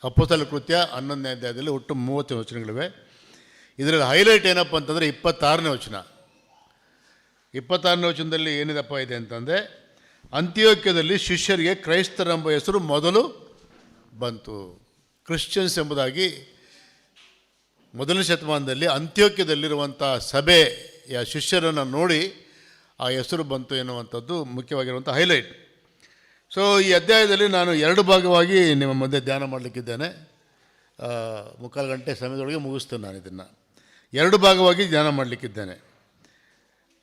ಅಪೊಸ್ತಲರ ಕೃತ್ಯ 11ನೇ ಅಧ್ಯಾಯದಲ್ಲಿ ಒಟ್ಟು 30 ವಚನಗಳಿವೆ. ಇದರಲ್ಲಿ ಹೈಲೈಟ್ ಏನಪ್ಪ ಅಂತಂದರೆ 26ನೇ ವಚನ. 26ನೇ ವಚನದಲ್ಲಿ ಏನಿದಪ್ಪ ಇದೆ ಅಂತಂದರೆ, ಅಂತ್ಯೋಕ್ಯದಲ್ಲಿ ಶಿಷ್ಯರಿಗೆ ಕ್ರೈಸ್ತರೆಂಬ ಹೆಸರು ಮೊದಲು ಬಂತು. ಕ್ರಿಶ್ಚಿಯನ್ಸ್ ಎಂಬುದಾಗಿ ಮೊದಲನೇ ಶತಮಾನದಲ್ಲಿ ಅಂತ್ಯೋಕ್ಯದಲ್ಲಿರುವಂಥ ಸಭೆಯ ಶಿಷ್ಯರನ್ನು ನೋಡಿ ಆ ಹೆಸರು ಬಂತು ಎನ್ನುವಂಥದ್ದು ಮುಖ್ಯವಾಗಿರುವಂಥ ಹೈಲೈಟ್. ಸೊ ಈ ಅಧ್ಯಾಯದಲ್ಲಿ ನಾನು 2 ಭಾಗವಾಗಿ ನಿಮ್ಮ ಮಧ್ಯೆ ಧ್ಯಾನ ಮಾಡಲಿಕ್ಕಿದ್ದೇನೆ. 3/4 ಗಂಟೆ ಸಮಯದೊಳಗೆ ಮುಗಿಸ್ತೇನೆ. ನಾನು ಇದನ್ನು 2 ಭಾಗವಾಗಿ ಧ್ಯಾನ ಮಾಡಲಿಕ್ಕಿದ್ದೇನೆ.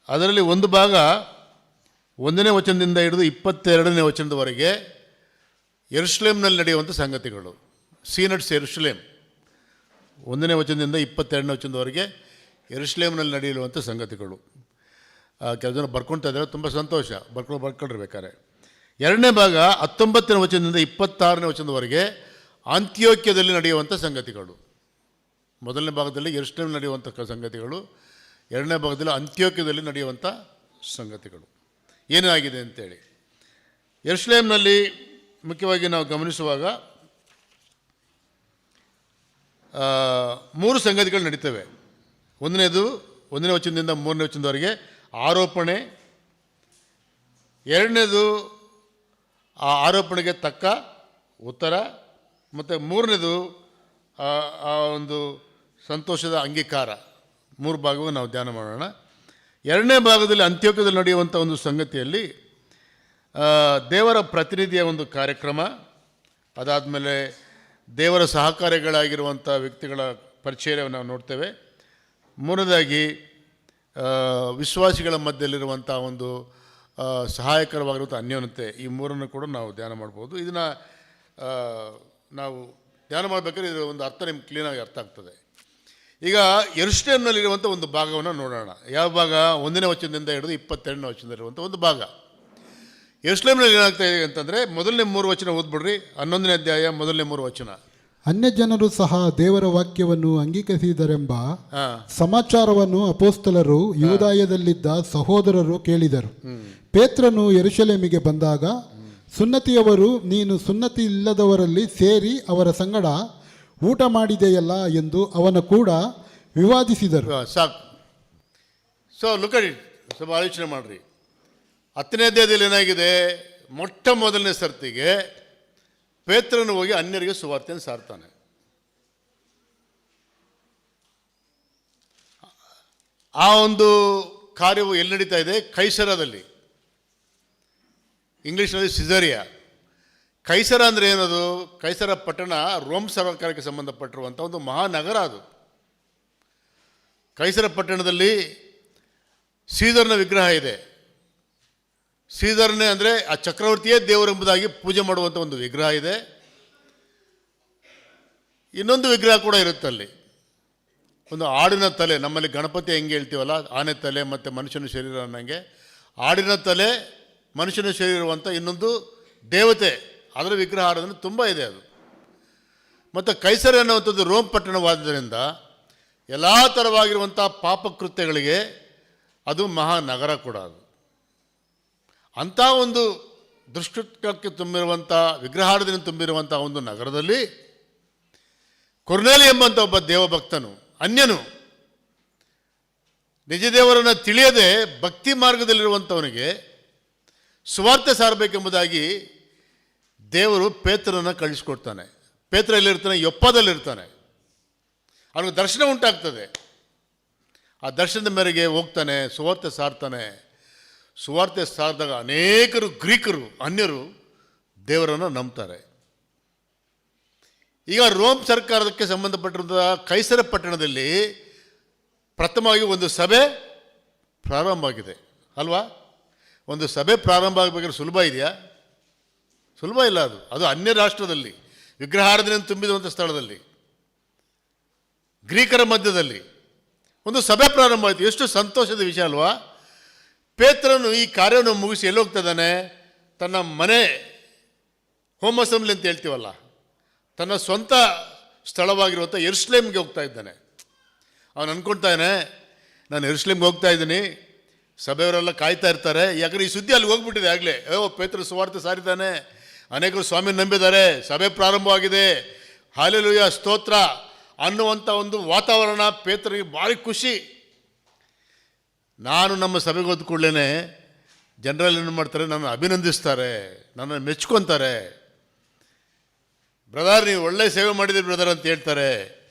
ಅದರಲ್ಲಿ ಒಂದು ಭಾಗ 1ನೇ ವಚನದಿಂದ ಹಿಡಿದು 22ನೇ ವಚನದವರೆಗೆ ಯೆರೂಸಲೇಮಿನಲ್ಲಿ ನಡೆಯುವಂಥ ಸಂಗತಿಗಳು. ಸೀನಟ್ಸ್ ಯೆರೂಸಲೇಮ್ 1ನೇ ವಚನದಿಂದ 22ನೇ ವಚನದವರೆಗೆ ಯೆರೂಸಲೇಮಿನಲ್ಲಿ ನಡೆಯುವಂಥ ಸಂಗತಿಗಳು. ಕೆಲವು ಜನ ಬರ್ಕೊಳ್ತಾ ಇದ್ದಾರೆ, ತುಂಬ ಸಂತೋಷ, ಬರ್ಕೊಳ್ರಿರ್ಬೇಕಾರೆ. 2ನೇ ಭಾಗ 19ನೇ ವಚನದಿಂದ 26ನೇ ವಚನದವರೆಗೆ ಅಂತ್ಯೋಕ್ಯದಲ್ಲಿ ನಡೆಯುವಂಥ ಸಂಗತಿಗಳು. 1ನೇ ಭಾಗದಲ್ಲಿ ಯೆರೂಸಲೇಮ್ ನಡೆಯುವಂಥ ಸಂಗತಿಗಳು, 2ನೇ ಭಾಗದಲ್ಲಿ ಅಂತ್ಯೋಕ್ಯದಲ್ಲಿ ನಡೆಯುವಂಥ ಸಂಗತಿಗಳು ಏನಾಗಿದೆ ಅಂತೇಳಿ. ಯೆರೂಸಲೇಮ್ನಲ್ಲಿ ಮುಖ್ಯವಾಗಿ ನಾವು ಗಮನಿಸುವಾಗ 3 ಸಂಗತಿಗಳು ನಡೀತವೆ. 1ನೇದು 1ನೇ ವಚನದಿಂದ 3ನೇ ವಚನದವರೆಗೆ ಆರೋಪಣೆ. 2ನೇದು ಆ ಆರೋಪಣೆಗೆ ತಕ್ಕ ಉತ್ತರ. ಮತ್ತು 3ನೇದು ಆ ಒಂದು ಸಂತೋಷದ ಅಂಗೀಕಾರ. 3 ಭಾಗವೂ ನಾವು ಧ್ಯಾನ ಮಾಡೋಣ. 2ನೇ ಭಾಗದಲ್ಲಿ ಅಂತ್ಯೋಕ್ಯದಲ್ಲಿ ನಡೆಯುವಂಥ ಒಂದು ಸಂಗತಿಯಲ್ಲಿ ದೇವರ ಪ್ರತಿನಿಧಿಯ ಒಂದು ಕಾರ್ಯಕ್ರಮ, ಅದಾದಮೇಲೆ ದೇವರ ಸಹಕಾರಿಗಳಾಗಿರುವಂಥ ವ್ಯಕ್ತಿಗಳ ಪರಿಚಯ ನಾವು ನೋಡ್ತೇವೆ. 3ನೇದಾಗಿ ವಿಶ್ವಾಸಿಗಳ ಮಧ್ಯದಲ್ಲಿರುವಂಥ ಒಂದು ಸಹಾಯಕರವಾಗಿರುವಂಥ ಅನ್ಯೋನ್ಯತೆ. ಈ 3ನ್ನು ಕೂಡ ನಾವು ಧ್ಯಾನ ಮಾಡ್ಬೋದು. ಇದನ್ನು ನಾವು ಧ್ಯಾನ ಮಾಡಬೇಕಾದ್ರೆ ಇದರ ಒಂದು ಅರ್ಥ ನಿಮ್ಗೆ ಕ್ಲೀನಾಗಿ ಅರ್ಥ ಆಗ್ತದೆ. ಈಗ ಯೆರೂಸಲೇಮಿನಲ್ಲಿರುವಂಥ ಒಂದು ಭಾಗವನ್ನು ನೋಡೋಣ. ಯಾವ ಭಾಗ? 1ನೇ ವಚನದಿಂದ ಹಿಡಿದು 22ನೇ ವಚನದಲ್ಲಿರುವಂಥ ಒಂದು ಭಾಗ. ಯೆರೂಸಲೇಮಿನಲ್ಲಿ ಏನಾಗ್ತಾ ಇದೆ ಅಂತಂದರೆ, ಮೊದಲನೇ 3 ವಚನ ಓದ್ಬಿಡ್ರಿ. 11ನೇ ಅಧ್ಯಾಯ ಮೊದಲನೇ 3 ವಚನ. ಅನ್ಯ ಜನರು ಸಹ ದೇವರ ವಾಕ್ಯವನ್ನು ಅಂಗೀಕರಿಸಿದರೆಂಬ ಸಮಾಚಾರವನ್ನು ಅಪೊಸ್ತಲರು ಯೂದಾಯದಲ್ಲಿದ್ದ ಸಹೋದರರು ಕೇಳಿದರು. ಪೇತ್ರನು ಯೆರೂಸಲೇಮಿಗೆ ಬಂದಾಗ ಸುನ್ನತಿಯವರು, ನೀನು ಸುನ್ನತಿ ಇಲ್ಲದವರಲ್ಲಿ ಸೇರಿ ಅವರ ಸಂಗಡ ಊಟ ಮಾಡಿದೆಯಲ್ಲ ಎಂದು ಅವನ ಕೂಡ ವಿವಾದಿಸಿದರು. ಸಾಕು. So look at it. ಸ್ವಲ್ಪ ಆಲೋಚನೆ ಮಾಡಿರಿ. 10ನೇ ಅಧ್ಯಾಯದಲ್ಲಿ ಏನಾಗಿದೆ? ಮೊಟ್ಟ ಮೊದಲನೇ ಸರ್ತಿಗೆ ಪೇತ್ರನು ಹೋಗಿ ಅನ್ಯರಿಗೆ ಸುವಾರ್ತೆಯನ್ನು ಸಾರ್ತಾನೆ. ಆ ಒಂದು ಕಾರ್ಯವು ಎಲ್ಲಿ ನಡೀತಾ ಇದೆ? ಕೈಸರದಲ್ಲಿ. ಇಂಗ್ಲೀಷ್ನಲ್ಲಿ ಸಿಜರಿಯಾ. ಕೈಸರ ಅಂದರೆ ಏನದು? ಕೈಸರ ಪಟ್ಟಣ ರೋಮ್ ಸರ್ಕಾರಕ್ಕೆ ಸಂಬಂಧಪಟ್ಟಿರುವಂಥ ಒಂದು ಮಹಾನಗರ ಅದು. ಕೈಸರ ಪಟ್ಟಣದಲ್ಲಿ ಸೀಸರ್ನ ವಿಗ್ರಹ ಇದೆ. ಸೀಸರ್ನೇ ಅಂದರೆ ಆ ಚಕ್ರವರ್ತಿಯೇ ದೇವರೆಂಬುದಾಗಿ ಪೂಜೆ ಮಾಡುವಂಥ ಒಂದು ವಿಗ್ರಹ ಇದೆ. ಇನ್ನೊಂದು ವಿಗ್ರಹ ಕೂಡ ಇರುತ್ತೆ ಅಲ್ಲಿ. ಒಂದು ಆಡಿನ ತಲೆ, ನಮ್ಮಲ್ಲಿ ಗಣಪತಿ ಹೆಂಗೆ ಹೇಳ್ತೀವಲ್ಲ, ಆನೆ ತಲೆ ಮತ್ತು ಮನುಷ್ಯನ ಶರೀರ ಅನ್ನಂಗೆ ಆಡಿನ ತಲೆ, ಮನುಷ್ಯನ ಶರೀರ ಇರುವಂಥ ಇನ್ನೊಂದು ದೇವತೆ, ಅದರ ವಿಗ್ರಹ ಆಡೋದನ್ನು ತುಂಬ ಇದೆ ಅದು. ಮತ್ತು ಕೈಸರ ಅನ್ನುವಂಥದ್ದು ರೋಮ್ ಪಟ್ಟಣವಾದ್ದರಿಂದ ಎಲ್ಲ ಥರವಾಗಿರುವಂಥ ಪಾಪಕೃತ್ಯಗಳಿಗೆ ಅದು ಮಹಾನಗರ ಕೂಡ. ಅದು ಅಂಥ ಒಂದು ದುಷ್ಟಕ್ಕೆ ತುಂಬಿರುವಂಥ, ವಿಗ್ರಹಾರ್ಧನೆ ತುಂಬಿರುವಂಥ ಒಂದು ನಗರದಲ್ಲಿ ಕೊರ್ನೇಲಿ ಎಂಬಂಥ ಒಬ್ಬ ದೇವಭಕ್ತನು, ಅನ್ಯನು, ನಿಜ ದೇವರನ್ನು ತಿಳಿಯದೆ ಭಕ್ತಿ ಮಾರ್ಗದಲ್ಲಿರುವಂಥವನಿಗೆ ಸುವಾರ್ತೆ ಸಾರಬೇಕೆಂಬುದಾಗಿ ದೇವರು ಪೇತ್ರನನ್ನು ಕಳಿಸ್ಕೊಡ್ತಾನೆ. ಪೇತ್ರ ಎಲ್ಲಿರ್ತಾನೆ? ಯೊಪ್ಪದಲ್ಲಿರ್ತಾನೆ. ಅವನಿಗೆ ದರ್ಶನ ಉಂಟಾಗ್ತದೆ. ಆ ದರ್ಶನದ ಮೇರೆಗೆ ಹೋಗ್ತಾನೆ, ಸುವಾರ್ತೆ ಸಾರ್ತಾನೆ. ಸುವಾರ್ತೆ ಸಾರಿದಾಗ ಅನೇಕರು, ಗ್ರೀಕರು, ಅನ್ಯರು ದೇವರನ್ನು ನಂಬ್ತಾರೆ. ಈಗ ರೋಮ್ ಸರ್ಕಾರಕ್ಕೆ ಸಂಬಂಧಪಟ್ಟಿರುವಂಥ ಕೈಸರ ಪಟ್ಟಣದಲ್ಲಿ ಪ್ರಥಮವಾಗಿ ಒಂದು ಸಭೆ ಪ್ರಾರಂಭ ಆಗಿದೆ ಅಲ್ವಾ? ಒಂದು ಸಭೆ ಪ್ರಾರಂಭ ಆಗಬೇಕಾದ್ರೆ ಸುಲಭ ಇದೆಯಾ? ಸುಲಭ ಇಲ್ಲ. ಅದು ಅನ್ಯ ರಾಷ್ಟ್ರದಲ್ಲಿ, ವಿಗ್ರಹಾರಾಧನೆ ತುಂಬಿರುವಂಥ ಸ್ಥಳದಲ್ಲಿ, ಗ್ರೀಕರ ಮಧ್ಯದಲ್ಲಿ ಒಂದು ಸಭೆ ಪ್ರಾರಂಭ ಆಯಿತು. ಎಷ್ಟು ಸಂತೋಷದ ವಿಷಯ ಅಲ್ವಾ? ಪೇತ್ರನು ಈ ಕಾರ್ಯವನ್ನು ಮುಗಿಸಿ ಎಲ್ಲಿ ಹೋಗ್ತಾಯಿದ್ದಾನೆ? ತನ್ನ ಮನೆ, ಹೋಮ್ ಅಸೆಂಬ್ಲಿ ಅಂತ ಹೇಳ್ತೀವಲ್ಲ, ತನ್ನ ಸ್ವಂತ ಸ್ಥಳವಾಗಿರುವಂಥ ಯೆರೂಸಲೇಮ್ಗೆ ಹೋಗ್ತಾ ಇದ್ದಾನೆ. ಅವನು ಅಂದ್ಕೊಳ್ತಾನೆ, ನಾನು ಯೆರೂಸಲೇಮ್ಗೆ ಹೋಗ್ತಾ ಇದ್ದೀನಿ, ಸಭೆಯವರೆಲ್ಲ ಕಾಯ್ತಾ ಇರ್ತಾರೆ. ಯಾಕಂದರೆ ಈ ಸುದ್ದಿ ಅಲ್ಲಿ ಹೋಗ್ಬಿಟ್ಟಿದೆ ಆಗಲೇ. ಪೇತ್ರ ಸುವಾರ್ತೆ ಸಾರಿದ್ದಾನೆ, ಅನೇಕರು ಸ್ವಾಮಿ ನಂಬಿದ್ದಾರೆ, ಸಭೆ ಪ್ರಾರಂಭವಾಗಿದೆ, ಹಾಲೆಲೂಯ ಸ್ತೋತ್ರ ಅನ್ನುವಂಥ ಒಂದು ವಾತಾವರಣ ಪೇತ್ರನಿಗೆ ಭಾರಿ ಖುಷಿ. ನಾನು ನಮ್ಮ ಸಭೆಗೆ ಹೋದ ಕೂಡಲೇ ಜನರಲ್ಲಿ ಏನು ಮಾಡ್ತಾರೆ, ನನ್ನ ಅಭಿನಂದಿಸ್ತಾರೆ, ನನ್ನನ್ನು ಮೆಚ್ಕೊತಾರೆ. ಬ್ರದರ್ ನೀವು ಒಳ್ಳೆ ಸೇವೆ ಮಾಡಿದ್ದೀರಿ ಬ್ರದರ್ ಅಂತ ಹೇಳ್ತಾರೆ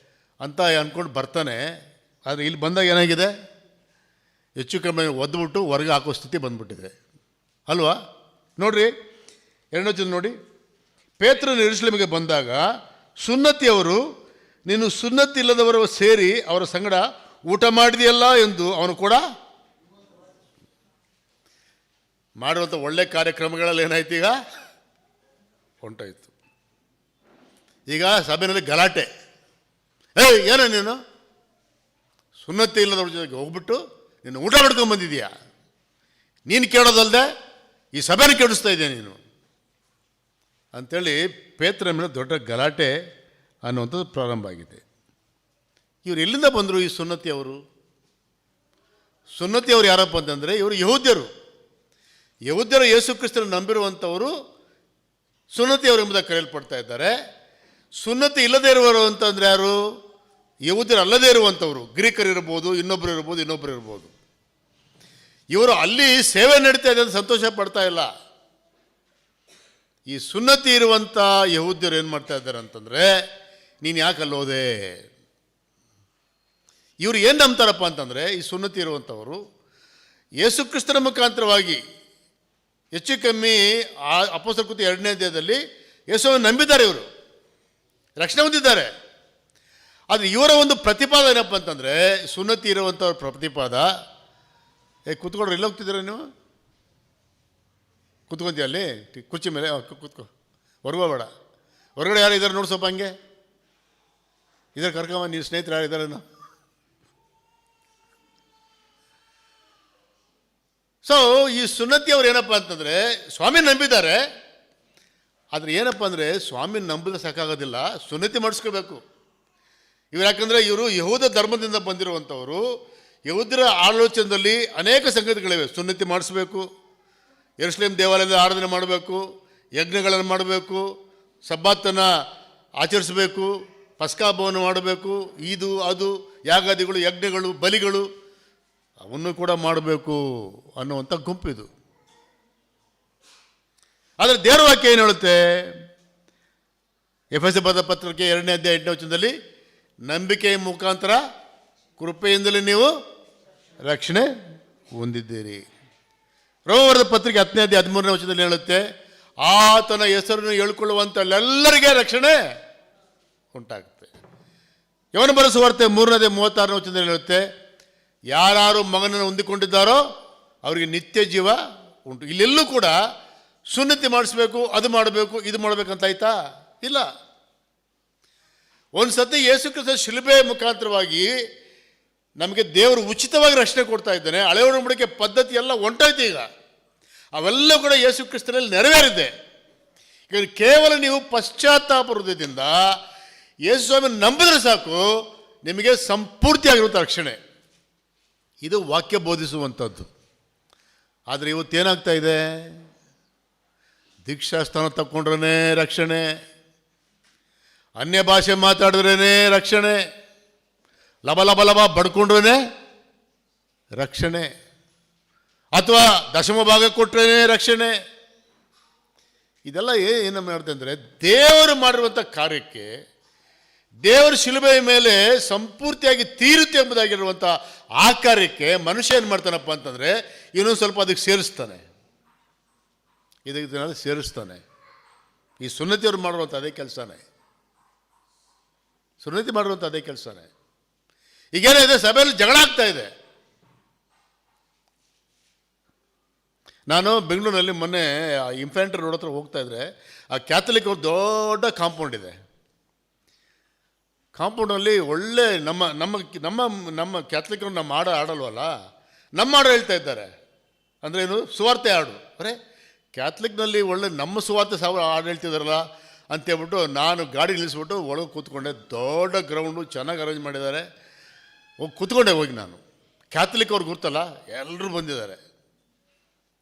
ಅಂತ ಅಂದ್ಕೊಂಡು ಬರ್ತಾನೆ. ಆದರೆ ಇಲ್ಲಿ ಬಂದಾಗ ಏನಾಗಿದೆ, ಹೆಚ್ಚು ಕಮ್ಮಿ ಒದ್ಬಿಟ್ಟು ಹೊರಗೆ ಹಾಕೋ ಸ್ಥಿತಿ ಬಂದ್ಬಿಟ್ಟಿದೆ ಅಲ್ವಾ? ನೋಡ್ರಿ 2ನೇ ವಚನ ನೋಡಿ. ಪೇತ್ರನು ಯೆರೂಸಲೇಮಿಗೆ ಬಂದಾಗ ಸುನ್ನತಿಯವರು ನೀನು ಸುನ್ನತಿ ಇಲ್ಲದವರು ಸೇರಿ ಅವರ ಸಂಗಡ ಊಟ ಮಾಡಿದೆಯಲ್ಲ ಎಂದು ಅವನು ಕೂಡ ಮಾಡುವಂಥ ಒಳ್ಳೆ ಕಾರ್ಯಕ್ರಮಗಳಲ್ಲಿ ಏನಾಯ್ತು, ಈಗ ಹೊಂಟೋಯ್ತು. ಈಗ ಸಭೆಯಲ್ಲಿ ಗಲಾಟೆ. ಏನೋ ನೀನು ಸುನ್ನತಿ ಇಲ್ಲದವ್ರ ಜೊತೆಗೆ ಹೋಗ್ಬಿಟ್ಟು ನೀನು ಊಟ ಮಾಡ್ಕೊಂಡು ಬಂದಿದೀಯಾ, ನೀನು ಕೇಳೋದಲ್ಲದೆ ಈ ಸಭೆನ ಕೆಡಿಸ್ತಾ ಇದೆಯಾ ನೀನು ಅಂಥೇಳಿ ಪೇತ್ರನ ಮೇಲೆ ದೊಡ್ಡ ಗಲಾಟೆ ಅನ್ನುವಂಥದ್ದು ಪ್ರಾರಂಭ ಆಗಿದೆ. ಇವರು ಎಲ್ಲಿಂದ ಬಂದರು ಈ ಸುನ್ನತಿಯವರು? ಸುನ್ನತಿಯವರು ಯಾರಪ್ಪ ಅಂತಂದರೆ ಇವರು ಯಹೂದ್ಯರು. ಯೇಸು ಕ್ರಿಸ್ತನ ನಂಬಿರುವಂಥವರು ಸುನ್ನತಿಯವರು ಎಂಬುದಾಗಿ ಕರೆಯಲ್ಪಡ್ತಾ ಇದ್ದಾರೆ. ಸುನ್ನತಿ ಇಲ್ಲದೇ ಇರುವವರು ಅಂತಂದರೆ ಯಾರು? ಯಹೂದ್ಯರು ಅಲ್ಲದೇ ಇರುವಂಥವ್ರು, ಗ್ರೀಕರು ಇರ್ಬೋದು, ಇನ್ನೊಬ್ಬರು ಇರ್ಬೋದು. ಇವರು ಅಲ್ಲಿ ಸೇವೆ ನಡೀತಾ ಇದೆ ಅಂತ ಸಂತೋಷ ಪಡ್ತಾ ಇಲ್ಲ. ಈ ಸುನ್ನತಿ ಇರುವಂಥ ಯಹೂದ್ಯರು ಏನು ಮಾಡ್ತಾ ಇದ್ದಾರೆ ಅಂತಂದರೆ, ನೀನು ಯಾಕೆ ಅಲ್ಲೋದೆ? ಇವರು ಏನು ನಂಬ್ತಾರಪ್ಪ ಅಂತಂದರೆ, ಈ ಸುನ್ನತಿ ಇರುವಂಥವರು ಯೇಸು ಕ್ರಿಸ್ತನ ಮುಖಾಂತರವಾಗಿ ಹೆಚ್ಚು ಕಮ್ಮಿ ಅಪೊಸ್ತಲರ ಕೃತ್ಯ 2ನೇ ಅಧ್ಯಾಯದಲ್ಲಿ ಯೇಸುವನ್ನು ನಂಬಿದ್ದಾರೆ, ಇವರು ರಕ್ಷಣೆ ಹೊಂದಿದ್ದಾರೆ. ಆದರೆ ಇವರ ಒಂದು ಪ್ರತಿಪಾದ ಏನಪ್ಪ ಅಂತಂದರೆ, ಸುನ್ನತಿ ಇರುವಂಥವ್ರ ಪ್ರತಿಪಾದ, ಕೂತ್ಕೊಂಡ್ರೆ ಎಲ್ಲ ಹೋಗ್ತಿದ್ದೀರ ನೀವು? ಕೂತ್ಕೊಂತೀಯ ಅಲ್ಲಿ ಕುರ್ಚಿ ಮೇಲೆ? ಕೂತ್ಕೋ, ಹೊರಗೋಬೇಡ. ಹೊರಗಡೆ ಯಾರು ಇದ್ದಾರೆ ನೋಡಿ, ಸ್ವಲ್ಪ ಹಂಗೆ ಇದ್ದಾರೆ, ಕರ್ಕೊಂಬ. ನೀವು ಸ್ನೇಹಿತರು ಯಾರು ಇದ್ದಾರೇನೋ? ಸೊ ಈ ಸುನ್ನತಿಯವ್ರು ಏನಪ್ಪ ಅಂತಂದರೆ ಸ್ವಾಮಿ ನಂಬಿದ್ದಾರೆ. ಆದರೆ ಏನಪ್ಪ ಅಂದರೆ ಸ್ವಾಮಿ ನಂಬಿದ್ರೆ ಸಾಕಾಗೋದಿಲ್ಲ, ಸುನ್ನತಿ ಮಾಡಿಸ್ಕೋಬೇಕು. ಇವ್ರು ಯಾಕಂದರೆ ಇವರು ಯಹೂದ ಧರ್ಮದಿಂದ ಬಂದಿರುವಂಥವರು. ಯಹೂದ್ಯರ ಆಲೋಚನೆಯಲ್ಲಿ ಅನೇಕ ಸಂಗತಿಗಳಿವೆ. ಸುನ್ನತಿ ಮಾಡಿಸ್ಬೇಕು, ಯೆರೂಸಲೇಮ್ ದೇವಾಲಯದಲ್ಲಿ ಆರಾಧನೆ ಮಾಡಬೇಕು, ಯಜ್ಞಗಳನ್ನು ಮಾಡಬೇಕು, ಸಬ್ಬತ್ತನ್ನು ಆಚರಿಸಬೇಕು, ಪಸ್ಕಾ ಭವನ ಮಾಡಬೇಕು, ಇದು ಅದು ಯಾಗಾದಿಗಳು, ಯಜ್ಞಗಳು, ಬಲಿಗಳು ಅವನ್ನು ಕೂಡ ಮಾಡಬೇಕು ಅನ್ನುವಂಥ ಗುಂಪಿದು. ಆದರೆ ದೇವರ ವಾಕ್ಯ ಏನು ಹೇಳುತ್ತೆ? ಎಫೆಸ ಬರೆದ ಪತ್ರಕ್ಕೆ 2ನೇ ಅಧ್ಯಾಯ 8ನೇ ವಚನದಲ್ಲಿ, ನಂಬಿಕೆಯ ಮುಖಾಂತರ ಕೃಪೆಯಿಂದಲೇ ನೀವು ರಕ್ಷಣೆ ಹೊಂದಿದ್ದೀರಿ. ರೋಮರ ಪತ್ರಿಕೆ 10ನೇ ಅಧ್ಯಾಯ 13ನೇ ವಚನದಲ್ಲಿ ಹೇಳುತ್ತೆ, ಆತನ ಹೆಸರನ್ನು ಹೇಳ್ಕೊಳ್ಳುವಂಥಲ್ಲೆಲ್ಲರಿಗೆ ರಕ್ಷಣೆ ಉಂಟಾಗುತ್ತೆ. ಯವನ ಬರೆದ ಸುವಾರ್ತೆ 3ನೇ ಅಧ್ಯಾಯ 36ನೇ ವಚನದಲ್ಲಿ ಹೇಳುತ್ತೆ, ಯಾರು ಮಗನನ್ನು ಹೊಂದಿಕೊಂಡಿದ್ದಾರೋ ಅವರಿಗೆ ನಿತ್ಯ ಜೀವ ಉಂಟು. ಇಲ್ಲೆಲ್ಲೂ ಕೂಡ ಸುನ್ನತಿ ಮಾಡಿಸ್ಬೇಕು, ಅದು ಮಾಡಬೇಕು, ಇದು ಮಾಡಬೇಕಂತ ಆಯ್ತಾ? ಇಲ್ಲ. ಒಂದು ಸತಿ ಯೇಸು ಕ್ರಿಸ್ತ ಶಿಲುಬೆ ಮುಖಾಂತರವಾಗಿ ನಮಗೆ ದೇವರು ಉಚಿತವಾಗಿ ರಕ್ಷಣೆ ಕೊಡ್ತಾ ಇದ್ದಾನೆ. ಹಳೆ ಒಡಂಬಡಿಕೆ ಪದ್ಧತಿ ಎಲ್ಲ ಹೊಂಟೋಯ್ತು. ಈಗ ಅವೆಲ್ಲ ಕೂಡ ಯೇಸು ಕ್ರಿಸ್ತನಲ್ಲಿ ನೆರವೇರಿದೆ. ಈಗ ಕೇವಲ ನೀವು ಪಶ್ಚಾತ್ತಾಪ ಹೃದಯದಿಂದ ಯೇಸು ಸ್ವಾಮಿ ನಂಬಿದ್ರೆ ಸಾಕು, ನಿಮಗೆ ಸಂಪೂರ್ತಿಯಾಗಿರುವಂಥ ರಕ್ಷಣೆ. ಇದು ವಾಕ್ಯ ಬೋಧಿಸುವಂಥದ್ದು. ಆದರೆ ಇವತ್ತೇನಾಗ್ತಾ ಇದೆ? ದೀಕ್ಷಾಸ್ಥಾನ ತಗೊಂಡ್ರೇ ರಕ್ಷಣೆ, ಅನ್ಯ ಭಾಷೆ ಮಾತಾಡಿದ್ರೇ ರಕ್ಷಣೆ, ಲಬ ಲಬ ಲಬ ಬಡ್ಕೊಂಡ್ರೇ ರಕ್ಷಣೆ, ಅಥವಾ ದಶಮ ಭಾಗ ಕೊಟ್ಟರೆ ರಕ್ಷಣೆ. ಇದೆಲ್ಲ ಏನು ಮಾಡುತ್ತೆ ಅಂದರೆ, ದೇವರು ಮಾಡಿರುವಂಥ ಕಾರ್ಯಕ್ಕೆ, ದೇವರ ಶಿಲುಬೆಯ ಮೇಲೆ ಸಂಪೂರ್ತಿಯಾಗಿ ತೀರುತ್ತೆ ಎಂಬುದಾಗಿರುವಂಥ ಆ ಕಾರ್ಯಕ್ಕೆ ಮನುಷ್ಯ ಏನು ಮಾಡ್ತಾನಪ್ಪ ಅಂತಂದರೆ, ಇನ್ನೊಂದು ಸ್ವಲ್ಪ ಅದಕ್ಕೆ ಸೇರಿಸ್ತಾನೆ, ಇದಕ್ಕೆ ಸೇರಿಸ್ತಾನೆ. ಈ ಸುನ್ನತಿಯವರು ಮಾಡುವಂಥ ಅದೇ ಕೆಲಸನೇ, ಸುನ್ನತಿ ಮಾಡುವಂಥ ಅದೇ ಕೆಲಸನೇ. ಈಗೇನಿದೆ, ಸಭೆಯಲ್ಲಿ ಜಗಳ ಆಗ್ತಾ ಇದೆ. ನಾನು ಬೆಂಗಳೂರಿನಲ್ಲಿ ಮೊನ್ನೆ ಇನ್ಫ್ಯಾಂಟ್ರಿ ರೋಡ್ ಹತ್ರ ಹೋಗ್ತಾ ಇದ್ರೆ, ಆ ಕ್ಯಾಥಲಿಕ್ ಅವ್ರ ದೊಡ್ಡ ಕಾಂಪೌಂಡ್ ಇದೆ. ಕಾಂಪೌಂಡಲ್ಲಿ ಒಳ್ಳೆ ನಮ್ಮ ನಮ್ಮ ನಮ್ಮ ನಮ್ಮ ಕ್ಯಾಥಲಿಕ್ ನಮ್ಮ ಹಾಡು ಆಡಲ್ವಲ್ಲ, ನಮ್ಮ ಹಾಡು ಹೇಳ್ತಾ ಇದ್ದಾರೆ. ಅಂದರೆ ಏನು? ಸುವಾರ್ತೆ ಹಾಡು. ಅರೆ, ಕ್ಯಾಥಲಿಕ್ನಲ್ಲಿ ಒಳ್ಳೆ ನಮ್ಮ ಸುವಾರ್ತೆ ಹಾಡು ಹೇಳ್ತಿದ್ದಾರಲ್ಲ ಅಂತೇಳ್ಬಿಟ್ಟು ನಾನು ಗಾಡಿ ನಿಲ್ಲಿಸ್ಬಿಟ್ಟು ಒಳಗೆ ಕೂತ್ಕೊಂಡೆ. ದೊಡ್ಡ ಗ್ರೌಂಡು, ಚೆನ್ನಾಗಿ ಅರೇಂಜ್ ಮಾಡಿದ್ದಾರೆ. ಹೋಗಿ ಕೂತ್ಕೊಂಡೆ. ಹೋಗಿ ನಾನು ಕ್ಯಾಥಲಿಕ್ ಅವ್ರು ಗುರ್ತಲ್ಲ, ಎಲ್ಲರೂ ಬಂದಿದ್ದಾರೆ.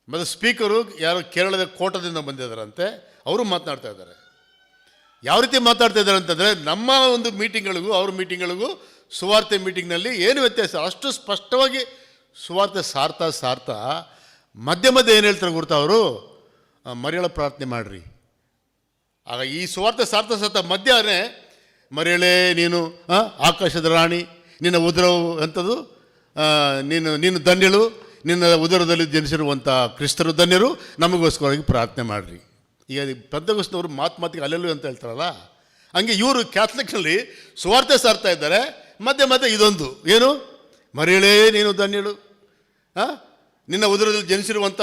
ಮತ್ತು ಸ್ಪೀಕರು ಯಾರು ಕೇರಳದ ಕೋಟದಿಂದ ಬಂದಿದ್ದಾರಂತೆ, ಅವರು ಮಾತನಾಡ್ತಾ ಇದ್ದಾರೆ. ಯಾವ ರೀತಿ ಮಾತಾಡ್ತಾ ಇದ್ದಾರೆ ಅಂತಂದರೆ, ನಮ್ಮ ಒಂದು ಮೀಟಿಂಗ್ಗಳಿಗೂ ಅವ್ರ ಮೀಟಿಂಗ್ಗಳಿಗೂ ಸುವಾರ್ತೆ ಮೀಟಿಂಗ್ನಲ್ಲಿ ಏನು ವ್ಯತ್ಯಾಸ, ಅಷ್ಟು ಸ್ಪಷ್ಟವಾಗಿ ಸುವಾರ್ತೆ ಸಾರ್ತಾ ಮಧ್ಯೆ ಏನು ಹೇಳ್ತಾರೆ ಗೊತ್ತಾ ಅವರು, ಮರಿಯಳ ಪ್ರಾರ್ಥನೆ ಮಾಡಿರಿ. ಆಗ ಈ ಸುವಾರ್ತೆ ಸಾರ್ತಾ ಮಧ್ಯನೇ ಮರಿಯಳೇ ನೀನು ಆಕಾಶದ ರಾಣಿ, ನಿನ್ನ ಉದರವು ಎಂಥದ್ದು, ನೀನು ಧನ್ಯಳು, ನಿನ್ನ ಉದರದಲ್ಲಿ ಜನಿಸಿರುವಂಥ ಕ್ರಿಸ್ತರು ಧನ್ಯರು, ನಮಗೋಸ್ಕರವಾಗಿ ಪ್ರಾರ್ಥನೆ ಮಾಡಿರಿ. ಈಗ ಪೆಂತೆಕೋಸ್ತನವರು ಮಾತಿಗೆ ಅಲ್ಲೆಲ್ಲೂ ಅಂತ ಹೇಳ್ತಾರಲ್ಲ, ಹಂಗೆ ಇವರು ಕ್ಯಾಥಲಿಕ್ನಲ್ಲಿ ಸುವಾರ್ತೆ ಸಾರ್ತಾ ಇದ್ದಾರೆ, ಮಧ್ಯೆ ಇದೊಂದು ಏನು, ಮರಿಯಳೇ ನೀನು ಧನ್ಯಳು, ನಿನ್ನ ಉದರದಲ್ಲಿ ಜನಿಸಿರುವಂಥ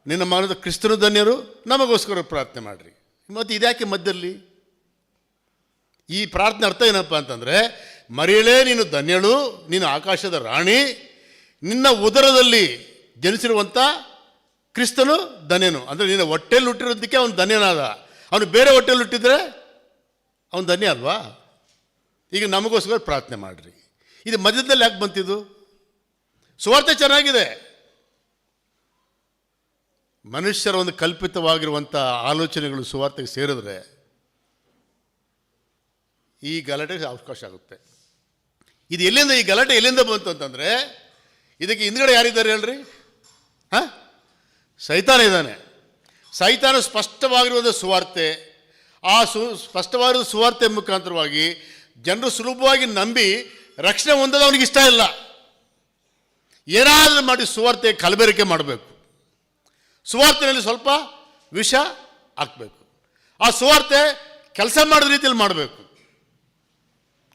ನಿನ್ನ ಮಗನಾದ ಕ್ರಿಸ್ತರು ಧನ್ಯರು, ನಮಗೋಸ್ಕರ ಪ್ರಾರ್ಥನೆ ಮಾಡಿರಿ. ಮತ್ತು ಇದ್ಯಾಕೆ ಮಧ್ಯದಲ್ಲಿ ಈ ಪ್ರಾರ್ಥನೆ ಅರ್ಥ ಏನಪ್ಪ ಅಂತಂದರೆ, ಮರಿಯಳೇ ನೀನು ಧನ್ಯಳು, ನೀನು ಆಕಾಶದ ರಾಣಿ, ನಿನ್ನ ಉದರದಲ್ಲಿ ಜನಿಸಿರುವಂಥ ಕ್ರಿಸ್ತನು ಧನ್ಯನು. ಅಂದರೆ ನಿನ್ನ ಹೊಟ್ಟೆಯಲ್ಲಿ ಹುಟ್ಟಿರೋದಕ್ಕೆ ಅವನು ಧನ್ಯನಾದ. ಅವನು ಬೇರೆ ಹೊಟ್ಟೆಯಲ್ಲಿ ಹುಟ್ಟಿದ್ರೆ ಅವನು ಧನ್ಯ ಅಲ್ವಾ? ಈಗ ನಮಗೋಸ್ಕರ ಪ್ರಾರ್ಥನೆ ಮಾಡಿರಿ. ಇದು ಮಧ್ಯದಲ್ಲಿ ಯಾಕೆ ಬಂತಿದ್ದು? ಸುವಾರ್ತೆ ಚೆನ್ನಾಗಿದೆ, ಮನುಷ್ಯರ ಒಂದು ಕಲ್ಪಿತವಾಗಿರುವಂಥ ಆಲೋಚನೆಗಳು ಸುವಾರ್ತೆಗೆ ಸೇರಿದ್ರೆ ಈ ಗಲಾಟೆಗೆ ಅವಕಾಶ ಆಗುತ್ತೆ. ಇದು ಎಲ್ಲಿಂದ, ಈ ಗಲಾಟೆ ಎಲ್ಲಿಂದ ಬಂತು ಅಂತಂದರೆ, ಇದಕ್ಕೆ ಹಿಂದ್ಗಡೆ ಯಾರಿದ್ದಾರೆ ಹೇಳ್ರಿ? ಸೈತಾನ ಇದ್ದಾನೆ. ಸೈತಾನ ಸ್ಪಷ್ಟವಾಗಿರುವುದು ಸುವಾರ್ತೆ. ಆ ಸ್ಪಷ್ಟವಾಗಿರುವ ಸುವಾರ್ತೆ ಮುಖಾಂತರವಾಗಿ ಜನರು ಸುಲಭವಾಗಿ ನಂಬಿ ರಕ್ಷಣೆ ಹೊಂದೋದು ಅವನಿಗೆ ಇಷ್ಟ ಇಲ್ಲ. ಏನಾದರೂ ಮಾಡಿ ಸುವಾರ್ತೆ ಕಲಬೆರಕೆ ಮಾಡಬೇಕು, ಸುವಾರ್ತೆಯಲ್ಲಿ ಸ್ವಲ್ಪ ವಿಷ ಹಾಕಬೇಕು, ಆ ಸುವಾರ್ತೆ ಕೆಲಸ ಮಾಡಿದ ರೀತಿಯಲ್ಲಿ ಮಾಡಬೇಕು.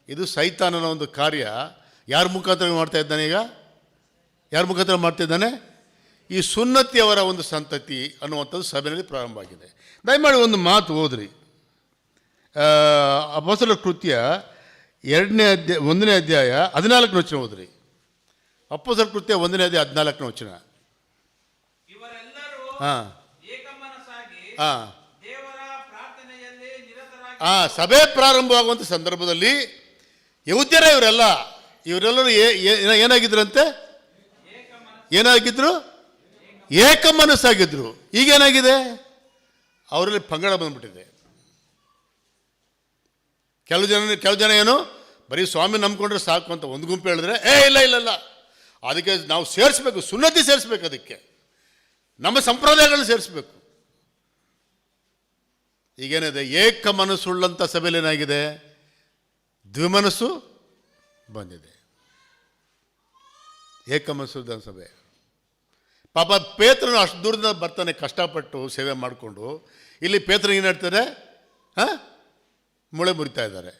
ಇದು ಸೈತಾನನ ಒಂದು ಕಾರ್ಯ. ಯಾರ ಮುಖಾಂತರ ಮಾಡ್ತಾ ಇದ್ದಾನೆ? ಈಗ ಯಾರ ಮುಖಾಂತರ ಮಾಡ್ತಾ ಇದ್ದಾನೆ? ಈ ಸುನ್ನತಿಯವರ ಒಂದು ಸಂತತಿ ಅನ್ನುವಂಥದ್ದು ಸಭೆಯಲ್ಲಿ ಪ್ರಾರಂಭ ಆಗಿದೆ. ದಯಮಾಡಿ ಒಂದು ಮಾತು ಓದ್ರಿ, ಅಪೊಸ್ತಲರ ಕೃತ್ಯ 1ನೇ ಅಧ್ಯಾಯ 14ನೇ ವಚನ ಓದ್ರಿ. ಅಪೊಸ್ತಲರ ಕೃತ್ಯ 1ನೇ ಅಧ್ಯಾಯ 14ನೇ ವಚನ. ಸಭೆ ಪ್ರಾರಂಭವಾಗುವಂಥ ಸಂದರ್ಭದಲ್ಲಿ ಯಹೂದ್ಯರೇ ಇವರೆಲ್ಲರೂ ಏನಾಗಿದ್ರಂತೆ? ಏಕ ಮನಸ್ಸಾಗಿದ್ರು. ಈಗೇನಾಗಿದೆ? ಅವರಲ್ಲಿ ಪಂಗಡ ಬಂದ್ಬಿಟ್ಟಿದೆ. ಕೆಲವು ಜನ ಏನು ಬರೀ ಸ್ವಾಮಿ ನಂಬ್ಕೊಂಡ್ರೆ ಸಾಕು ಅಂತ ಒಂದು ಗುಂಪು ಹೇಳಿದ್ರೆ, ಇಲ್ಲ ಅದಕ್ಕೆ ನಾವು ಸೇರಿಸ್ಬೇಕು, ಸುನ್ನತಿ ಸೇರಿಸ್ಬೇಕು, ಅದಕ್ಕೆ ನಮ್ಮ ಸಂಪ್ರದಾಯಗಳನ್ನ ಸೇರಿಸ್ಬೇಕು. ಈಗೇನಿದೆ, ಏಕ ಮನಸ್ಸುಳ್ಳಂಥ ಸಭೆಯಲ್ಲಿ ಏನಾಗಿದೆ? ದ್ವಿಮನಸ್ಸು ಬಂದಿದೆ. ಏಕ ಮನಸ್ಸುಳ್ಳ ಸಭೆ. ಪಾಪ ಪೇತ್ರನು ಅಷ್ಟು ದೂರದಿಂದ ಬರ್ತಾನೆ, ಕಷ್ಟಪಟ್ಟು ಸೇವೆ ಮಾಡಿಕೊಂಡು. ಇಲ್ಲಿ ಪೇತ್ರನಿಗೆ ಏನು ಹೇಳ್ತಾರೆ? ಮುಳೆ ಮುರಿತಾ ಇದ್ದಾರೆ.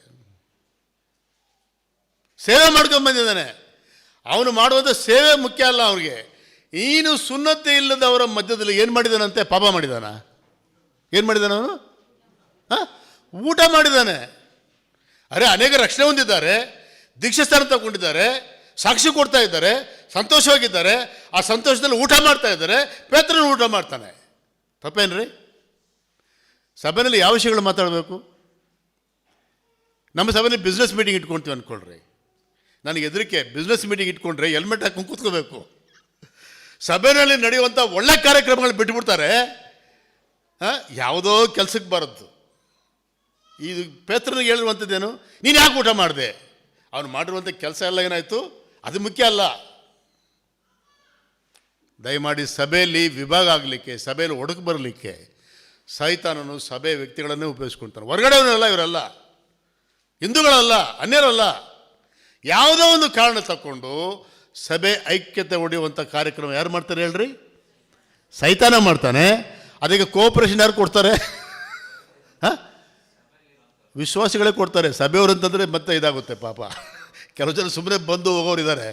ಸೇವೆ ಮಾಡ್ಕೊಂಡು ಬಂದಿದ್ದಾನೆ. ಅವನು ಮಾಡುವಂಥ ಸೇವೆ ಮುಖ್ಯ ಅಲ್ಲ ಅವ್ರಿಗೆ. ನೀನು ಸುನ್ನತೆ ಇಲ್ಲದವರ ಮಧ್ಯದಲ್ಲಿ ಏನು ಮಾಡಿದಾನಂತೆ? ಪಾಪ ಮಾಡಿದಾನ? ಏನು ಮಾಡಿದಾನ ಅವನು? ಊಟ ಮಾಡಿದ್ದಾನೆ. ಅನೇಕ ರಕ್ಷಣೆ ಹೊಂದಿದ್ದಾರೆ, ದೀಕ್ಷಾಸ್ಥಾನ ತಗೊಂಡಿದ್ದಾರೆ, ಸಾಕ್ಷಿ ಕೊಡ್ತಾ ಇದ್ದಾರೆ, ಸಂತೋಷವಾಗಿದ್ದಾರೆ. ಆ ಸಂತೋಷದಲ್ಲಿ ಊಟ ಮಾಡ್ತಾ ಇದ್ದಾರೆ. ಪೇತ್ರನು ಊಟ ಮಾಡ್ತಾನೆ. ತಪ್ಪೇನ್ರಿ? ಸಭೆಯಲ್ಲಿ ಯಾವ ವಿಷಯಗಳು ಮಾತಾಡಬೇಕು? ನಮ್ಮ ಸಭೆಯಲ್ಲಿ ಬಿಸ್ನೆಸ್ ಮೀಟಿಂಗ್ ಇಟ್ಕೊಳ್ತೀವಿ ಅಂದ್ಕೊಳ್ರಿ. ನನಗೆ ಹೆದರಿಕೆ, ಬಿಸ್ನೆಸ್ ಮೀಟಿಂಗ್ ಇಟ್ಕೊಂಡ್ರೆ ಹೆಲ್ಮೆಟ್ ಹಾಕೊಂಡು ಕೂತ್ಕೋಬೇಕು. ಸಭೆಯಲ್ಲಿ ನಡೆಯುವಂಥ ಒಳ್ಳೆ ಕಾರ್ಯಕ್ರಮಗಳು ಬಿಟ್ಬಿಡ್ತಾರೆ, ಯಾವುದೋ ಕೆಲಸಕ್ಕೆ ಬರೋದು. ಇದು ಪೇತ್ರನಿಗೆ ಹೇಳಿರುವಂಥದ್ದೇನು? ನೀನು ಯಾಕೆ ಊಟ ಮಾಡಿದೆ? ಅವನು ಮಾಡಿರುವಂಥ ಕೆಲಸ ಎಲ್ಲ ಏನಾಯಿತು? ಅದು ಮುಖ್ಯ ಅಲ್ಲ. ದಯಮಾಡಿ ಸಭೆಯಲ್ಲಿ ವಿಭಾಗ ಆಗಲಿಕ್ಕೆ, ಸಭೆಯಲ್ಲಿ ಒಡಕು ಬರಲಿಕ್ಕೆ ಸೈತಾನನು ಸಭೆ ವ್ಯಕ್ತಿಗಳನ್ನೇ ಉಪಯೋಗಿಸ್ಕೊಳ್ತಾನೆ. ಹೊರಗಡೆಯವರಲ್ಲ, ಇವರೆಲ್ಲ ಹಿಂದೂಗಳಲ್ಲ, ಅನ್ಯರಲ್ಲ. ಯಾವುದೋ ಒಂದು ಕಾರಣ ತಗೊಂಡು ಸಭೆ ಐಕ್ಯತೆ ಒಡೆಯುವಂಥ ಕಾರ್ಯಕ್ರಮ ಯಾರು ಮಾಡ್ತಾರೆ ಹೇಳ್ರಿ? ಸೈತಾನ ಮಾಡ್ತಾನೆ. ಅದಕ್ಕೆ ಕೋಆಪರೇಷನ್ ಯಾರು ಕೊಡ್ತಾರೆ? ವಿಶ್ವಾಸಿಗಳೇ ಕೊಡ್ತಾರೆ. ಸಭೆಯವರು ಅಂತಂದರೆ ಮತ್ತೆ ಇದಾಗುತ್ತೆ ಪಾಪ. ಕೆಲವು ಜನ ಸುಮ್ಮನೆ ಬಂದು ಹೋಗೋರು ಇದ್ದಾರೆ,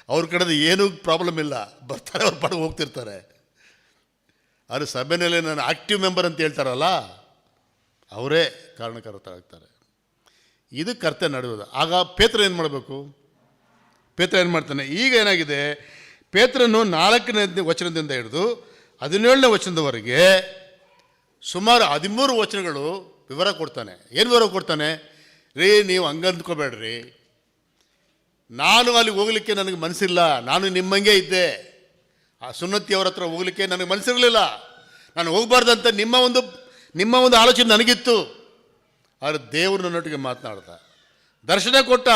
ಅವ್ರ ಕಡೆದು ಏನೂ ಪ್ರಾಬ್ಲಮ್ ಇಲ್ಲ, ಬರ್ತಾರೆ, ಅವ್ರ ಪಾಡಿಗೆ ಹೋಗ್ತಿರ್ತಾರೆ. ಆದರೆ ಸಭೆಯಲ್ಲಿ ನಾನು ಆಕ್ಟಿವ್ ಮೆಂಬರ್ ಅಂತ ಹೇಳ್ತಾರಲ್ಲ, ಅವರೇ ಕಾರಣಕರ್ತರಾಗ್ತಾರೆ. ಇದು ಕರ್ತವ್ಯ ನಡೆಯೋದು. ಆಗ ಪೇತ್ರ ಏನು ಮಾಡಬೇಕು? ಪೇತ್ರ ಏನು ಮಾಡ್ತಾನೆ? ಈಗ ಏನಾಗಿದೆ, ಪೇತ್ರನು 4ನೇ ವಚನದಿಂದ ಹಿಡಿದು 17ನೇ ವಚನದವರೆಗೆ ಸುಮಾರು 13 ವಚನಗಳು ವಿವರ ಕೊಡ್ತಾನೆ. ಏನು ವಿವರ ಕೊಡ್ತಾನೆ? ರೀ, ನೀವು ಹಂಗೆ ಅಂದ್ಕೋಬೇಡ್ರಿ, ನಾನು ಅಲ್ಲಿಗೆ ಹೋಗ್ಲಿಕ್ಕೆ ನನಗೆ ಮನಸ್ಸಿಲ್ಲ, ನಾನು ನಿಮ್ಮಂಗೆ ಇದ್ದೆ. ಆ ಸುನ್ನತಿಯವ್ರ ಹತ್ರ ಹೋಗ್ಲಿಕ್ಕೆ ನನಗೆ ಮನಸ್ಸಿರಲಿಲ್ಲ, ನಾನು ಹೋಗಬಾರ್ದಂತ ನಿಮ್ಮ ಒಂದು ಆಲೋಚನೆ ನನಗಿತ್ತು. ಆದರೆ ದೇವರು ನನ್ನೊಟ್ಟಿಗೆ ಮಾತನಾಡ್ದ, ದರ್ಶನ ಕೊಟ್ಟ.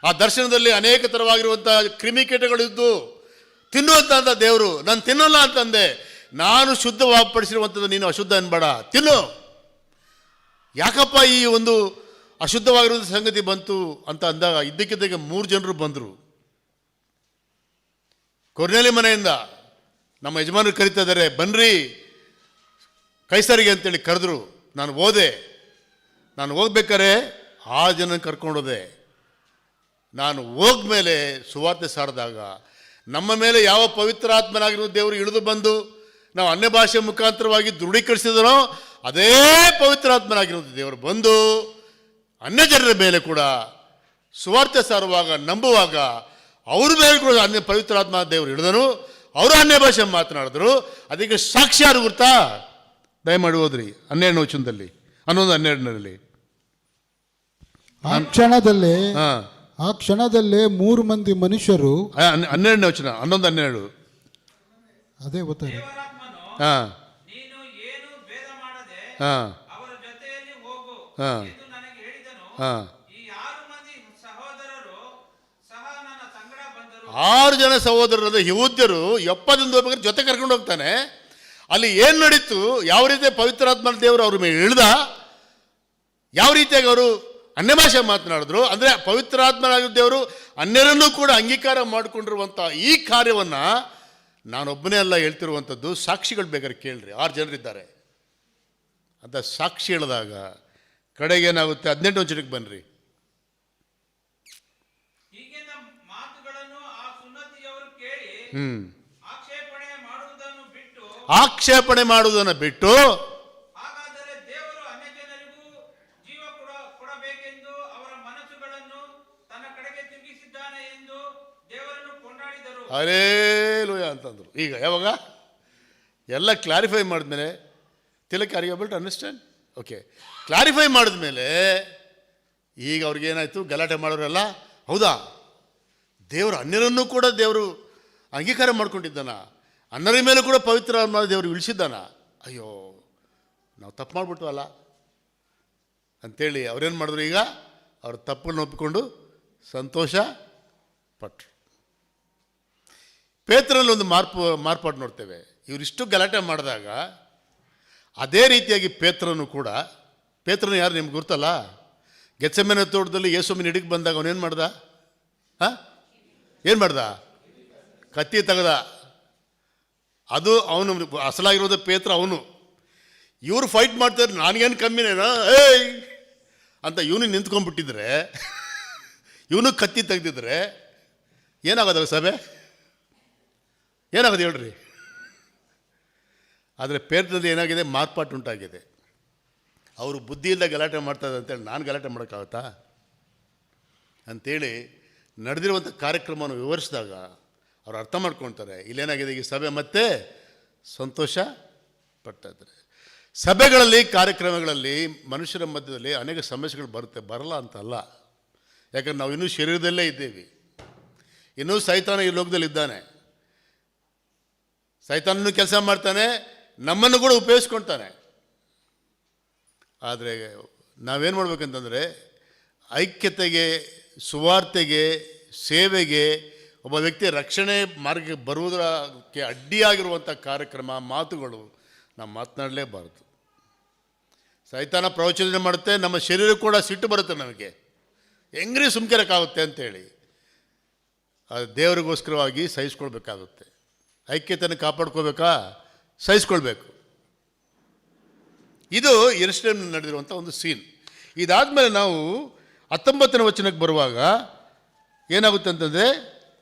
ಆ ದರ್ಶನದಲ್ಲಿ ಅನೇಕ ಥರವಾಗಿರುವಂಥ ಕ್ರಿಮಿಕೀಟಗಳಿದ್ದು ತಿನ್ನುವಂತ ದೇವರು. ನಾನು ತಿನ್ನಲ್ಲ ಅಂತಂದೆ. ನಾನು ಶುದ್ಧಪಡಿಸಿರುವಂಥದ್ದು ನೀನು ಅಶುದ್ಧ ಅನ್ಬೇಡ, ತಿನ್ನು. ಯಾಕಪ್ಪ ಈ ಒಂದು ಅಶುದ್ಧವಾಗಿರುವಂಥ ಸಂಗತಿ ಬಂತು ಅಂತ ಅಂದಾಗ ಇದ್ದಕ್ಕಿದ್ದಾಗ 3 ಜನರು ಬಂದರು ಕೊರ್ನೇಲಿ ಮನೆಯಿಂದ. ನಮ್ಮ ಯಜಮಾನರು ಕರಿತಾ ಇದ್ದಾರೆ, ಬನ್ನಿರಿ ಕೈಸರಿಗೆ ಅಂತೇಳಿ ಕರೆದ್ರು. ನಾನು ಹೋದೆ. ನಾನು ಹೋಗ್ಬೇಕಾರೆ 6 ಜನ ಕರ್ಕೊಂಡೋದೆ. ನಾನು ಹೋಗ್ಮೇಲೆ ಸುವಾರ್ತೆ ಸಾರಿದಾಗ ನಮ್ಮ ಮೇಲೆ ಯಾವ ಪವಿತ್ರಾತ್ಮನಾಗಿರೋ ದೇವರು ಇಳಿದು ಬಂದು ನಾವು ಅನ್ಯ ಭಾಷೆ ಮುಖಾಂತರವಾಗಿ ದೃಢೀಕರಿಸಿದನೋ ಅದೇ ಪವಿತ್ರಾತ್ಮನಾಗಿರುವಂಥ ದೇವರು ಬಂದು ಅನ್ಯ ಜನರ ಮೇಲೆ ಕೂಡ ಸುವಾರ್ತೆ ಸಾರುವಾಗ ನಂಬುವಾಗ ಅವ್ರ ಮೇಲೆ ಕೂಡ ಅನ್ಯ ಪವಿತ್ರಾತ್ಮ ದೇವರು ಇಳಿದನು. ಅವರು ಅನ್ಯ ಭಾಷೆ ಮಾತನಾಡಿದ್ರು. ಅದಕ್ಕೆ ಸಾಕ್ಷಿ ಯಾರು ಗೊತ್ತಾ? ದಯಮಾಡಿ ಓದ್ರಿ 12ನೇ ವಚನದಲ್ಲಿ, 11:12 ಆ ಕ್ಷಣದಲ್ಲೇ 3 ಮಂದಿ ಮನುಷ್ಯರು 12ನೇ ವಚನ 11:12 ಅದೇ ಓದ್ತಾರೆ. ನೀನು ಏನು ಭೇದ ಮಾಡದೆ ಅವರ ಜೊತೆಯಲ್ಲಿ ಹೋಗು ಎಂದು ನನಗೆ ಹೇಳಿದನು. ಈ 6 ಮಂದಿ ಸಹೋದರರು ಸಹ ನನ್ನ ಸಂಗಡ ಬಂದರು. 6 ಜನ ಸಹೋದರರು ಯಹೂದ್ಯರು ಯಪ್ಪದಿಂದ ಹೋಗ್ಬೇಕಾದ್ರೆ ಜೊತೆ ಕರ್ಕೊಂಡು ಹೋಗ್ತಾನೆ. ಅಲ್ಲಿ ಏನು ನಡೀತು, ಯಾವ ರೀತಿ ಪವಿತ್ರಾತ್ಮ ದೇವರು ಅವ್ರ ಮೇಲೆ ಇಳಿದ, ಯಾವ ರೀತಿಯಾಗಿ ಅವರು ಅನ್ಯ ಭಾಷೆ ಮಾತನಾಡಿದ್ರು. ಅಂದರೆ ಪವಿತ್ರಾತ್ಮನಾಗಿದ್ದ ದೇವರು ಅನ್ಯರನ್ನೂ ಕೂಡ ಅಂಗೀಕಾರ ಮಾಡಿಕೊಂಡಿರುವಂಥ ಈ ಕಾರ್ಯವನ್ನು ನಾನೊಬ್ಬನೇ ಅಲ್ಲ ಹೇಳ್ತಿರುವಂಥದ್ದು. ಸಾಕ್ಷಿಗಳು ಬೇಕಾದ್ರೆ ಕೇಳ್ರಿ, 6 ಜನರಿದ್ದಾರೆ ಅಂತ ಸಾಕ್ಷಿ ಹೇಳಿದಾಗ ಕಡೆಗೆ ಏನಾಗುತ್ತೆ? 18ನೇ ವಚನಕ್ಕೆ ಬನ್ನಿರಿ. ಹೀಗೆಂದ ಮಾತುಗಳನ್ನು ಆ ಸುನ್ನತಿಯವರು ಕೇಳಿ ಆಕ್ಷೇಪಣೆ ಮಾಡುವುದನ್ನು ಬಿಟ್ಟು ಹಾಗಾದರೆ ದೇವರು ಅನ್ಯಜನರಿಗೂ ಜೀವ ಕೊಡಬೇಕೆಂದು ಅವರ ಮನಸ್ಸುಗಳನ್ನು ತನ್ನ ಕಡೆಗೆ ತಿರುಗಿಸಿದ್ದಾನೆ ಎಂದು ದೇವರನ್ನು ಕೊಂಡಾಡಿದರು. ಹಲ್ಲೆಲೂಯಾ ಅಂತಂದ್ರು. ಈಗ ಯಾವಾಗ ಎಲ್ಲ ಕ್ಲಾರಿಫೈ ಮಾಡಿದ್ಮೇಲೆ, are you able to understand? Okay, clarify ಮಾಡಿದ್ಮೇಲೆ ಈಗ ಅವ್ರಿಗೇನಾಯಿತು? ಗಲಾಟೆ ಮಾಡೋರೆಲ್ಲ, ಹೌದಾ ದೇವರು ಅನ್ಯರನ್ನೂ ಕೂಡ ದೇವರು ಅಂಗೀಕಾರ ಮಾಡ್ಕೊಂಡಿದ್ದಾನ, ಅನ್ಯರ ಮೇಲೆ ಕೂಡ ಪವಿತ್ರ ದೇವರು ಇಳಿಸಿದ್ದಾನ, ಅಯ್ಯೋ ನಾವು ತಪ್ಪು ಮಾಡಿಬಿಟ್ವಲ್ಲ ಅಂಥೇಳಿ ಅವ್ರೇನು ಮಾಡಿದ್ರು? ಈಗ ಅವ್ರ ತಪ್ಪನ್ನು ಒಪ್ಪಿಕೊಂಡು ಸಂತೋಷ ಪಟ್ಟರು. ಪೇತ್ರನಲ್ಲಿ ಒಂದು ಮಾರ್ಪಾಡು ನೋಡ್ತೇವೆ. ಇವರಿಷ್ಟು ಗಲಾಟೆ ಮಾಡಿದಾಗ ಅದೇ ರೀತಿಯಾಗಿ ಪೇತ್ರನು ಯಾರು ನಿಮ್ಗೆ ಗೊತ್ತಲ್ಲ? ಗೆತ್ಸೆಮನೆ ತೋಟದಲ್ಲಿ ಯೇಸುವಿನ ಹಿಡಿಗೆ ಬಂದಾಗ ಅವನೇನು ಮಾಡ್ದ? ಏನು ಮಾಡ್ದ? ಕತ್ತಿ ತೆಗೆದ. ಅದು ಅವನು ಅಸಲಾಗಿರೋದು ಪೇತ್ರ. ಅವನು ಇವರು ಫೈಟ್ ಮಾಡ್ತಾರೆ, ನನಗೇನು ಕಮ್ಮಿನೇನಾ ಏಯ್ ಅಂತ ಇವನು ನಿಂತ್ಕೊಂಡ್ಬಿಟ್ಟಿದ್ರೆ, ಇವನು ಕತ್ತಿ ತೆಗೆದಿದ್ರೆ ಏನಾಗೋದಲ್ಲ ಸಭೆ? ಏನಾಗೋದು ಹೇಳ್ರಿ? ಆದರೆ ಪೇತ್ರದಲ್ಲಿ ಏನಾಗಿದೆ? ಮಾರ್ಪಾಟು ಉಂಟಾಗಿದೆ. ಅವರು ಬುದ್ಧಿಯಿಂದ ಗಲಾಟೆ ಮಾಡ್ತಾರೆ ಅಂತೇಳಿ ನಾನು ಗಲಾಟೆ ಮಾಡೋಕ್ಕಾಗತ್ತಾ ಅಂಥೇಳಿ ನಡೆದಿರುವಂಥ ಕಾರ್ಯಕ್ರಮವನ್ನು ವಿವರಿಸಿದಾಗ ಅವ್ರು ಅರ್ಥ ಮಾಡ್ಕೊಳ್ತಾರೆ ಇಲ್ಲೇನಾಗಿದೆ. ಈ ಸಭೆ ಮತ್ತೆ ಸಂತೋಷ ಪಡ್ತಾ ಇದ್ದಾರೆ. ಸಭೆಗಳಲ್ಲಿ, ಕಾರ್ಯಕ್ರಮಗಳಲ್ಲಿ, ಮನುಷ್ಯರ ಮಧ್ಯದಲ್ಲಿ ಅನೇಕ ಸಮಸ್ಯೆಗಳು ಬರಲ್ಲ ಅಂತಲ್ಲ. ಯಾಕಂದ್ರೆ ನಾವು ಇನ್ನೂ ಶರೀರದಲ್ಲೇ ಇದ್ದೇವೆ. ಇನ್ನೂ ಸೈತಾನ ಈ ಲೋಕದಲ್ಲಿ ಇದ್ದಾನೆ. ಸೈತಾನನು ಕೆಲಸ ಮಾಡ್ತಾನೆ, ನಮ್ಮನ್ನು ಕೂಡ ಉಪಯೋಗಿಸ್ಕೊಳ್ತಾನೆ. ಆದರೆ ನಾವೇನು ಮಾಡ್ಬೇಕಂತಂದರೆ ಐಕ್ಯತೆಗೆ, ಸುವಾರ್ತೆಗೆ, ಸೇವೆಗೆ, ಒಬ್ಬ ವ್ಯಕ್ತಿ ರಕ್ಷಣೆ ಮಾರ್ಗಕ್ಕೆ ಬರುವುದಕ್ಕೆ ಅಡ್ಡಿಯಾಗಿರುವಂಥ ಕಾರ್ಯಕ್ರಮ, ಮಾತುಗಳು ನಾವು ಮಾತನಾಡಲೇಬಾರದು. ಸೈತಾನ ಪ್ರವಚನ ಮಾಡುತ್ತೆ, ನಮ್ಮ ಶರೀರ ಕೂಡ ಸಿಟ್ಟು ಬರುತ್ತೆ ನಮಗೆ, ಹೆಂಗ್ರಿ ಸುಮ್ಕಿರಕ್ಕಾಗುತ್ತೆ ಅಂತೇಳಿ. ಅದು ದೇವರಿಗೋಸ್ಕರವಾಗಿ ಸಹಿಸ್ಕೊಳ್ಬೇಕಾಗುತ್ತೆ. ಐಕ್ಯತೆಯನ್ನು ಕಾಪಾಡ್ಕೋಬೇಕಾ? ಸಹಿಸ್ಕೊಳ್ಬೇಕು. ಇದು ಯೆರೂಸಲೇಮಿನಲ್ಲಿ ನಡೆದಿರುವಂಥ ಒಂದು ಸೀನ್. ಇದಾದಮೇಲೆ ನಾವು 19ನೇ ವಚನಕ್ಕೆ ಬರುವಾಗ ಏನಾಗುತ್ತೆ ಅಂತಂದರೆ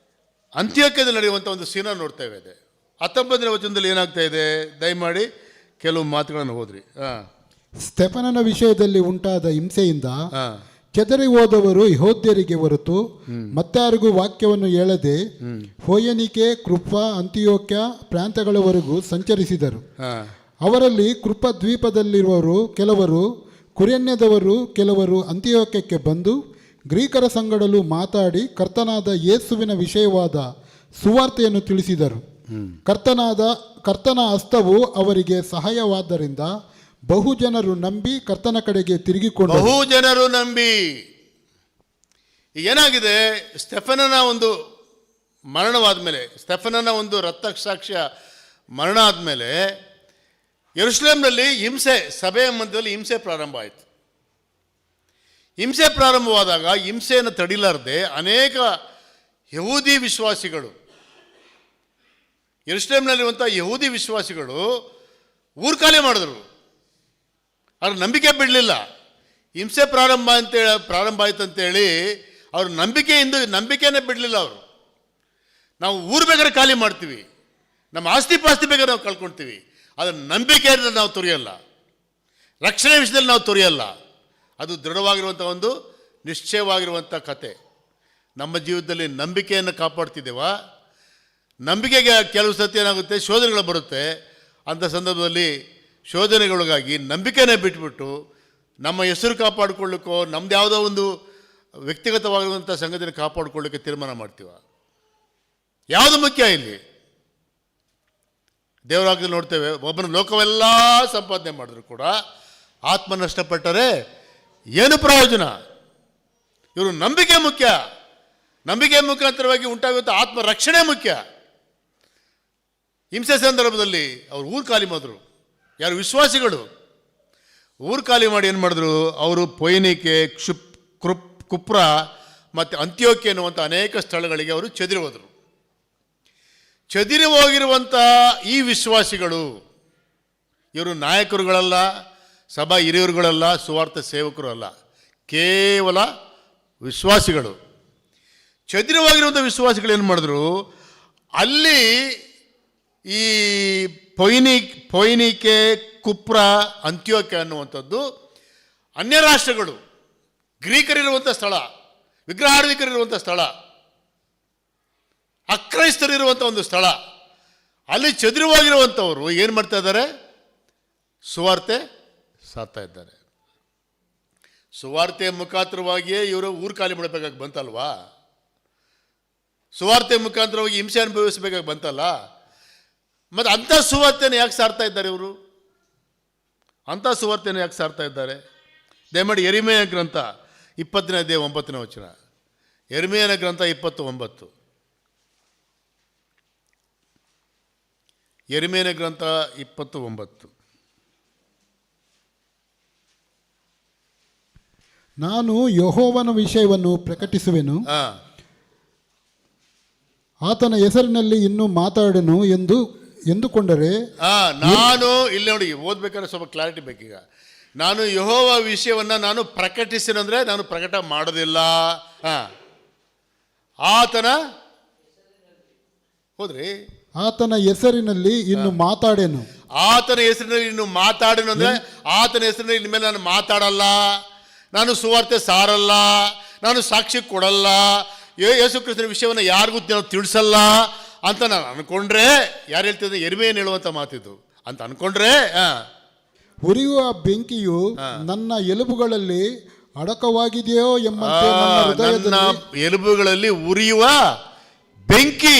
ಅಂತ್ಯೋಕ್ಯದಲ್ಲಿ ನಡೆಯುವಂಥ ಒಂದು ಸೀನನ್ನು ನೋಡ್ತೇವೆ. ಇದೆ 19ನೇ ವಚನದಲ್ಲಿ ಏನಾಗ್ತಾ ಇದೆ? ದಯಮಾಡಿ ಕೆಲವು ಮಾತುಗಳನ್ನು ಓದ್ರಿ. ಸ್ತೆಫನನ ವಿಷಯದಲ್ಲಿ ಉಂಟಾದ ಹಿಂಸೆಯಿಂದ ಚೆದರಿ ಹೋದವರು ಯೆಹೂದ್ಯರಿಗೆ ಹೊರತು ಮತ್ತಾರಿಗೂ ವಾಕ್ಯವನ್ನು ಹೇಳದೆ ಫೋಯನಿಕೆ, ಕೃಪ, ಅಂತಿಯೋಕ್ಯ ಪ್ರಾಂತ್ಯಗಳವರೆಗೂ ಸಂಚರಿಸಿದರು. ಅವರಲ್ಲಿ ಕೃಪ ದ್ವೀಪದಲ್ಲಿರುವವರು ಕೆಲವರು, ಕುರೇನ್ಯದವರು ಕೆಲವರು ಅಂತಿಯೋಕ್ಯಕ್ಕೆ ಬಂದು ಗ್ರೀಕರ ಸಂಗಡಲು ಮಾತಾಡಿ ಕರ್ತನಾದ ಯೇಸುವಿನ ವಿಷಯವಾದ ಸುವಾರ್ತೆಯನ್ನು ತಿಳಿಸಿದರು. ಕರ್ತನ ಹಸ್ತವು ಅವರಿಗೆ ಸಹಾಯವಾದ್ದರಿಂದ ಬಹು ಜನರು ನಂಬಿ ಕರ್ತನ ಕಡೆಗೆ ತಿರುಗಿಕೊಂಡು ಬಹು ಜನರು ನಂಬಿ. ಏನಾಗಿದೆ, ಸ್ಟೆಫನನ ಒಂದು ಮರಣವಾದ ಮೇಲೆ, ಸ್ಟೆಫನನ ಒಂದು ರಕ್ತಸಾಕ್ಷ್ಯ ಮರಣ ಆದಮೇಲೆ ಯೆರೂಸಲೇಮಿನಲ್ಲಿ ಹಿಂಸೆ, ಸಭೆಯ ಮಧ್ಯದಲ್ಲಿ ಹಿಂಸೆ ಪ್ರಾರಂಭ ಆಯಿತು. ಹಿಂಸೆ ಪ್ರಾರಂಭವಾದಾಗ ಹಿಂಸೆಯನ್ನು ತಡಿಲಾರದೆ ಅನೇಕ ಯಹೂದಿ ವಿಶ್ವಾಸಿಗಳು, ಯೆರೂಸಲೇಮಿನಲ್ಲಿರುವಂಥ ಯಹೂದಿ ವಿಶ್ವಾಸಿಗಳು ಊರು ಖಾಲಿ ಮಾಡಿದ್ರು. ಅವ್ರ ನಂಬಿಕೆ ಬಿಡಲಿಲ್ಲ. ಹಿಂಸೆ ಪ್ರಾರಂಭ ಆಯ್ತು ಅಂತೇಳಿ ಅವ್ರ ನಂಬಿಕೆನೇ ಬಿಡಲಿಲ್ಲ. ಅವರು ನಾವು ಊರು ಬೇಕಾದ್ರೆ ಖಾಲಿ ಮಾಡ್ತೀವಿ, ನಮ್ಮ ಆಸ್ತಿ ಪಾಸ್ತಿ ಬೇಕಾದ್ರೆ ನಾವು ಕಳ್ಕೊಳ್ತೀವಿ, ಅದರ ನಂಬಿಕೆಯನ್ನು ನಾವು ತೊರೆಯಲ್ಲ, ರಕ್ಷಣೆ ವಿಷಯದಲ್ಲಿ ನಾವು ತೊರೆಯಲ್ಲ. ಅದು ದೃಢವಾಗಿರುವಂಥ ಒಂದು ನಿಶ್ಚಯವಾಗಿರುವಂಥ ಕತೆ. ನಮ್ಮ ಜೀವಿತದಲ್ಲಿ ನಂಬಿಕೆಯನ್ನು ಕಾಪಾಡ್ತಿದ್ದೇವಾ? ನಂಬಿಕೆಗೆ ಕೆಲವು ಸತಿ ಏನಾಗುತ್ತೆ, ಶೋಧನೆಗಳು ಬರುತ್ತೆ. ಅಂಥ ಸಂದರ್ಭದಲ್ಲಿ ಶೋಧನೆಗಳಿಗಾಗಿ ನಂಬಿಕೆನೇ ಬಿಟ್ಬಿಟ್ಟು ನಮ್ಮ ಹೆಸರು ಕಾಪಾಡಿಕೊಳ್ಳಿಕ್ಕೋ, ನಮ್ದು ಯಾವುದೋ ಒಂದು ವ್ಯಕ್ತಿಗತವಾಗಿರುವಂಥ ಸಂಗತಿನ ಕಾಪಾಡಿಕೊಳ್ಳಿಕ್ಕೆ ತೀರ್ಮಾನ ಮಾಡ್ತೀವ? ಯಾವುದು ಮುಖ್ಯ ಇಲ್ಲಿ? ದೇವರಾಗ್ಲಿ ನೋಡ್ತೇವೆ, ಒಬ್ಬನ ಲೋಕವೆಲ್ಲ ಸಂಪಾದನೆ ಮಾಡಿದ್ರು ಕೂಡ ಆತ್ಮ ನಷ್ಟಪಟ್ಟರೆ ಏನು ಪ್ರಯೋಜನ? ಇವರು ನಂಬಿಕೆ ಮುಖ್ಯ. ನಂಬಿಕೆ ಮುಖಾಂತರವಾಗಿ ಉಂಟಾಗುವಂಥ ಆತ್ಮ ರಕ್ಷಣೆ ಮುಖ್ಯ. ಹಿಂಸೆ ಸಂದರ್ಭದಲ್ಲಿ ಅವರು ಊರು ಖಾಲಿ ಮಾಡಿದ್ರು. ಯಾರು? ವಿಶ್ವಾಸಿಗಳು ಊರು ಖಾಲಿ ಮಾಡಿ ಏನು ಮಾಡಿದ್ರು? ಅವರು ಪೊಯ್ನಿಕೆ, ಕುಪ್ರ ಮತ್ತು ಅಂತ್ಯೋಕ್ಯ ಎನ್ನುವಂಥ ಅನೇಕ ಸ್ಥಳಗಳಿಗೆ ಅವರು ಚದುರಿ ಹೋದರು. ಚದುರಿ ಹೋಗಿರುವಂಥ ಈ ವಿಶ್ವಾಸಿಗಳು, ಇವರು ನಾಯಕರುಗಳಲ್ಲ, ಸಭಾ ಹಿರಿಯರುಗಳಲ್ಲ, ಸುವಾರ್ಥ ಸೇವಕರು ಅಲ್ಲ, ಕೇವಲ ವಿಶ್ವಾಸಿಗಳು. ಚದುರಿ ಹೋಗಿರುವಂಥ ವಿಶ್ವಾಸಿಗಳು ಏನು ಮಾಡಿದ್ರು? ಅಲ್ಲಿ ಈ ಪೊಯ್ನಿಕೆ, ಕುಪ್ರ, ಅಂತ್ಯೋಕ್ಯ ಅನ್ನುವಂಥದ್ದು ಅನ್ಯ ರಾಷ್ಟ್ರಗಳು, ಗ್ರೀಕರಿರುವಂಥ ಸ್ಥಳ, ವಿಗ್ರಹಾರ್ವಿಕರಿರುವಂಥ ಸ್ಥಳ, ಅಕ್ರೈಸ್ತರಿರುವಂಥ ಒಂದು ಸ್ಥಳ. ಅಲ್ಲಿ ಚದುರುವಾಗಿರುವಂಥವರು ಏನು ಮಾಡ್ತಾ ಇದ್ದಾರೆ? ಸುವಾರ್ತೆ ಸಾರ್ತಾ ಇದ್ದಾರೆ. ಸುವಾರ್ತೆಯ ಮುಖಾಂತರವಾಗಿಯೇ ಇವರು ಊರು ಖಾಲಿ ಮಾಡಬೇಕಾಗಿ ಬಂತಲ್ವಾ? ಸುವಾರ್ತೆಯ ಮುಖಾಂತರವಾಗಿ ಹಿಂಸೆ ಅನುಭವಿಸಬೇಕಾಗಿ ಬಂತಲ್ಲ? ಮತ್ತು ಅಂಥ ಸುವಾರ್ತೆಯನ್ನು ಯಾಕೆ ಸಾರ್ತಾ ಇದ್ದಾರೆ ಇವರು? ಅಂಥ ಸುವಾರ್ತೆಯನ್ನು ಯಾಕೆ ಸಾರ್ತಾ ಇದ್ದಾರೆ? ದಯಮಾಡಿ ಯೆರೆಮೀಯನ ಗ್ರಂಥ 20ನೇ ಅಧ್ಯಾಯ 9ನೇ ವಚನ. ಯೆರೆಮೀಯನ ಗ್ರಂಥ 20:9. ಯೆರೆಮೀಯನ ಗ್ರಂಥ 20:9. ನಾನು ಯೆಹೋವನ ವಿಷಯವನ್ನು ಪ್ರಕಟಿಸುವೆನು, ಆತನ ಹೆಸರಿನಲ್ಲಿ ಇನ್ನೂ ಮಾತಾಡನು ಎಂದುಕೊಂಡರೆ. ನಾನು ಇಲ್ಲಿ ನೋಡಿ, ಓದ್ಬೇಕಾದ್ರೆ ಸ್ವಲ್ಪ ಕ್ಲಾರಿಟಿ ಬೇಕೀಗ. ನಾನು ಯೆಹೋವ ವಿಷಯವನ್ನು ನಾನು ಪ್ರಕಟಿಸಿನಂದ್ರೆ ನಾನು ಪ್ರಕಟ ಮಾಡೋದಿಲ್ಲ. ಆತನ ಹೋದ್ರಿ ಆತನ ಹೆಸರಿನಲ್ಲಿ ಇನ್ನು ಮಾತಾಡೇನು. ಆತನ ಹೆಸರಿನಲ್ಲಿ ಇನ್ನು ಮಾತಾಡೇನು ಅಂದ್ರೆ ಆತನ ಹೆಸರಿನಲ್ಲಿ ಇನ್ಮೇಲೆ ನಾನು ಮಾತಾಡಲ್ಲ, ನಾನು ಸುವಾರ್ತೆ ಸಾರಲ್ಲ, ನಾನು ಸಾಕ್ಷಿ ಕೊಡಲ್ಲ, ಯೇಸು ಕ್ರಿಸ್ತನ ವಿಷಯವನ್ನು ಯಾರಿಗೂ ನಾವು ತಿಳಿಸಲ್ಲ ಅಂತ ನಾನು ಅನ್ಕೊಂಡ್ರೆ, ಯಾರು ಹೇಳ್ತಿದ್ದೆ? ಯೆರೆಮೀಯನು ಹೇಳುವಂಥ ಮಾತಿದ್ದು ಅಂತ ಅನ್ಕೊಂಡ್ರೆ, ಉರಿಯುವ ಬೆಂಕಿಯು ನನ್ನ ಎಲುಬುಗಳಲ್ಲಿ ಅಡಕವಾಗಿದೆಯೋ ಎಂಬಂತೆ ನನ್ನ ಹೃದಯದಲ್ಲಿ ಎಲುಬುಗಳಲ್ಲಿ ಉರಿಯುವ ಬೆಂಕಿ.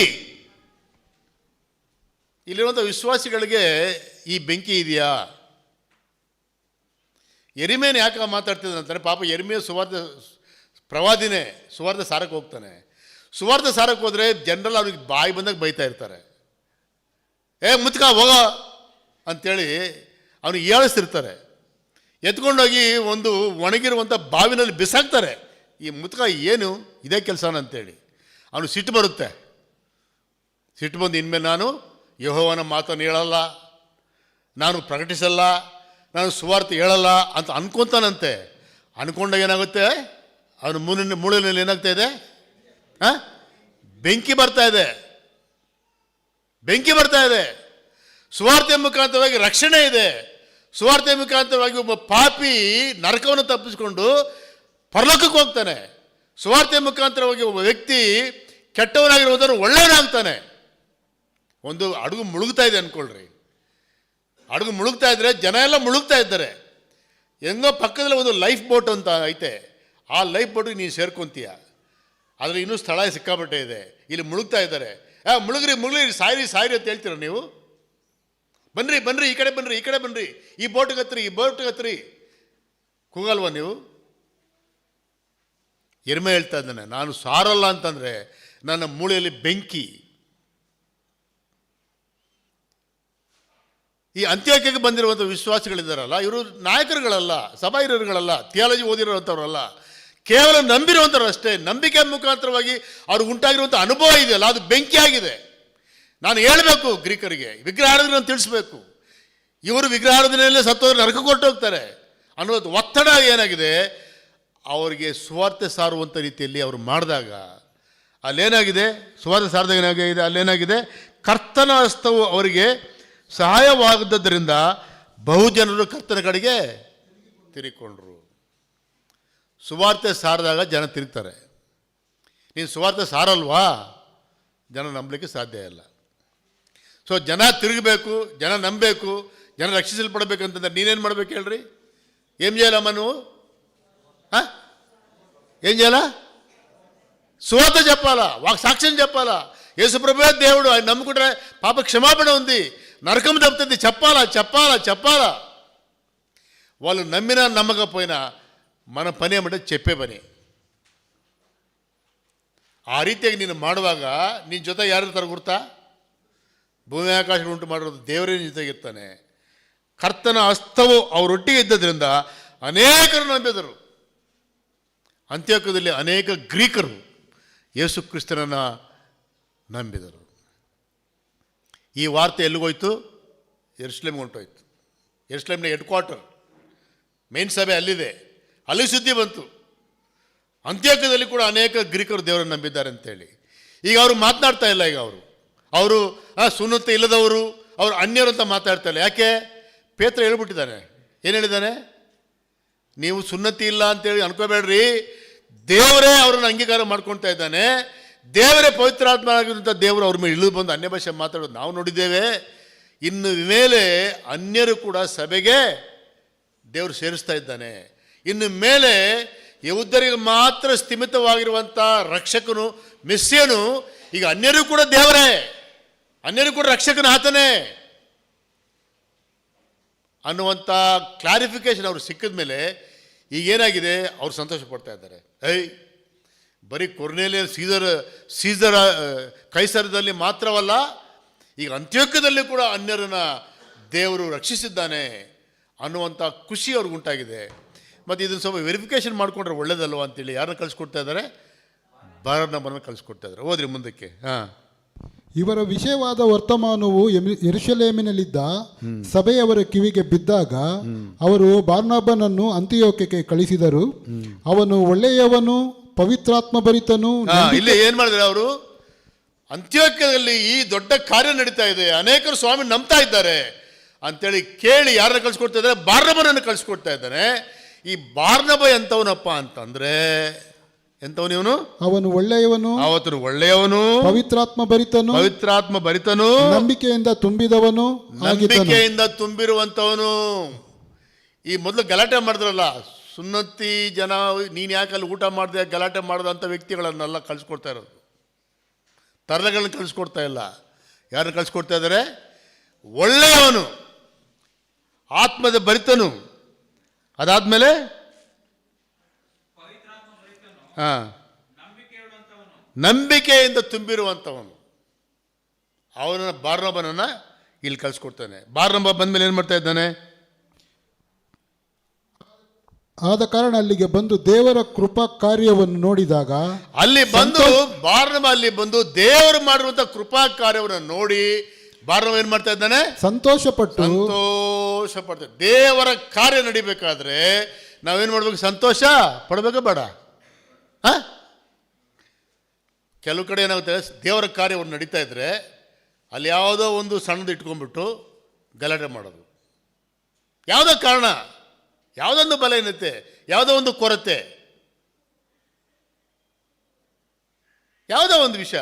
ಇಲ್ಲಿರುವಂಥ ವಿಶ್ವಾಸಿಗಳಿಗೆ ಈ ಬೆಂಕಿ ಇದೆಯಾ? ಯೆರೆಮೀಯನು ಯಾಕೆ ಮಾತಾಡ್ತಿದ್ದಾನೆ ಅಂತಾನೆ, ಪಾಪ ಯೆರೆಮೀಯ ಸುವಾರ್ತೆ ಪ್ರವಾದಿನೇ, ಸುವಾರ್ತೆ ಸಾರಕ್ಕೆ ಹೋಗ್ತಾನೆ. ಸುವಾರ್ತೆ ಸಾರಕ್ಕೆ ಹೋದರೆ ಜನರಲ್ ಅವ್ರಿಗೆ ಬಾಯಿ ಬಂದಾಗ ಬೈತಾ ಇರ್ತಾರೆ. ಮುತ್ಕ ಹೋಗೋ ಅಂಥೇಳಿ ಅವನಿಗೆ ಏಳಿಸ್ತಿರ್ತಾರೆ. ಎತ್ಕೊಂಡೋಗಿ ಒಂದು ಒಣಗಿರುವಂಥ ಬಾವಿನಲ್ಲಿ ಬಿಸಾಕ್ತಾರೆ. ಈ ಮುತ್ಕ ಏನು ಇದೇ ಕೆಲಸನ ಅಂತೇಳಿ ಅವನು ಸಿಟ್ಟು ಬರುತ್ತೆ. ಸಿಟ್ಟು ಬಂದು ಇನ್ಮೇಲೆ ನಾನು ಯೆಹೋವನ ಮಾತನ್ನು ಹೇಳಲ್ಲ, ನಾನು ಪ್ರಕಟಿಸಲ್ಲ, ನಾನು ಸುವಾರ್ತೆ ಹೇಳಲ್ಲ ಅಂತ ಅನ್ಕೊತಾನಂತೆ. ಅನ್ಕೊಂಡಾಗ ಏನಾಗುತ್ತೆ? ಅವನ ಮೂಳಿನಲ್ಲಿ ಏನಾಗ್ತಾ ಇದೆ? ಬೆಂಕಿ ಬರ್ತಾ ಇದೆ, ಬೆಂಕಿ ಬರ್ತಾ ಇದೆ. ಸುವಾರ್ತೆ ಮುಖಾಂತರವಾಗಿ ರಕ್ಷಣೆ ಇದೆ. ಸುವಾರ್ತೆ ಮುಖಾಂತರವಾಗಿ ಒಬ್ಬ ಪಾಪಿ ನರಕವನ್ನು ತಪ್ಪಿಸಿಕೊಂಡು ಪರಲೋಕಕ್ಕೆ ಹೋಗ್ತಾನೆ. ಸುವಾರ್ತೆ ಮುಖಾಂತರವಾಗಿ ಒಬ್ಬ ವ್ಯಕ್ತಿ ಕೆಟ್ಟವನಾಗಿರುವುದನ್ನು ಒಳ್ಳೆಯವನಾಗ್ತಾನೆ. ಒಂದು ಹಡಗು ಮುಳುಗ್ತಾ ಇದೆ ಅಂದ್ಕೊಳ್ರಿ. ಹಡಗು ಮುಳುಗ್ತಾ ಇದ್ರೆ ಜನ ಎಲ್ಲ ಮುಳುಗ್ತಾ ಇದ್ದಾರೆ. ಹೆಂಗೋ ಪಕ್ಕದಲ್ಲಿ ಒಂದು ಲೈಫ್ ಬೋಟ್ ಅಂತ ಐತೆ, ಆ ಲೈಫ್ ಬೋಟಿಗೆ ನೀನು ಸೇರ್ಕೊಂತೀಯ. ಆದರೆ ಇನ್ನೂ ಸ್ಥಳ ಸಿಕ್ಕಾಪಟ್ಟೆ ಇದೆ. ಇಲ್ಲಿ ಮುಳುಗ್ತಾ ಇದ್ದಾರೆ. ಮುಳುಗ್ರಿ ಸಾಯ್ರಿ ಅಂತ ಹೇಳ್ತೀರ ನೀವು? ಬನ್ರಿ ಬನ್ರಿ, ಈ ಕಡೆ ಬನ್ರಿ, ಈ ಕಡೆ ಬನ್ರಿ, ಈ ಬೋಟ್ಗೆ ಹತ್ರಿ, ಈ ಬೋಟ್ಗೆ ಹತ್ರಿ. ಕೂಗಲ್ವ ನೀವು? ಎರ್ಮೆ ಹೇಳ್ತಾ ಇದ್ದಾನೆ, ನಾನು ಸಾರಲ್ಲ ಅಂತಂದರೆ ನನ್ನ ಮೂಳೆಯಲ್ಲಿ ಬೆಂಕಿ. ಈ ಅಂತ್ಯೋಕ್ಯಕ್ಕೆ ಬಂದಿರುವಂಥ ವಿಶ್ವಾಸಿಗಳಿದ್ದಾರಲ್ಲ, ಇವರು ನಾಯಕರುಗಳಲ್ಲ, ಸಭಾ ಹಿರಿಯರುಗಳಲ್ಲ, ಥಿಯಾಲಜಿ ಓದಿರುವಂಥವ್ರಲ್ಲ, ಕೇವಲ ನಂಬಿರುವಂಥವ್ರು ಅಷ್ಟೇ. ನಂಬಿಕೆ ಮುಖಾಂತರವಾಗಿ ಅವ್ರಿಗೆ ಉಂಟಾಗಿರುವಂಥ ಅನುಭವ ಇದೆಯಲ್ಲ, ಅದು ಬೆಂಕಿ ಆಗಿದೆ. ನಾನು ಹೇಳಬೇಕು ಗ್ರೀಕರಿಗೆ, ವಿಗ್ರಹಾರಾಧನೆ ತಿಳಿಸ್ಬೇಕು. ಇವರು ವಿಗ್ರಹಾರಾಧನೆಯಲ್ಲೇ ಸತ್ತೋದ್ರೆ ನರಕ ಕೊಟ್ಟು ಹೋಗ್ತಾರೆ ಅನ್ನೋದು ಒತ್ತಡ ಏನಾಗಿದೆ, ಅವರಿಗೆ ಸುವಾರ್ತೆ ಸಾರುವಂಥ ರೀತಿಯಲ್ಲಿ ಅವರು ಮಾಡಿದಾಗ ಅಲ್ಲೇನಾಗಿದೆ, ಸುವಾರ್ತೆ ಸಾರಿದಾಗ ಏನಾಗಿದೆ, ಅಲ್ಲೇನಾಗಿದೆ, ಕರ್ತನ ಹಸ್ತವು ಅವರಿಗೆ ಸಹಾಯವಾಗದ್ದರಿಂದ ಬಹುಜನರು ಕರ್ತನ ಕಡೆಗೆ ತಿರುಗಿಕೊಂಡ್ರು. ಸುವಾರ್ತೆ ಸಾರಿದಾಗ ಜನ ತಿರುಗ್ತಾರೆ. ನೀನು ಸುವಾರ್ತೆ ಸಾರಲ್ವಾ, ಜನ ನಂಬಲಿಕ್ಕೆ ಸಾಧ್ಯ ಇಲ್ಲ. ಸೊ ಜನ ತಿರುಗಬೇಕು, ಜನ ನಂಬಬೇಕು, ಜನ ರಕ್ಷಿಸಲ್ಪಡಬೇಕಂತಂದ್ರೆ ನೀನೇನು ಮಾಡ್ಬೇಕು ಹೇಳ್ರಿ? ಏನು చేయలಮ್ಮ నువ్వు? ఏం చేయాలా? సువార్త చెప్పాలా, సాక్ష్యం చెప్పాలా. యేసుప్రభువే దేవుడు, ఆయన నమ్ముకుంటే పాప క్షమాపణ ఉంది, నరకం తప్పుతుంది. చెప్పాలా చెప్పాలా చెప్పాలా. వాళ్ళు నమ్మినా నమ్మకపోయినా మన పని ఏమంటే చెప్పే పని. ಆ ರೀತಿಯಾಗಿ ನೀನು ಮಾಡುವಾಗ ನಿನ್ನ ಜೊತೆ ಯಾರು ಇರ್ತಾರೆ ಗುರ್ತಾ? ಭೂಮಿ ಆಕಾಶ ಉಂಟು ಮಾಡಿರೋದು ದೇವರೇ ನಿನ್ನ ಜೊತೆಗಿರ್ತಾನೆ. ಕರ್ತನ ಹಸ್ತವು ಅವರೊಟ್ಟಿಗೆ ಇದ್ದದ್ರಿಂದ ಅನೇಕರು ನಂಬಿದರು. ಅಂತ್ಯೋಕ್ಯದಲ್ಲಿ ಅನೇಕ ಗ್ರೀಕರು ಯೇಸು ಕ್ರಿಸ್ತನನ್ನು ನಂಬಿದರು. ಈ ವಾರ್ತೆ ಎಲ್ಲಿಗೋಯ್ತು? ಯೆರೂಸಲೇಮ್ಗೆ ಹೊಂಟೋಯ್ತು. ಯೆರೂಸಲೇಮ್ನ ಹೆಡ್ ಕ್ವಾರ್ಟರ್, ಮೇನ್ ಸಭೆ ಅಲ್ಲಿದೆ. ಅಲ್ಲಿ ಸುದ್ದಿ ಬಂತು, ಅಂತ್ಯೋಕ್ಯದಲ್ಲಿ ಕೂಡ ಅನೇಕ ಗ್ರೀಕರು ದೇವರನ್ನು ನಂಬಿದ್ದಾರೆ ಅಂತೇಳಿ. ಈಗ ಅವರು ಮಾತನಾಡ್ತಾ ಇಲ್ಲ. ಈಗ ಅವರು ಸುನ್ನತಿ ಇಲ್ಲದವರು, ಅವರು ಅನ್ಯರು ಅಂತ ಮಾತಾಡ್ತಾ ಇಲ್ಲ. ಯಾಕೆ? ಪೇತ್ರ ಹೇಳ್ಬಿಟ್ಟಿದ್ದಾನೆ. ಏನು ಹೇಳಿದ್ದಾನೆ? ನೀವು ಸುನ್ನತಿ ಇಲ್ಲ ಅಂತೇಳಿ ಅನ್ಕೋಬೇಡ್ರಿ, ದೇವರೇ ಅವರನ್ನು ಅಂಗೀಕಾರ ಮಾಡ್ಕೊಳ್ತಾ ಇದ್ದಾನೆ. ದೇವರೇ ಪವಿತ್ರಾತ್ಮ ಆಗಿರುವಂಥ ದೇವರು ಅವ್ರ ಮೇಲೆ ಇಳಿದು ಬಂದು ಅನ್ಯ ಭಾಷೆ ಮಾತಾಡೋದು ನಾವು ನೋಡಿದ್ದೇವೆ. ಇನ್ನು ಮೇಲೆ ಅನ್ಯರು ಕೂಡ ಸಭೆಗೆ ದೇವರು ಸೇರಿಸ್ತಾ ಇದ್ದಾನೆ. ಇನ್ನು ಮೇಲೆ ಯಹೂದ್ಯರಿಗೆ ಮಾತ್ರ ಸ್ಥಿಮಿತವಾಗಿರುವಂಥ ರಕ್ಷಕನು ಮೆಸ್ಸಿಯನು ಈಗ ಅನ್ಯರು ಕೂಡ ದೇವರೇ, ಅನ್ಯರು ಕೂಡ ರಕ್ಷಕನ ಆತನೇ ಅನ್ನುವಂಥ ಕ್ಲಾರಿಫಿಕೇಶನ್ ಅವ್ರು ಸಿಕ್ಕಿದ ಮೇಲೆ ಈಗೇನಾಗಿದೆ, ಅವ್ರು ಸಂತೋಷ ಪಡ್ತಾ ಇದ್ದಾರೆ. ಬರೀ ಕೊರ್ನೇಲಿಯ ಸೀಸರ ಕೈಸರದಲ್ಲಿ ಮಾತ್ರವಲ್ಲ, ಈಗ ಅಂತ್ಯೋಕ್ಯದಲ್ಲಿ ಕೂಡ ಅನ್ಯರನ್ನ ದೇವರು ರಕ್ಷಿಸಿದ್ದಾನೆ ಅನ್ನುವಂಥ ಖುಷಿ ಅವ್ರಿಗುಂಟಾಗಿದೆ. ಮತ್ತು ಇದನ್ನು ಸ್ವಲ್ಪ ವೆರಿಫಿಕೇಷನ್ ಮಾಡಿಕೊಂಡ್ರೆ ಒಳ್ಳೇದಲ್ವ ಅಂತೇಳಿ ಯಾರನ್ನ ಕಳಿಸ್ಕೊಡ್ತಾ ಇದ್ದಾರೆ? ಬಾರ್ನಬನನ್ನು ಕಳಿಸ್ಕೊಡ್ತಾ ಇದ್ದಾರೆ. ಹೋದ್ರಿ ಮುಂದಕ್ಕೆ. ಇವರ ವಿಷಯವಾದ ವರ್ತಮಾನವು ಯೆರೂಸಲೇಮಿನಲ್ಲಿದ್ದ ಸಭೆಯವರ ಕಿವಿಗೆ ಬಿದ್ದಾಗ ಅವರು ಬಾರ್ನಬನನ್ನು ಅಂತಿಯೋಕ್ಯಕ್ಕೆ ಕಳಿಸಿದರು. ಅವನು ಒಳ್ಳೆಯವನು, ಪವಿತ್ರಾತ್ಮ ಭರಿತನು. ಇಲ್ಲಿ ಏನ್ ಮಾಡಿದ್ರೆ ಅವರು? ಅಂತ್ಯೋಕ್ಯದಲ್ಲಿ ಈ ದೊಡ್ಡ ಕಾರ್ಯ ನಡೀತಾ ಇದೆ, ಅನೇಕರು ಸ್ವಾಮಿ ನಂಬ್ತಾ ಇದ್ದಾರೆ ಅಂತೇಳಿ ಕೇಳಿ ಯಾರನ್ನ ಕಳಿಸ್ಕೊಡ್ತಾ ಇದ್ದಾರೆ? ಬಾರ್ನಬನನ್ನು ಕಳಿಸ್ಕೊಡ್ತಾ ಇದ್ದಾನೆ. ಈ ಬಾರ್ನಬ ಎಂತವನಪ್ಪ ಅಂತಂದ್ರೆ, ಎಂತವನಿವನು? ಅವನು ಒಳ್ಳೆಯವನು, ಅವನು ಒಳ್ಳೆಯವನು, ಪವಿತ್ರಾತ್ಮ ಭರಿತನು, ಪವಿತ್ರಾತ್ಮ ಭರಿತನು, ನಂಬಿಕೆಯಿಂದ ತುಂಬಿದವನು, ನಂಬಿಕೆಯಿಂದ ತುಂಬಿರುವಂತವನು. ಈ ಮೊದಲು ಗಲಾಟೆ ಮಾಡಿದ್ರಲ್ಲ ಸುನ್ನತಿ ಜನ, ನೀನು ಯಾಕೆ ಅಲ್ಲಿ ಊಟ ಮಾಡಿದೆ ಗಲಾಟೆ ಮಾಡಿದಂಥ ವ್ಯಕ್ತಿಗಳನ್ನೆಲ್ಲ ಕಳಿಸ್ಕೊಡ್ತಾ ಇರೋದು, ತರಲೆಗಳನ್ನ ಕಳಿಸ್ಕೊಡ್ತಾ ಇಲ್ಲ. ಯಾರನ್ನ ಕಳಿಸ್ಕೊಡ್ತಾ ಇದ್ದಾರೆ? ಒಳ್ಳೆಯವನು, ಆತ್ಮದ ಭರಿತನು, ಅದಾದ್ಮೇಲೆ ನಂಬಿಕೆಯಿಂದ ತುಂಬಿರುವಂಥವನು. ಅವನ ಬಾರ್ನಬನನ್ನ ಇಲ್ಲಿ ಕಳಿಸ್ಕೊಡ್ತಾನೆ. ಬಾರ್ನಬ ಬಂದ್ಮೇಲೆ ಏನು ಮಾಡ್ತಾ ಇದ್ದಾನೆ? ಆದ ಕಾರಣ ಅಲ್ಲಿಗೆ ಬಂದು ದೇವರ ಕೃಪಾ ಕಾರ್ಯವನ್ನು ನೋಡಿದಾಗ, ಅಲ್ಲಿ ಬಂದು ಬಾರ್ನಬ ಅಲ್ಲಿ ಬಂದು ದೇವರು ಮಾಡಿರುವಂಥ ಕೃಪಾ ಕಾರ್ಯವನ್ನು ನೋಡಿ ಬಾರ್ನಬ ಏನು ಮಾಡ್ತಾ ಇದ್ದಾನೆ? ಸಂತೋಷಪಟ್ಟು. ದೇವರ ಕಾರ್ಯ ನಡಿಬೇಕಾದ್ರೆ ನಾವೇನು ಮಾಡ್ಬೇಕು? ಸಂತೋಷ ಪಡ್ಬೇಕಾ ಬೇಡ? ಕೆಲವು ಕಡೆ ಏನಾಗುತ್ತೆ, ದೇವರ ಕಾರ್ಯವನ್ನು ನಡೀತಾ ಇದ್ರೆ ಅಲ್ಲಿ ಯಾವುದೋ ಒಂದು ಸಣ್ಣದು ಇಟ್ಕೊಂಡ್ಬಿಟ್ಟು ಗಲಾಟೆ ಮಾಡೋದು. ಯಾವುದೋ ಕಾರಣ, ಯಾವುದೊಂದು ಬಲಹೀನತೆ, ಯಾವುದೋ ಒಂದು ಕೊರತೆ, ಯಾವುದೋ ಒಂದು ವಿಷಯ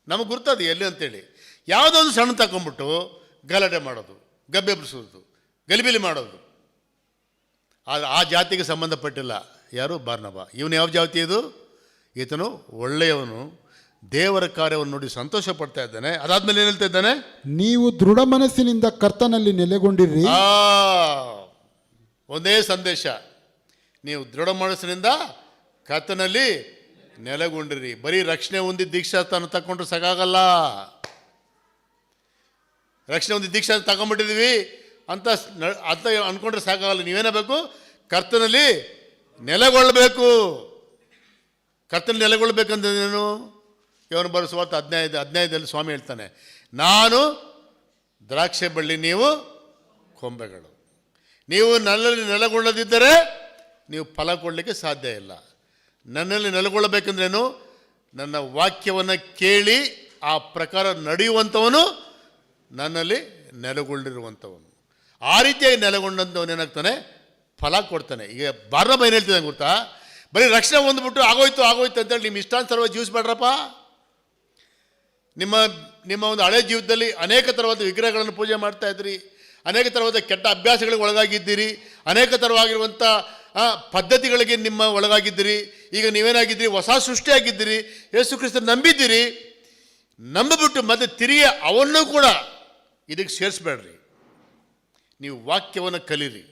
ನಮಗೆ ಗುರ್ತದೆ ಎಲ್ಲಿ ಅಂತೇಳಿ ಯಾವುದೋ ಒಂದು ಸಣ್ಣ ತಗೊಂಡ್ಬಿಟ್ಟು ಗಲಾಟೆ ಮಾಡೋದು, ಗಬ್ಬೆ ಬಿಡಿಸೋದು, ಗಲಿಬಿಲಿ ಮಾಡೋದು. ಆದರೆ ಆ ಜಾತಿಗೆ ಸಂಬಂಧಪಟ್ಟಿಲ್ಲ. ಯಾರು? ಬಾರ್ನಬ. ಇವನು ಯಾವ ಜಾತಿ? ಇದು ಈತನು ಒಳ್ಳೆಯವನು, ದೇವರ ಕಾರ್ಯವನ್ನು ನೋಡಿ ಸಂತೋಷ ಪಡ್ತಾ ಇದ್ದಾನೆ. ಅದಾದ್ಮೇಲೆ ಏನು ಹೇಳ್ತಾ ಇದ್ದಾನೆ? ನೀವು ದೃಢ ಮನಸ್ಸಿನಿಂದ ಕರ್ತನಲ್ಲಿ ನೆಲೆಗೊಂಡಿರಿ. ಒಂದೇ ಸಂದೇಶ, ನೀವು ದೃಢ ಮನಸ್ಸಿನಿಂದ ಕರ್ತನಲ್ಲಿ ನೆಲೆಗೊಂಡಿರಿ. ಬರೀ ರಕ್ಷಣೆ ಹೊಂದಿ ದೀಕ್ಷಾಸ್ಥಾನ ತಗೊಂಡ್ರೆ ಸಾಕಾಗಲ್ಲ. ರಕ್ಷಣೆ ಹೊಂದಿ ದೀಕ್ಷಾ ತಗೊಂಡ್ಬಿಟ್ಟಿದ್ದೀವಿ ಅಂತ ಅನ್ಕೊಂಡ್ರೆ ಸಾಕಾಗಲ್ಲ. ನೀವೇನಬೇಕು? ಕರ್ತನಲ್ಲಿ ನೆಲೆಗೊಳ್ಳಬೇಕು. ಕರ್ತನಲ್ಲಿ ನೆಲೆಗೊಳ್ಳಬೇಕಂತೇನು? ಇವನು ಬರೆಸುವಾರ್ತೆ 15 ಸ್ವಾಮಿ ಹೇಳ್ತಾನೆ, ನಾನು ದ್ರಾಕ್ಷೆ ಬಳ್ಳಿ, ನೀವು ಕೊಂಬೆಗಳು. ನೀವು ನನ್ನಲ್ಲಿ ನೆಲೆಗೊಳ್ಳದಿದ್ದರೆ ನೀವು ಫಲ ಕೊಡಲಿಕ್ಕೆ ಸಾಧ್ಯ ಇಲ್ಲ. ನನ್ನಲ್ಲಿ ನೆಲೆಗೊಳ್ಳಬೇಕಂದ್ರೇನು? ನನ್ನ ವಾಕ್ಯವನ್ನು ಕೇಳಿ ಆ ಪ್ರಕಾರ ನಡೆಯುವಂಥವನು ನನ್ನಲ್ಲಿ ನೆಲೆಗೊಂಡಿರುವಂಥವನು. ಆ ರೀತಿಯಾಗಿ ನೆಲೆಗೊಂಡಂಥವನು ಏನಾಗ್ತಾನೆ? ಫಲ ಕೊಡ್ತಾನೆ. ಈಗ ಬಾರ್ನಬ ಏನು ಹೇಳ್ತಿದ್ದಾನೆ ಗೊತ್ತಾ? ಬರೀ ರಕ್ಷಣೆ ಹೊಂದ್ಬಿಟ್ಟು ಆಗೋಯ್ತು ಅಂತೇಳಿ ನಿಮ್ಮ ಇಷ್ಟಾನುಸಾರವಾಗಿ ಜೀವಿಸ್ಬೇಡ್ರಪ್ಪ. ನಿಮ್ಮ ಒಂದು ಹಳೆ ಜೀವಿತದಲ್ಲಿ ಅನೇಕ ಥರವಾದ ವಿಗ್ರಹಗಳನ್ನು ಪೂಜೆ ಮಾಡ್ತಾ ಇದ್ರಿ, ಅನೇಕ ಥರವಾದ ಕೆಟ್ಟ ಅಭ್ಯಾಸಗಳಿಗೆ ಒಳಗಾಗಿದ್ದೀರಿ, ಅನೇಕ ಥರವಾಗಿರುವಂಥ ಪದ್ಧತಿಗಳಿಗೆ ನಿಮ್ಮ ಒಳಗಾಗಿದ್ದೀರಿ. ಈಗ ನೀವೇನಾಗಿದ್ದೀರಿ? ಹೊಸ ಸೃಷ್ಟಿಯಾಗಿದ್ದೀರಿ. ಯೇಸು ಕ್ರಿಸ್ತನ ನಂಬಿದ್ದೀರಿ. ನಂಬಿಬಿಟ್ಟು ಮತ್ತೆ ತಿರುಗಿ ಅವನ್ನೂ ಕೂಡ ಇದಕ್ಕೆ ಸೇರಿಸ್ಬೇಡ್ರಿ. ನೀವು ವಾಕ್ಯವನ್ನು ಕಲೀರಿ,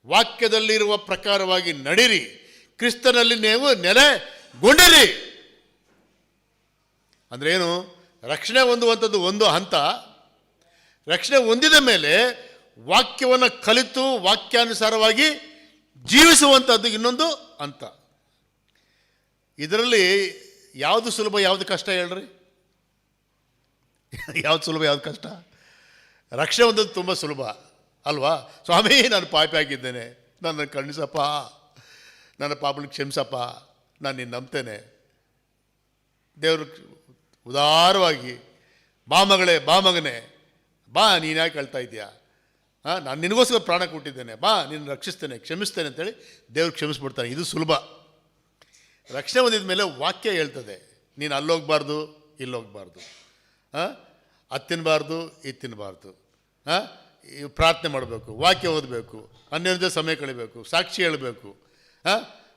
ವಾಕ್ಯದಲ್ಲಿರುವ ಪ್ರಕಾರವಾಗಿ ನಡೀರಿ, ಕ್ರಿಸ್ತನಲ್ಲಿ ನೀವು ನೆಲೆಗೊಂಡಿರಿ. ಅಂದರೆ ಏನು? ರಕ್ಷಣೆ ಹೊಂದುವಂಥದ್ದು ಒಂದು ಹಂತ. ರಕ್ಷಣೆ ಹೊಂದಿದ ಮೇಲೆ ವಾಕ್ಯವನ್ನು ಕಲಿತು ವಾಕ್ಯಾನುಸಾರವಾಗಿ ಜೀವಿಸುವಂಥದ್ದು ಇನ್ನೊಂದು ಹಂತ. ಇದರಲ್ಲಿ ಯಾವುದು ಸುಲಭ, ಯಾವುದು ಕಷ್ಟ ಹೇಳ್ರಿ? ಯಾವುದು ಸುಲಭ, ಯಾವುದು ಕಷ್ಟ? ರಕ್ಷಣೆ ಹೊಂದೋದು ತುಂಬ ಸುಲಭ ಅಲ್ವಾ? ಸ್ವಾಮಿ, ನಾನು ಪಾಪಿ ಆಗಿದ್ದೇನೆ, ನನ್ನನ್ನು ಕರುಣಿಸಪ್ಪ, ನನ್ನ ಪಾಪಗಳಿಗೆ ಕ್ಷಮಿಸಪ್ಪ, ನಾನು ನಿನ್ನ ನಂಬ್ತೇನೆ. ದೇವರು ಉದಾರವಾಗಿ, ಬಾ ಮಗಳೇ, ಬಾ ಮಗನೇ, ಬಾ, ನೀನು ಯಾಕೆ ಹೇಳ್ತಾ ಇದೆಯಾ? ನಾನು ನಿನಗೋಸ್ಕರ ಪ್ರಾಣ ಕೊಟ್ಟಿದ್ದೇನೆ, ಬಾ, ನಿನ್ನ ರಕ್ಷಿಸ್ತೇನೆ, ಕ್ಷಮಿಸ್ತೇನೆ ಅಂತೇಳಿ ದೇವ್ರು ಕ್ಷಮಿಸ್ಬಿಡ್ತಾನೆ. ಇದು ಸುಲಭ. ರಕ್ಷಣೆ ಹೊಂದಿದ ಮೇಲೆ ವಾಕ್ಯ ಹೇಳ್ತದೆ, ನೀನು ಅಲ್ಲೋಗ್ಬಾರ್ದು, ಇಲ್ಲೋಗ್ಬಾರ್ದು, ಅದು ತಿನ್ನಬಾರ್ದು, ಇದು ತಿನ್ನಬಾರ್ದು, ಪ್ರಾರ್ಥನೆ ಮಾಡಬೇಕು, ವಾಕ್ಯ ಓದಬೇಕು, ಅನ್ಯೋನ್ಯ ಸಮಯ ಕಳಿಬೇಕು, ಸಾಕ್ಷಿ ಹೇಳಬೇಕು.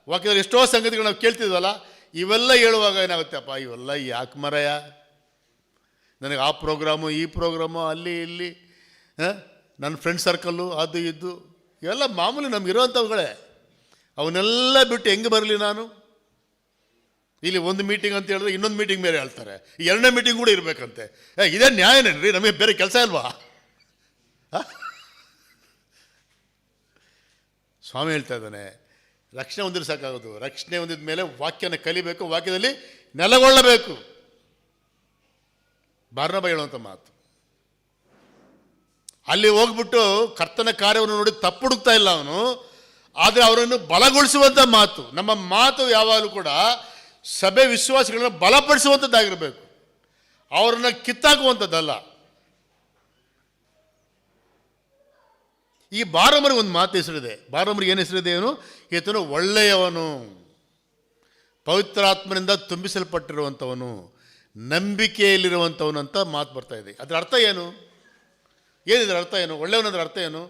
ವಾಕ್ಯದಲ್ಲಿ ಎಷ್ಟೋ ಸಂಗತಿಗಳು ನಾವು ಕೇಳ್ತಿದ್ವಲ್ಲ, ಇವೆಲ್ಲ ಹೇಳುವಾಗ ಏನಾಗುತ್ತೆಪ್ಪ, ಇವೆಲ್ಲ ಯಾಕೆ ಮರಯ, ನನಗೆ ಆ ಪ್ರೋಗ್ರಾಮು, ಈ ಪ್ರೋಗ್ರಾಮು, ಅಲ್ಲಿ ಇಲ್ಲಿ, ನನ್ನ ಫ್ರೆಂಡ್ ಸರ್ಕಲ್ಲು, ಅದು ಇದು, ಇವೆಲ್ಲ ಮಾಮೂಲಿ ನಮಗಿರೋವಂಥವುಗಳೇ. ಅವನ್ನೆಲ್ಲ ಬಿಟ್ಟು ಹೆಂಗೆ ಬರಲಿ ನಾನು? ಇಲ್ಲಿ ಒಂದು ಮೀಟಿಂಗ್ ಅಂತ ಹೇಳಿದ್ರೆ ಇನ್ನೊಂದು ಮೀಟಿಂಗ್ ಬೇರೆ ಹೇಳ್ತಾರೆ, ಈ ಎರಡನೇ ಮೀಟಿಂಗ್ ಕೂಡ ಇರಬೇಕಂತೆ. ಇದೇ ನ್ಯಾಯನೇನ್ರಿ? ನಮಗೆ ಬೇರೆ ಕೆಲಸ ಇಲ್ವಾ? ಸ್ವಾಮಿ ಹೇಳ್ತಾ ಇದ್ದಾನೆ, ರಕ್ಷಣೆ ಹೊಂದಿದ್ರೆ ಸಾಕಾಗೋದು. ರಕ್ಷಣೆ ಹೊಂದಿದ ಮೇಲೆ ವಾಕ್ಯನ ಕಲಿಬೇಕು, ವಾಕ್ಯದಲ್ಲಿ ನೆಲೆಗೊಳ್ಳಬೇಕು. ಬಾರ್ನಬ ಹೇಳುವಂಥ ಮಾತು. ಅಲ್ಲಿ ಹೋಗ್ಬಿಟ್ಟು ಕರ್ತನ ಕಾರ್ಯವನ್ನು ನೋಡಿ ತಪ್ಪುಡುಕ್ತಾ ಇಲ್ಲ ಅವನು, ಆದರೆ ಅವರನ್ನು ಬಲಗೊಳಿಸುವಂಥ ಮಾತು. ನಮ್ಮ ಮಾತು ಯಾವಾಗಲೂ ಕೂಡ ಸಭೆ ವಿಶ್ವಾಸಿಗಳನ್ನು ಬಲಪಡಿಸುವಂಥದ್ದಾಗಿರಬೇಕು, ಅವರನ್ನು ಕಿತ್ತಾಕುವಂಥದ್ದಲ್ಲ. ಈ ಬಾರಮರಿಗೆ ಒಂದು ಮಾತು ಹೆಸರಿದೆ. ಬಾರಮರಿಗೆ ಏನು ಹೆಸರಿದೆ? ಏನು? ಈತನು ಒಳ್ಳೆಯವನು, ಪವಿತ್ರಾತ್ಮನಿಂದ ತುಂಬಿಸಲ್ಪಟ್ಟಿರುವಂಥವನು, ನಂಬಿಕೆಯಲ್ಲಿರುವಂಥವನು ಅಂತ ಮಾತು ಬರ್ತಾ ಇದೆ. ಅದರ ಅರ್ಥ ಏನು? ಏನಿದ್ರ ಅರ್ಥ ಏನು? ಒಳ್ಳೆಯವನಂದ್ರೆ ಅರ್ಥ ಏನು?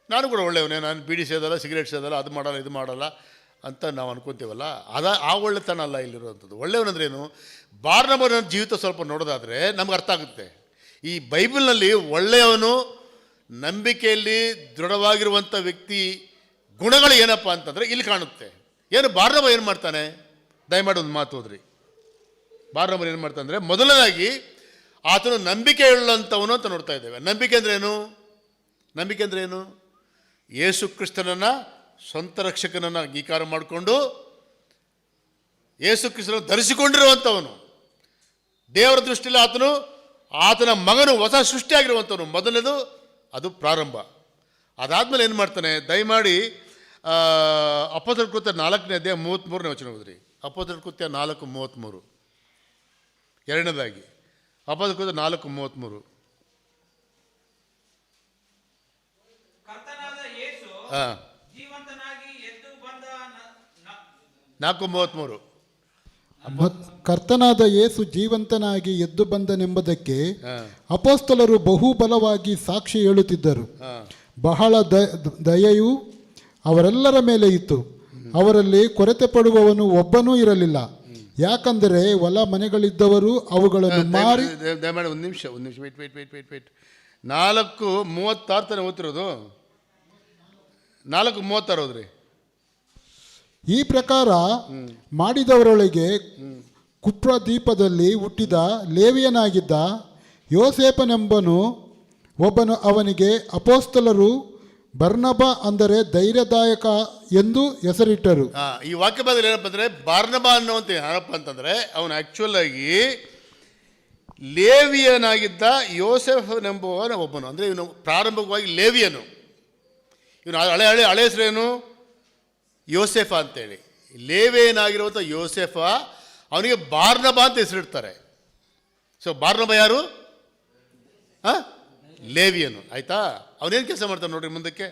ನಾನು ಕೂಡ ಒಳ್ಳೆಯವನೇ, ನಾನು ಬೀಡಿ ಸೇದಲ್ಲ, ಸಿಗರೇಟ್ ಸೇದಲ್ಲ, ಅದು ಮಾಡಲ್ಲ, ಇದು ಮಾಡಲ್ಲ ಅಂತ ನಾವು ಅನ್ಕೊತೀವಲ್ಲ, ಆ ಒಳ್ಳೆತನ ಅಲ್ಲ ಇಲ್ಲಿರುವಂಥದ್ದು. ಒಳ್ಳೆಯವನಂದ್ರೆ ಏನು? ಬಾರ್ನಬನ ಜೀವಿತ ಸ್ವಲ್ಪ ನೋಡೋದಾದರೆ ನಮ್ಗೆ ಅರ್ಥ ಆಗುತ್ತೆ. ಈ ಬೈಬಲ್ನಲ್ಲಿ ಒಳ್ಳೆಯವನು, ನಂಬಿಕೆಯಲ್ಲಿ ದೃಢವಾಗಿರುವಂಥ ವ್ಯಕ್ತಿ ಗುಣಗಳು ಏನಪ್ಪ ಅಂತಂದರೆ ಇಲ್ಲಿ ಕಾಣುತ್ತೆ. ಏನು ಬಾರ್ನಬ ಏನು ಮಾಡ್ತಾನೆ? ದಯಮಾಡಿ ಒಂದು ಮಾತು ಹೋದ್ರಿ. ಬಾರ್ನಬ ಏನು ಮಾಡ್ತಾನೆ ಅಂದರೆ, ಮೊದಲನೇದಾಗಿ ಆತನು ನಂಬಿಕೆ ಉಳ್ಳಂಥವನು ಅಂತ ನೋಡ್ತಾ ಇದ್ದೇವೆ. ನಂಬಿಕೆ ಅಂದರೆ ಏನು? ನಂಬಿಕೆ ಅಂದರೆ ಏನು? ಯೇಸು ಕ್ರಿಸ್ತನನ್ನು ಸ್ವಂತ ರಕ್ಷಕನನ್ನು ಅಂಗೀಕಾರ ಮಾಡಿಕೊಂಡು ಯೇಸು ಕ್ರಿಸ್ತನನ್ನು ಧರಿಸಿಕೊಂಡಿರುವಂಥವನು, ದೇವರ ದೃಷ್ಟಿಯಲ್ಲಿ ಆತನ ಮಗನು ಹೊಸ ಸೃಷ್ಟಿಯಾಗಿರುವಂಥವನು. ಮೊದಲನೇದು ಅದು ಪ್ರಾರಂಭ. ಅದಾದಮೇಲೆ ಏನು ಮಾಡ್ತಾನೆ? ದಯಮಾಡಿ ಅಪೊಸ್ತಲರ ಕೃತ್ಯ 4ನೇ ಅಧ್ಯಾಯ 33ನೇ ವಚನ ಓದ್ರಿ. ಅಪೊಸ್ತಲರ ಕೃತ್ಯ 4:33. ಎರಡನೇದಾಗಿ ಅಪೊಸ್ತಲರ ಕೃತ್ಯ 4:33. ಕರ್ತನಾದ ಯೇಸು ಜೀವಂತನಾಗಿ ಎದ್ದು ಬಂದ 4:33. ಕರ್ತನಾದ ಯೇಸು ಜೀವಂತನಾಗಿ ಎದ್ದು ಬಂದನೆಂಬುದಕ್ಕೆ ಅಪೊಸ್ತಲರು ಬಹುಬಲವಾಗಿ ಸಾಕ್ಷಿ ಹೇಳುತ್ತಿದ್ದರು. ಬಹಳ ದಯೆಯು ಅವರೆಲ್ಲರ ಮೇಲೆ ಇತ್ತು. ಅವರಲ್ಲಿ ಕೊರತೆ ಪಡುವವನು ಒಬ್ಬನೂ ಇರಲಿಲ್ಲ. ಯಾಕಂದರೆ ಹೊಲ ಮನೆಗಳಿದ್ದವರು ಅವುಗಳನ್ನು ಮಾರಿ ದಯಮಾಡಿ ಒಂದು ನಿಮಿಷ ವೇಟ್ 4:36 ತಾನೇ ಓದ್ತಿರೋದು. 4:36 ಹೋದ್ರಿ. ಈ ಪ್ರಕಾರ ಮಾಡಿದವರೊಳಗೆ ಕುಪ್ರದೀಪದಲ್ಲಿ ಹುಟ್ಟಿದ ಲೇವಿಯನಾಗಿದ್ದ ಯೋಸೇಫನೆಂಬನು ಒಬ್ಬನು. ಅವನಿಗೆ ಅಪೋಸ್ತಲರು ಬರ್ನಬ ಅಂದರೆ ಧೈರ್ಯದಾಯಕ ಎಂದು ಹೆಸರಿಟ್ಟರು. ಈ ವಾಕ್ಯ ಭಾಗದಲ್ಲಿ ಏನಪ್ಪ ಅಂದರೆ ಬಾರ್ನಬ ಅನ್ನುವಂಥ ಯಾರಪ್ಪ ಅಂತಂದರೆ ಅವನು ಆ್ಯಕ್ಚುಲ್ ಆಗಿ ಲೇವಿಯನಾಗಿದ್ದ ಯೋಸೆಫನೆಂಬುವನ ಒಬ್ಬನು. ಅಂದರೆ ಇವನು ಪ್ರಾರಂಭಿಕವಾಗಿ ಲೇವಿಯನು. ಇವನು ಹಳೆ ಹೆಸರೇನು? ಯೋಸೆಫ ಅಂತೇಳಿ. ಲೇವಿಯನಾಗಿರುವಂಥ ಯೋಸೆಫ ಅವನಿಗೆ ಬಾರ್ನಬ ಅಂತ ಹೆಸರಿಡ್ತಾರೆ. ಸೊ ಬಾರ್ನಬ ಯಾರು? ಲೇವಿಯನು. ಆಯ್ತಾ? ಅವನೇನು ಕೆಲಸ ಮಾಡ್ತಾನೆ ನೋಡ್ರಿ ಮುಂದಕ್ಕೆ.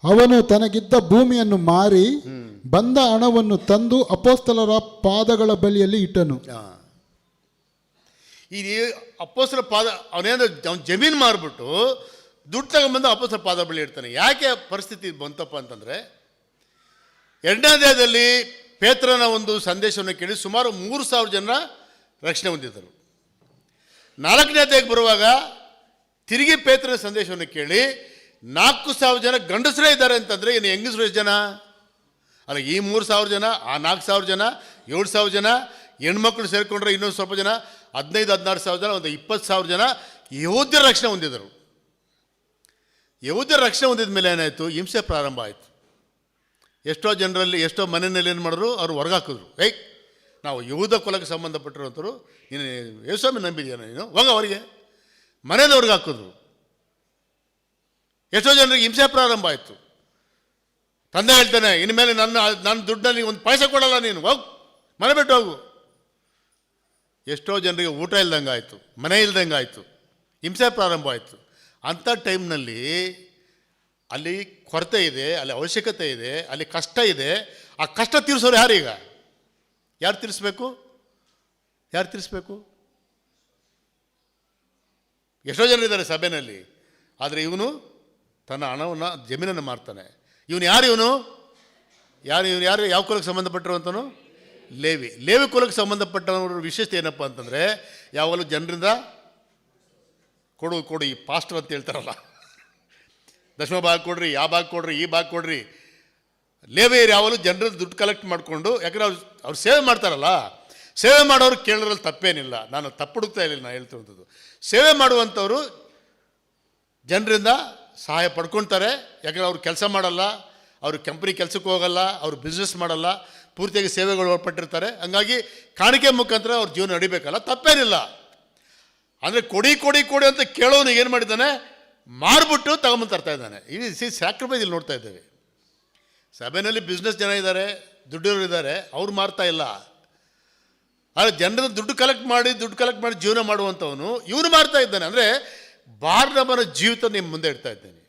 ಅವನು ತನಗಿದ್ದ ಭೂಮಿಯನ್ನು ಮಾರಿ ಬಂದ ಹಣವನ್ನು ತಂದು ಅಪೋಸ್ತಲರ ಪಾದಗಳ ಬಳಿಯಲ್ಲಿ ಇಟ್ಟನು. ಈ ಅಪೋಸ್ತಲರ ಪಾದ ಅವನು ಜಮೀನು ಮಾರ್ಬಿಟ್ಟು ದುಡ್ಡು ತಗೊಂಬಂದು ಅಪೋಸ್ತಲರ ಪಾದ ಬಳಿ ಇಡ್ತಾನೆ. ಯಾಕೆ ಪರಿಸ್ಥಿತಿ ಬಂತಪ್ಪ ಅಂತಂದರೆ 2ನೇ ಅಧ್ಯಾಯದಲ್ಲಿ ಪೇತ್ರನ ಒಂದು ಸಂದೇಶವನ್ನು ಕೇಳಿ ಸುಮಾರು 3,000 ಜನ ರಕ್ಷಣೆ ಹೊಂದಿದ್ದರು. 4ನೇ ಅಧ್ಯಾಯಕ್ಕೆ ಬರುವಾಗ ತಿರುಗಿ ಪೇತ್ರನ ಸಂದೇಶವನ್ನು ಕೇಳಿ 4,000 ಜನ ಗಂಡಸರೇ ಇದ್ದಾರೆ ಅಂತಂದರೆ ಇನ್ನು ಹೆಂಗಸರು ಎಷ್ಟು ಜನ? ಅಲ್ಲ, ಈ 3,000 ಜನ, ಆ 4,000 ಜನ, 7,000 ಜನ, ಹೆಣ್ಮಕ್ಳು ಸೇರಿಕೊಂಡ್ರೆ ಇನ್ನೊಂದು ಸ್ವಲ್ಪ ಜನ, 15,000-16,000 ಜನ, ಒಂದು 20,000 ಜನ ಯಹೂದ್ಯರ ರಕ್ಷಣೆ ಹೊಂದಿದರು. ಯಹೂದ್ಯರ ರಕ್ಷಣೆ ಹೊಂದಿದ ಮೇಲೆ ಏನಾಯಿತು? ಹಿಂಸೆ ಪ್ರಾರಂಭ ಆಯಿತು. ಎಷ್ಟೋ ಜನರಲ್ಲಿ, ಎಷ್ಟೋ ಮನೆಯಲ್ಲಿ ಏನು ಮಾಡಿದ್ರು? ಅವರು ಹೊರಗಾಕಿದ್ರು. ನಾವು ಯಹೂದ ಕುಲಕ್ಕೆ ಸಂಬಂಧಪಟ್ಟಿರುವಂಥವ್ರು, ನೀನು ಯೇಸುಸ್ವಾಮಿ ನಂಬಿದ್ಯಾನ, ನೀನು ಹೋಗ ಅವರಿಗೆ ಮನೇಲಿ ಅವ್ರಿಗೆ ಹಾಕಿದ್ರು. ಎಷ್ಟೋ ಜನರಿಗೆ ಹಿಂಸೆ ಪ್ರಾರಂಭ ಆಯಿತು. ತಂದೆ ಹೇಳ್ತಾನೆ, ಇನ್ಮೇಲೆ ನನ್ನ ದುಡ್ಡಲ್ಲಿ ಒಂದು ಪೈಸೆ ಕೊಡಲ್ಲ, ನೀನು ಹೋಗು, ಮನೆ ಬಿಟ್ಟು ಹೋಗು. ಎಷ್ಟೋ ಜನರಿಗೆ ಊಟ ಇಲ್ದಂಗೆ ಆಯಿತು, ಮನೆ ಇಲ್ದಂಗೆ ಆಯಿತು, ಹಿಂಸೆ ಪ್ರಾರಂಭ ಆಯಿತು. ಅಂಥ ಟೈಮ್ನಲ್ಲಿ ಅಲ್ಲಿ ಕೊರತೆ ಇದೆ, ಅಲ್ಲಿ ಅವಶ್ಯಕತೆ ಇದೆ, ಅಲ್ಲಿ ಕಷ್ಟ ಇದೆ. ಆ ಕಷ್ಟ ತೀರಿಸೋರು ಯಾರೀಗ? ಯಾರು ತೀರಿಸ್ಬೇಕು? ಎಷ್ಟೋ ಜನರಿದ್ದಾರೆ ಸಭೆಯಲ್ಲಿ. ಆದರೆ ಇವನು ತನ್ನ ಹಣವನ್ನು, ಜಮೀನನ್ನು ಮಾರ್ತಾನೆ. ಇವನು ಯಾರು? ಯಾವ ಕುಲಕ್ಕೆ ಸಂಬಂಧಪಟ್ಟಿರುವಂಥನು? ಲೇವಿ ಕುಲಕ್ಕೆ ಸಂಬಂಧಪಟ್ಟವ್ರ ವಿಶೇಷತೆ ಏನಪ್ಪ ಅಂತಂದರೆ, ಯಾವಾಗಲೂ ಜನರಿಂದ ಕೊಡು ಈ ಪಾಸ್ಟರ್ ಅಂತ ಹೇಳ್ತಾರಲ್ಲ, ದಶಮ ಭಾಗ ಕೊಡ್ರಿ, ಆ ಭಾಗ ಕೊಡ್ರಿ, ಈ ಭಾಗ ಕೊಡ್ರಿ. ಲೇವಿಯರು ಯಾವಾಗಲೂ ಜನರಲ್ಲಿ ದುಡ್ಡು ಕಲೆಕ್ಟ್ ಮಾಡಿಕೊಂಡು, ಯಾಕಂದರೆ ಅವ್ರು ಸೇವೆ ಮಾಡ್ತಾರಲ್ಲ, ಸೇವೆ ಮಾಡೋರು ಕೇಳೋದ್ರಲ್ಲಿ ತಪ್ಪೇನಿಲ್ಲ. ನಾನು ತಪ್ಪುಡುತ್ತಾ ಇಲ್ಲ, ನಾನು ಹೇಳ್ತಿರುವಂಥದ್ದು. ಸೇವೆ ಮಾಡುವಂಥವ್ರು ಜನರಿಂದ ಸಹಾಯ ಪಡ್ಕೊಳ್ತಾರೆ. ಯಾಕಂದರೆ ಅವ್ರು ಕೆಲಸ ಮಾಡಲ್ಲ, ಅವರು ಕಂಪ್ನಿ ಕೆಲಸಕ್ಕೆ ಹೋಗಲ್ಲ, ಅವರು ಬಿಸ್ನೆಸ್ ಮಾಡಲ್ಲ, ಪೂರ್ತಿಯಾಗಿ ಸೇವೆಗಳು ಒಳಪಟ್ಟಿರ್ತಾರೆ. ಹಂಗಾಗಿ ಕಾಣಿಕೆ ಮುಖಾಂತರ ಅವ್ರ ಜೀವನ ನಡಿಬೇಕಲ್ಲ, ತಪ್ಪೇನಿಲ್ಲ. ಅಂದರೆ ಕೊಡಿ ಅಂತ ಕೇಳೋನಿಗೆ ಏನು ಮಾಡಿದ್ದಾನೆ? ಮಾರ್ಬಿಟ್ಟು ತಗೊಂಬಂದು ತರ್ತಾ ಇದ್ದಾನೆ. ಇದು ಸ್ಯಾಕ್ರಿಫೈಸ್ ಇಲ್ಲಿ ನೋಡ್ತಾ ಇದ್ದೇವೆ. ಸಭೆಯಲ್ಲಿ ಬಿಸ್ನೆಸ್ ಜನ ಇದ್ದಾರೆ, ದುಡ್ಡಿರೋರು ಇದ್ದಾರೆ, ಅವ್ರು ಮಾರ್ತಾ ಇಲ್ಲ. ಆದರೆ ಜನರನ್ನು ದುಡ್ಡು ಕಲೆಕ್ಟ್ ಮಾಡಿ ಜೀವನ ಮಾಡುವಂಥವನು ಇವನು ಮಾರ್ತಾ ಇದ್ದಾನೆ. ಅಂದರೆ ಬಾರ್ನಬನ ಜೀವಿತ ನಿಮ್ಮ ಮುಂದೆ ಇಡ್ತಾ ಇದ್ದೇನೆ.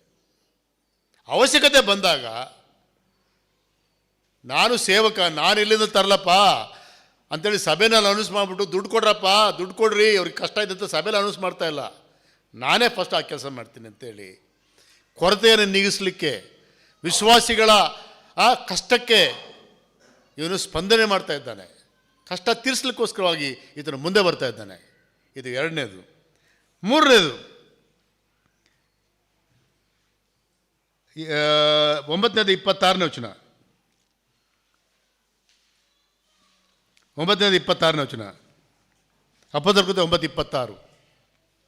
ಅವಶ್ಯಕತೆ ಬಂದಾಗ ನಾನು ಸೇವಕ, ನಾನು ಇಲ್ಲಿಂದ ತರಲಪ್ಪ ಅಂತೇಳಿ ಸಭೆನಲ್ಲಿ ಅನೌನ್ಸ್ ಮಾಡಿಬಿಟ್ಟು ದುಡ್ಡು ಕೊಡ್ರಪ್ಪ, ದುಡ್ಡು ಕೊಡ್ರಿ, ಅವ್ರಿಗೆ ಕಷ್ಟ ಇದೆ ಅಂತ ಸಭೆಯಲ್ಲಿ ಅನೌನ್ಸ್ ಮಾಡ್ತಾ ಇಲ್ಲ. ನಾನೇ ಫಸ್ಟ್ ಆ ಕೆಲಸ ಮಾಡ್ತೀನಿ ಅಂತೇಳಿ ಕೊರತೆಯನ್ನು ನೀಗಿಸಲಿಕ್ಕೆ, ವಿಶ್ವಾಸಿಗಳ ಆ ಕಷ್ಟಕ್ಕೆ ಇವನು ಸ್ಪಂದನೆ ಮಾಡ್ತಾ ಇದ್ದಾನೆ. ಕಷ್ಟ ತೀರಿಸಲಿಕ್ಕೋಸ್ಕರವಾಗಿ ಇದನ್ನು ಮುಂದೆ ಬರ್ತಾ ಇದ್ದಾನೆ. ಇದು 2ನೇದು. 3ನೇದು, 9ನೇದು 26ನೇ ವಚನ. 9ನೇದು 26ನೇ ವಚನ. ಅಪೊಸ್ತಲರ ಕೃತ್ಯ 9:26.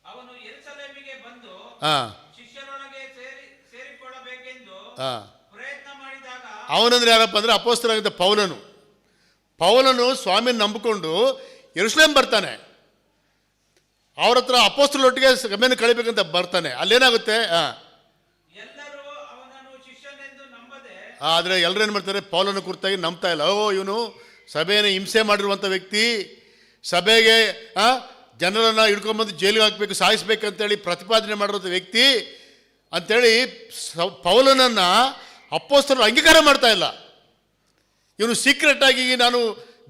ಅವನು ಯೆರೂಸಲೇಮಿಗೆ ಬಂದು ಶಿಷ್ಯರೊಳಗೆ ಸೇರಿಕೊಳ್ಳಬೇಕೆಂದು ಪ್ರಯತ್ನ ಮಾಡಿದಾಗ, ಅವನಂದ್ರೆ ಯಾರಪ್ಪ ಅಂದರೆ ಅಪೊಸ್ತಲನಾಗಿದ್ದ ಪೌಲನು ಸ್ವಾಮಿನ ನಂಬಿಕೊಂಡು ಯೆರೂಸಲೇಮ್ ಬರ್ತಾನೆ. ಅವ್ರ ಹತ್ರ ಅಪೊಸ್ತಲರೊಟ್ಟಿಗೆ ಸಮಯನ ಕಳಿಬೇಕಂತ ಬರ್ತಾನೆ. ಅಲ್ಲೇನಾಗುತ್ತೆ? ಎಲ್ಲರೂ ಅವನನ್ನು ಶಿಷ್ಯನೆಂದು ನಂಬದೆ, ಆದರೆ ಎಲ್ಲರೂ ಏನು ಮಾಡ್ತಾರೆ? ಪೌಲನ ಕುರಿತಾಗಿ ನಂಬ್ತಾ ಇಲ್ಲ. ಇವನು ಸಭೆಯನ್ನು ಹಿಂಸೆ ಮಾಡಿರುವಂಥ ವ್ಯಕ್ತಿ, ಸಭೆಗೆ ಜನರನ್ನು ಹಿಡ್ಕೊಂಬಂದು ಜೈಲಿಗೆ ಹಾಕಬೇಕು, ಸಾಯಿಸ್ಬೇಕಂತೇಳಿ ಪ್ರತಿಪಾದನೆ ಮಾಡಿರೋಂಥ ವ್ಯಕ್ತಿ ಅಂಥೇಳಿ ಪೌಲನನ್ನು ಅಪೊಸ್ತಲರು ಅಂಗೀಕಾರ ಮಾಡ್ತಾ ಇಲ್ಲ. ಇವನು ಸೀಕ್ರೆಟಾಗಿ ನಾನು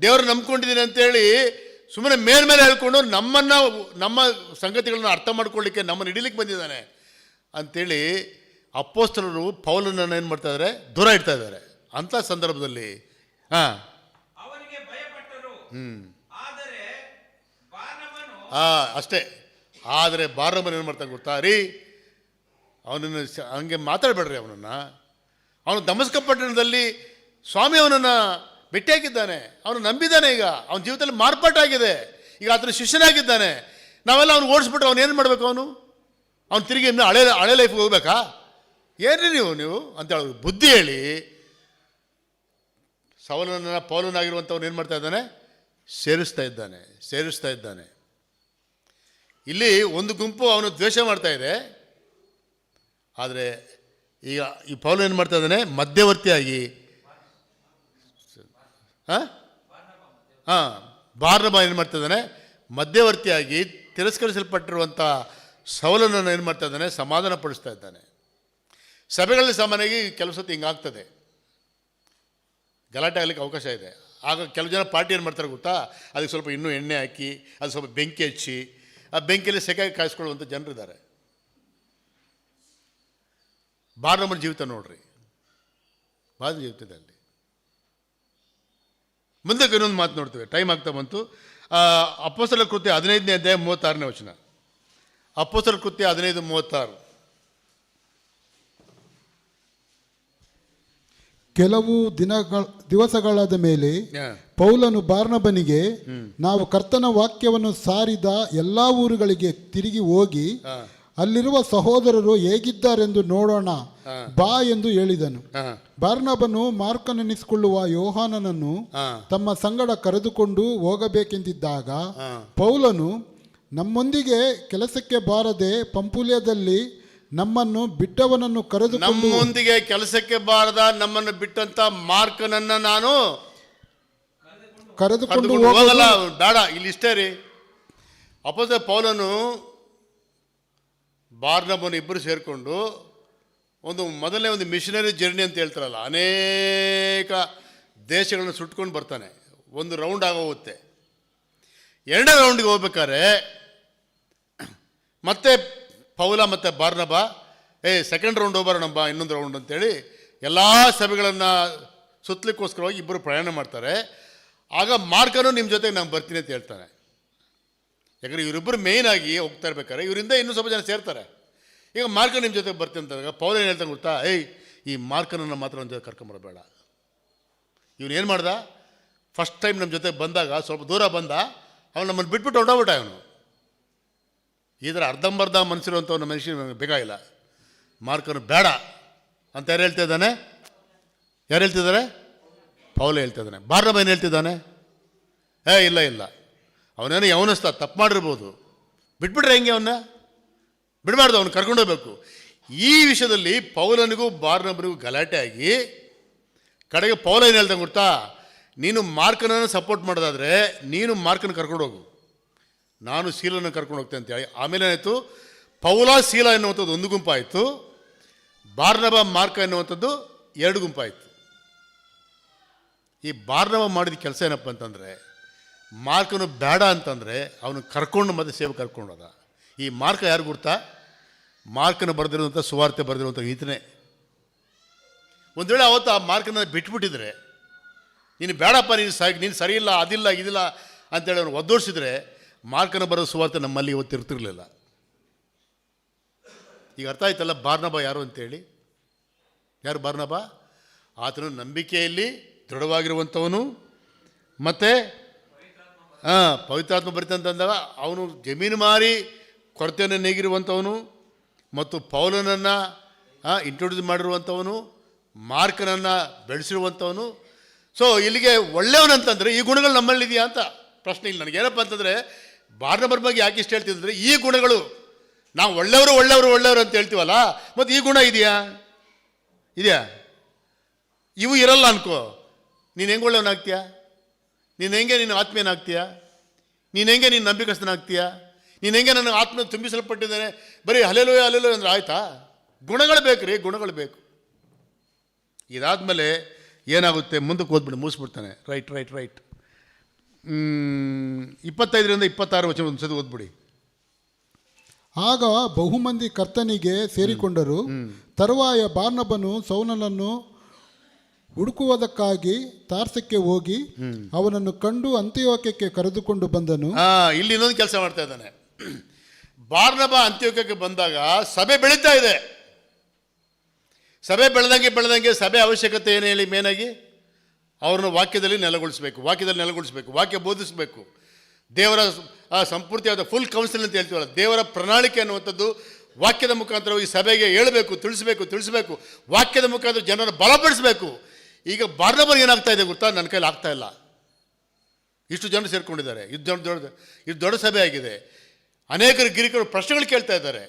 ದೇವ್ರನ್ನ ನಂಬ್ಕೊಂಡಿದ್ದೀನಿ ಅಂತೇಳಿ ಸುಮ್ಮನೆ ಮೇಲ್ಮೇಲೆ ಹೇಳ್ಕೊಂಡು ನಮ್ಮ ಸಂಗತಿಗಳನ್ನ ಅರ್ಥ ಮಾಡ್ಕೊಳ್ಳಿಕ್ಕೆ, ನಮ್ಮನ್ನು ಹಿಡಿಲಿಕ್ಕೆ ಬಂದಿದ್ದಾನೆ ಅಂಥೇಳಿ ಅಪೊಸ್ತಲರು ಪೌಲನನ್ನು ಏನು ಮಾಡ್ತಾ ಇದ್ದಾರೆ? ದೂರ ಇಡ್ತಾ ಇದ್ದಾರೆ. ಅಂಥ ಸಂದರ್ಭದಲ್ಲಿ ಅವನಿಗೆ ಭಯ ಆದರೆ ಬಾರ್ನಬನು ಅಷ್ಟೇ. ಆದರೆ ಬಾರ್ನಬನು ಏನು ಮಾಡ್ತಾನೆ ಗೊತ್ತಾ ರೀ, ಅವನನ್ನು ಹಂಗೆ ಮಾತಾಡಬೇಡ್ರಿ. ಅವನು ದಮಸ್ಕ ಪಟ್ಟಣದಲ್ಲಿ ಸ್ವಾಮಿ ಅವನನ್ನು ಭೇಟಿಯಾಗಿದ್ದಾನೆ, ಅವನು ನಂಬಿದ್ದಾನೆ. ಈಗ ಅವನ ಜೀವಿತದಲ್ಲಿ ಮಾರ್ಪಾಟಾಗಿದೆ. ಈಗ ಆತನ ಶಿಷ್ಯನಾಗಿದ್ದಾನೆ. ನಾವೆಲ್ಲ ಅವ್ನು ಓಡಿಸ್ಬಿಟ್ರೆ ಅವನು ಏನು ಮಾಡಬೇಕು? ಅವನು ತಿರುಗಿ ಇನ್ನು ಹಳೆ ಲೈಫ್ಗೆ ಹೋಗ್ಬೇಕಾ? ಏನ್ರಿ ನೀವು ಅಂತ ಹೇಳಿ ಬುದ್ಧಿ ಹೇಳಿ ಸೌಲನನ್ನು ಪೌಲನಾಗಿರುವಂಥವ್ನು ಏನು ಮಾಡ್ತಾ ಇದ್ದಾನೆ? ಸೇರಿಸ್ತಾ ಇದ್ದಾನೆ. ಇಲ್ಲಿ ಒಂದು ಗುಂಪು ಅವನು ದ್ವೇಷ ಮಾಡ್ತಾ ಇದೆ. ಆದರೆ ಈಗ ಈ ಪೌಲ ಏನು ಮಾಡ್ತಾ ಇದ್ದಾನೆ? ಮಧ್ಯವರ್ತಿಯಾಗಿ ಬಾರ್ನಬ ಏನು ಮಾಡ್ತಾ ಇದ್ದಾನೆ? ಮಧ್ಯವರ್ತಿಯಾಗಿ ತಿರಸ್ಕರಿಸಲ್ಪಟ್ಟಿರುವಂಥ ಸೌಲನನ್ನು ಏನು ಮಾಡ್ತಾ ಇದ್ದಾನೆ? ಸಮಾಧಾನ ಪಡಿಸ್ತಾ ಇದ್ದಾನೆ. ಸಭೆಗಳಲ್ಲಿ ಸಾಮಾನ್ಯವಾಗಿ ಕೆಲವು ಸತಿ ಹಿಂಗಾಗ್ತದೆ, ಗಲಾಟೆ ಆಗಲಿಕ್ಕೆ ಅವಕಾಶ ಇದೆ. ಆಗ ಕೆಲವು ಜನ ಪಾರ್ಟಿ ಏನು ಮಾಡ್ತಾರೆ ಗೊತ್ತಾ? ಅದಕ್ಕೆ ಸ್ವಲ್ಪ ಇನ್ನೂ ಎಣ್ಣೆ ಹಾಕಿ ಅದು ಸ್ವಲ್ಪ ಬೆಂಕಿ ಹಚ್ಚಿ ಆ ಬೆಂಕಿಯಲ್ಲಿ ಸೆಕೆಯಾಗಿ ಕಾಯಿಸ್ಕೊಳ್ಳುವಂಥ ಜನರಿದ್ದಾರೆ. ಬಾರ್ನಬನ ಜೀವಿತ ನೋಡ್ರಿ, ಭಾಳ ಜೀವಿತದಲ್ಲಿ. ಮುಂದಕ್ಕೆ ಇನ್ನೊಂದು ಮಾತು ನೋಡ್ತೇವೆ, ಟೈಮ್ ಆಗ್ತಾ ಬಂತು. ಅಪೊಸ್ತಲರ ಕೃತ್ಯ 15ನೇ ಅಧ್ಯಾಯ 36ನೇ ವಚನ. ಅಪೊಸ್ತಲರ ಕೃತ್ಯ 15:36. ಕೆಲವು ದಿವಸಗಳಾದ ಮೇಲೆ ಪೌಲನು ಬಾರ್ನಬನಿಗೆ, ನಾವು ಕರ್ತನ ವಾಕ್ಯವನ್ನು ಸಾರಿದ ಎಲ್ಲಾ ಊರುಗಳಿಗೆ ತಿರುಗಿ ಹೋಗಿ ಅಲ್ಲಿರುವ ಸಹೋದರರು ಹೇಗಿದ್ದಾರೆಂದು ನೋಡೋಣ ಬಾ ಎಂದು ಹೇಳಿದನು. ಬಾರ್ನಬನು ಮಾರ್ಕನೆನಿಸಿಕೊಳ್ಳುವ ಯೋಹಾನನನ್ನು ತಮ್ಮ ಸಂಗಡ ಕರೆದುಕೊಂಡು ಹೋಗಬೇಕೆಂದಿದ್ದಾಗ ಪೌಲನು, ನಮ್ಮೊಂದಿಗೆ ಕೆಲಸಕ್ಕೆ ಬಾರದೆ ಪಂಪುಲ್ಯದಲ್ಲಿ ನಮ್ಮನ್ನು ಬಿಟ್ಟವನನ್ನು ಕರೆದುಕೊಂಡು, ನಮ್ಮೊಂದಿಗೆ ಕೆಲಸಕ್ಕೆ ಬಾರದ ನಮ್ಮನ್ನು ಬಿಟ್ಟಂತ ಮಾರ್ಕನನ್ನ ನಾನು ಕರೆದುಕೊಂಡು ಹೋಗಲ್ಲ, ಬೇಡ. ಇಲ್ಲಿ ಇಷ್ಟೇ ರೀ, ಅಪೊಸ್ತಲ ಪೌಲನು ಬಾರ್ನಬನು ಇಬ್ಬರು ಸೇರಿಕೊಂಡು ಮೊದಲನೇ ಒಂದು ಮಿಷನರಿ ಜರ್ನಿ ಅಂತ ಹೇಳ್ತಾರಲ್ಲ, ಅನೇಕ ದೇಶಗಳನ್ನು ಸುಟ್ಕೊಂಡು ಬರ್ತಾನೆ. ಒಂದು ರೌಂಡ್ ಆಗೋಗುತ್ತೆ. ಎರಡನೇ ರೌಂಡ್ಗೆ ಹೋಗ್ಬೇಕಾದ್ರೆ ಮತ್ತೆ ಪೌಲ ಮತ್ತು ಬಾರ್ನಬ, ಸೆಕೆಂಡ್ ರೌಂಡ್ ಹೋಗ್ಬಾರನಬ್ಬ, ಇನ್ನೊಂದು ರೌಂಡ್ ಅಂತೇಳಿ ಎಲ್ಲ ಸಭೆಗಳನ್ನು ಸುತ್ತಲಿಕ್ಕೋಸ್ಕರವಾಗಿ ಇಬ್ಬರು ಪ್ರಯಾಣ ಮಾಡ್ತಾರೆ. ಆಗ ಮಾರ್ಕನು ನಿಮ್ಮ ಜೊತೆಗೆ ನಾನು ಬರ್ತೀನಿ ಅಂತ ಹೇಳ್ತಾನೆ. ಯಾಕಂದರೆ ಇವರಿಬ್ಬರು ಮೇಯ್ನಾಗಿ ಹೋಗ್ತಾ ಇರ್ಬೇಕಾರೆ ಇವರಿಂದ ಇನ್ನೂ ಸ್ವಲ್ಪ ಜನ ಸೇರ್ತಾರೆ. ಈಗ ಮಾರ್ಕನ್ ನಿಮ್ಮ ಜೊತೆಗೆ ಬರ್ತೀನಿ ಅಂತಾಗ ಪೌಲ ಏನು ಹೇಳ್ತಾನೆ ಗೊತ್ತಾ? ಈ ಮಾರ್ಕನನ್ನು ಮಾತ್ರ ನಮ್ಮ ಜೊತೆ ಕರ್ಕೊಂಬರಬೇಡ. ಇವನೇನು ಮಾಡ್ದ? ಫಸ್ಟ್ ಟೈಮ್ ನಮ್ಮ ಜೊತೆಗೆ ಬಂದಾಗ ಸ್ವಲ್ಪ ದೂರ ಬಂದ, ಅವನು ನಮ್ಮನ್ನು ಬಿಟ್ಬಿಟ್ಟು ಹೊರಟೋಗ್ಬಿಟ್ಟ. ಅವನು ಈ ಥರ ಅರ್ಧಂಬರ್ಧ ಮನಸ್ಸಿರುವಂಥವ್ನ ಮನುಷ್ಯ ನನಗೆ ಬೇಕಾಗಿಲ್ಲ. ಮಾರ್ಕನು ಬೇಡ ಅಂತ ಯಾರು ಹೇಳ್ತಾ ಇದ್ದಾನೆ? ಯಾರು ಹೇಳ್ತಿದ್ದಾರೆ? ಪೌಲ ಹೇಳ್ತಾ ಇದ್ದಾನೆ. ಬಾರ್ನಬ ಏನು ಹೇಳ್ತಿದ್ದಾನೆ? ಇಲ್ಲ, ಅವನೇನೋ ಯವನಸ್ತ, ತಪ್ಪು ಮಾಡಿರ್ಬೋದು, ಬಿಟ್ಬಿಟ್ರೆ ಹೆಂಗೆ? ಅವನ್ನ ಬಿಡಬಾರ್ದು, ಅವನು ಕರ್ಕೊಂಡೋಗ್ಬೇಕು. ಈ ವಿಷಯದಲ್ಲಿ ಪೌಲನಿಗೂ ಬಾರ್ನಬನಿಗೂ ಗಲಾಟೆ ಆಗಿ ಕಡೆಗೆ ಪೌಲ ಏನು ಹೇಳ್ದಂಗೆ ಗೊತ್ತಾ? ನೀನು ಮಾರ್ಕನನ್ನು ಸಪೋರ್ಟ್ ಮಾಡೋದಾದರೆ ನೀನು ಮಾರ್ಕನ ಕರ್ಕೊಂಡೋಗು, ನಾನು ಶೀಲನ ಕರ್ಕೊಂಡು ಹೋಗ್ತೇನೆ ಅಂತೇಳಿ. ಆಮೇಲೆ ಏನಾಯಿತು? ಪೌಲ ಶೀಲ ಎನ್ನುವಂಥದ್ದು ಒಂದು ಗುಂಪಾಯಿತು, ಬಾರ್ನಬ ಮಾರ್ಕ ಎನ್ನುವಂಥದ್ದು ಎರಡು ಗುಂಪಾಯಿತು. ಈ ಬಾರ್ನಬ ಮಾಡಿದ ಕೆಲಸ ಏನಪ್ಪ ಅಂತಂದರೆ, ಮಾರ್ಕನು ಬೇಡ ಅಂತಂದರೆ ಅವನು ಕರ್ಕೊಂಡು ಮತ್ತೆ ಸೇವೆ ಕರ್ಕೊಂಡೋದ. ಈ ಮಾರ್ಕ ಯಾರು ಗೊತ್ತಾ? ಮಾರ್ಕನ ಬರೆದಿರುವಂಥ ಸುವಾರ್ತೆ ಬರೆದಿರುವಂಥ ಈತನೇ. ಒಂದು ವೇಳೆ ಅವತ್ತು ಆ ಮಾರ್ಕನ ಬಿಟ್ಬಿಟ್ಟಿದ್ರೆ, ನೀನು ಬೇಡಪ್ಪ, ನೀನು ಸರಿ ಇಲ್ಲ, ಅದಿಲ್ಲ ಇದಿಲ್ಲ ಅಂತೇಳಿ ಅವನು ಒದ್ದೋಡಿಸಿದ್ರೆ ಮಾರ್ಕನ ಬರೋ ಸುವಾರ್ತೆ ನಮ್ಮಲ್ಲಿ ಇವತ್ತು ಇರ್ತಿರ್ಲಿಲ್ಲ. ಈಗ ಅರ್ಥ ಆಯ್ತಲ್ಲ ಬಾರ್ನಬ ಯಾರು ಅಂತೇಳಿ? ಯಾರು ಬಾರ್ನಬ? ಆತನು ನಂಬಿಕೆಯಲ್ಲಿ ದೃಢವಾಗಿರುವಂಥವನು, ಮತ್ತು ಪವಿತ್ರಾತ್ಮ ಬರಿತಂತಂದಾಗ ಅವನು ಜಮೀನು ಮಾರಿ ಕೊರತೆಯನ್ನು ನೀಗಿರುವಂಥವನು, ಮತ್ತು ಪೌಲನನ್ನು ಇಂಟ್ರೊಡ್ಯೂಸ್ ಮಾಡಿರುವಂಥವನು, ಮಾರ್ಕನನ್ನು ಬೆಳೆಸಿರುವಂಥವನು. ಸೊ ಇಲ್ಲಿಗೆ ಒಳ್ಳೆಯವನಂತಂದರೆ ಈ ಗುಣಗಳು ನಮ್ಮಲ್ಲಿದೆಯಾ ಅಂತ ಪ್ರಶ್ನೆ ಇಲ್ಲ ನನಗೇನಪ್ಪ ಅಂತಂದರೆ, ಬಾರ್ನಬರ ಬಗ್ಗೆ ಯಾಕೆ ಇಷ್ಟು ಹೇಳ್ತಿದ್ರೆ, ಈ ಗುಣಗಳು ನಾವು ಒಳ್ಳೆಯವರು ಅಂತ ಹೇಳ್ತೀವಲ್ಲ, ಮತ್ತು ಈ ಗುಣ ಇದೆಯಾ? ಇವು ಇರಲ್ಲ ಅನ್ಕೋ, ನೀನು ಹೆಂಗೆ ಒಳ್ಳೆಯವನಾಗ್ತೀಯಾ? ನೀನು ಹೆಂಗೆ ನೀನು ಆತ್ಮೀಯನಾಗ್ತೀಯಾ? ನೀನು ಹೆಂಗೆ ನೀನು ನಂಬಿಕಸ್ಥನಾಗ್ತೀಯಾ? ನೀನು ಹೆಂಗೆ ನನಗೆ ಆತ್ಮ ತುಂಬಿಸಲ್ಪಟ್ಟಿದ್ದೇನೆ ಬರೀ ಹಲೆಲೋಯ ಅಂದರೆ ಆಯ್ತಾ? ಗುಣಗಳು ಬೇಕು ರೀ, ಗುಣಗಳು ಬೇಕು. ಇದಾದಮೇಲೆ ಏನಾಗುತ್ತೆ? ಮುಂದಕ್ಕೆ ಓದ್ಬಿಡಿ, ಮುಗಿಸ್ಬಿಡ್ತಾನೆ. ರೈಟ್ 25ರಿಂದ 26 ವಚನ ಒಂದು ಸತಿ ಓದ್ಬಿಡಿ. ಆಗ ಬಹುಮಂದಿ ಕರ್ತನಿಗೆ ಸೇರಿಕೊಂಡರು. ತರುವಾಯ ಬಾರ್ನಬನು ಸೌಲನನ್ನು ಹುಡುಕುವುದಕ್ಕಾಗಿ ತಾರ್ಸಕ್ಕೆ ಹೋಗಿ ಅವನನ್ನು ಕಂಡು ಅಂತ್ಯೋಕ್ಯಕ್ಕೆ ಕರೆದುಕೊಂಡು ಬಂದನು. ಇಲ್ಲಿ ಇನ್ನೊಂದು ಕೆಲಸ ಮಾಡ್ತಾ ಇದ್ದಾನೆ. ಬಾರ್ನಬ ಅಂತ್ಯೋಕ್ಯಕ್ಕೆ ಬಂದಾಗ ಸಭೆ ಬೆಳೀತಾ ಇದೆ. ಸಭೆ ಬೆಳೆದಂಗೆ ಸಭೆ ಅವಶ್ಯಕತೆ ಏನು ಹೇಳಿ? ಮೇನಾಗಿ ಅವ್ರನ್ನ ವಾಕ್ಯದಲ್ಲಿ ನೆಲೆಗೊಳಿಸಬೇಕು, ವಾಕ್ಯ ಬೋಧಿಸಬೇಕು. ದೇವರ ಸಂಪೂರ್ತಿಯಾದ ಫುಲ್ ಕೌನ್ಸಿಲ್ ಅಂತ ಹೇಳ್ತೀವಲ್ಲ, ದೇವರ ಪ್ರಣಾಳಿಕೆ ಅನ್ನುವಂಥದ್ದು ವಾಕ್ಯದ ಮುಖಾಂತರ ಈ ಸಭೆಗೆ ಹೇಳಬೇಕು, ತಿಳಿಸಬೇಕು. ವಾಕ್ಯದ ಮುಖಾಂತರ ಜನರನ್ನು ಬಲಪಡಿಸಬೇಕು. ಈಗ ಬಾರ್ನಬನಿಗೆ ಏನಾಗ್ತಾ ಇದೆ ಗೊತ್ತಾ? ನನ್ನ ಕೈಲಿ ಆಗ್ತಾ ಇಲ್ಲ. ಇಷ್ಟು ಜನರು ಸೇರ್ಕೊಂಡಿದ್ದಾರೆ, ಇದು ದೊಡ್ಡ ಸಭೆ ಆಗಿದೆ. ಅನೇಕರು ಗಿರಿಕರು ಪ್ರಶ್ನೆಗಳು ಕೇಳ್ತಾ ಇದ್ದಾರೆ,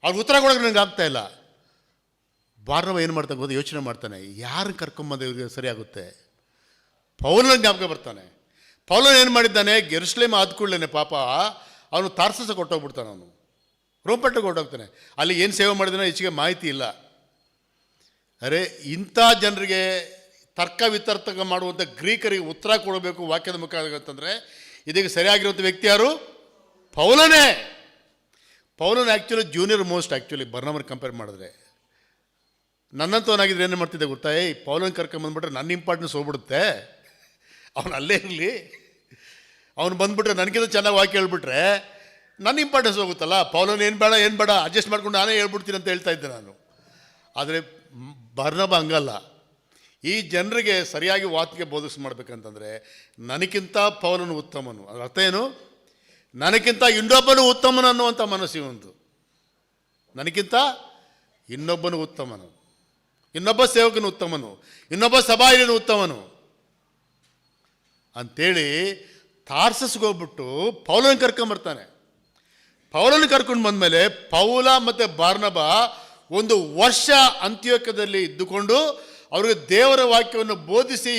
ಅವ್ರಿಗೆ ಉತ್ತರ ಕೊಡೋಕೆ ನನಗೆ ಆಗ್ತಾ ಇಲ್ಲ. ಬಾರ್ನಬ ಏನು ಮಾಡ್ತಾನೆ ಗೊತ್ತಾ? ಯೋಚನೆ ಮಾಡ್ತಾನೆ, ಯಾರನ್ನು ಕರ್ಕೊಂಬಂದು ಇವ್ರಿಗೆ ಸರಿಯಾಗುತ್ತೆ? ಪೌಲನ ಜ್ಞಾಪಕ ಬರ್ತಾನೆ. ಪೌಲನ ಏನು ಮಾಡಿದ್ದಾನೆ? ಯೆರೂಸಲೇಮ್ ಆದ ಕೂಡಲೇ ಪಾಪ ಅವನು ತಾರ್ಸಸ ಕೊಟ್ಟೋಗ್ಬಿಡ್ತಾನೆ. ಅವನು ರೋಮಪಟ್ಟಣಕ್ಕೆ ಹೊರಟೋಗ್ತಾನೆ. ಅಲ್ಲಿ ಏನು ಸೇವೆ ಮಾಡಿದಾನೆ ಹೆಚ್ಚಿಗೆ ಮಾಹಿತಿ ಇಲ್ಲ. ಅರೆ, ಇಂಥ ಜನರಿಗೆ ತರ್ಕ ವಿತರ್ಕ ಮಾಡುವಂಥ ಗ್ರೀಕರಿಗೆ ಉತ್ತರ ಕೊಡಬೇಕು ವಾಕ್ಯದ ಮುಖಾಂತರ ಅಂತಂದರೆ ಇದಕ್ಕೆ ಸರಿಯಾಗಿರುವಂಥ ವ್ಯಕ್ತಿ ಯಾರು? ಪೌಲನೇ. ಪೌಲನ ಆ್ಯಕ್ಚುಲಿ ಜೂನಿಯರ್ ಮೋಸ್ಟ್ ಬರ್ನಬನ ಕಂಪೇರ್ ಮಾಡಿದ್ರೆ. ನನ್ನಂತವನಾಗಿದ್ರೆ ಏನು ಮಾಡ್ತಿದ್ದೆ ಗೊತ್ತಾ? ಪೌಲನ ಕರ್ಕೊಂಬಂದ್ಬಿಟ್ರೆ ನನ್ನ ಇಂಪಾರ್ಟೆನ್ಸ್ ಹೋಗ್ಬಿಡುತ್ತೆ, ಅವನು ಅಲ್ಲೇ ಇರಲಿ, ಅವನು ಬಂದುಬಿಟ್ರೆ ನನಗಿಂತ ಚೆನ್ನಾಗಿ ವಾಕ್ಯ ಹೇಳ್ಬಿಟ್ರೆ ನನ್ನ ಇಂಪಾರ್ಟೆನ್ಸ್ ಹೋಗುತ್ತಲ್ಲ. ಪೌಲನ ಏನು ಬೇಡ ಅಡ್ಜಸ್ಟ್ ಮಾಡ್ಕೊಂಡು ನಾನೇ ಹೇಳ್ಬಿಡ್ತೀನಿ ಅಂತ ಹೇಳ್ತಾ ಇದ್ದೆ ನಾನು. ಆದರೆ ಬಾರ್ನಬ ಹಂಗಲ್ಲ. ಈ ಜನರಿಗೆ ಸರಿಯಾಗಿ ವಾಕ್ಯ ಬೋಧಿಸ್ ಮಾಡ್ಬೇಕಂತಂದರೆ ನನಗಿಂತ ಪೌಲನು ಉತ್ತಮನು, ಅದರ ಅರ್ಥ ಏನು? ನನಗಿಂತ ಇನ್ನೊಬ್ಬನು ಉತ್ತಮನು ಅನ್ನುವಂಥ ಮನಸ್ಸು ಒಂದು. ನನಗಿಂತ ಇನ್ನೊಬ್ಬನು ಉತ್ತಮನು, ಇನ್ನೊಬ್ಬ ಸೇವಕನು ಉತ್ತಮನು, ಇನ್ನೊಬ್ಬ ಸಭಾಯಿಯನು ಉತ್ತಮನು ಅಂಥೇಳಿ ತಾರ್ಸಸ್ಗೆ ಹೋಗ್ಬಿಟ್ಟು ಪೌಲನ ಕರ್ಕೊಂಬರ್ತಾನೆ. ಪೌಲನ ಕರ್ಕೊಂಡು ಬಂದಮೇಲೆ ಪೌಲ ಮತ್ತು ಬಾರ್ನಬ 1 ವರ್ಷ ಅಂತ್ಯೋಕ್ಯದಲ್ಲಿ ಇದ್ದುಕೊಂಡು ಅವರಿಗೆ ದೇವರ ವಾಕ್ಯವನ್ನು ಬೋಧಿಸಿ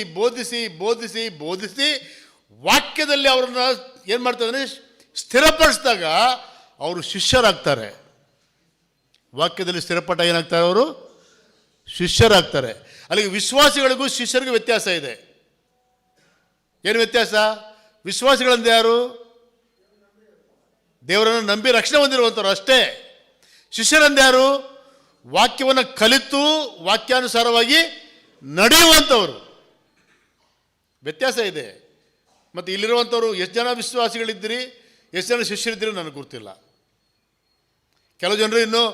ವಾಕ್ಯದಲ್ಲಿ ಅವ್ರನ್ನ ಏನು ಮಾಡ್ತಾರೆ? ಸ್ಥಿರಪಡಿಸಿದಾಗ ಅವರು ಶಿಷ್ಯರಾಗ್ತಾರೆ. ವಾಕ್ಯದಲ್ಲಿ ಸ್ಥಿರಪಟ್ಟ ಏನಾಗ್ತಾರೆ? ಅವರು ಶಿಷ್ಯರಾಗ್ತಾರೆ. ಅಲ್ಲಿಗೆ ವಿಶ್ವಾಸಿಗಳಿಗೂ ಶಿಷ್ಯರಿಗೂ ವ್ಯತ್ಯಾಸ ಇದೆ. ಏನು ವ್ಯತ್ಯಾಸ? ವಿಶ್ವಾಸಿಗಳಂದ್ರೆ ಯಾರು? ದೇವರನ್ನು ನಂಬಿ ರಕ್ಷಣೆ ಹೊಂದಿರುವಂಥವ್ರು ಅಷ್ಟೇ. ಶಿಷ್ಯರಂದ್ರೆ ಯಾರು? ವಾಕ್ಯವನ್ನು ಕಲಿತು ವಾಕ್ಯಾನುಸಾರವಾಗಿ ನಡೆಯುವಂಥವ್ರು. ವ್ಯತ್ಯಾಸ ಇದೆ. ಮತ್ತು ಇಲ್ಲಿರುವಂಥವ್ರು ಎಷ್ಟು ಜನ ವಿಶ್ವಾಸಿಗಳಿದ್ದೀರಿ, ಎಷ್ಟು ಜನ ಶಿಷ್ಯರಿದ್ದೀರಿ ನನಗೆ ಗೊತ್ತಿಲ್ಲ. ಕೆಲವು ಜನರು ಇನ್ನೂ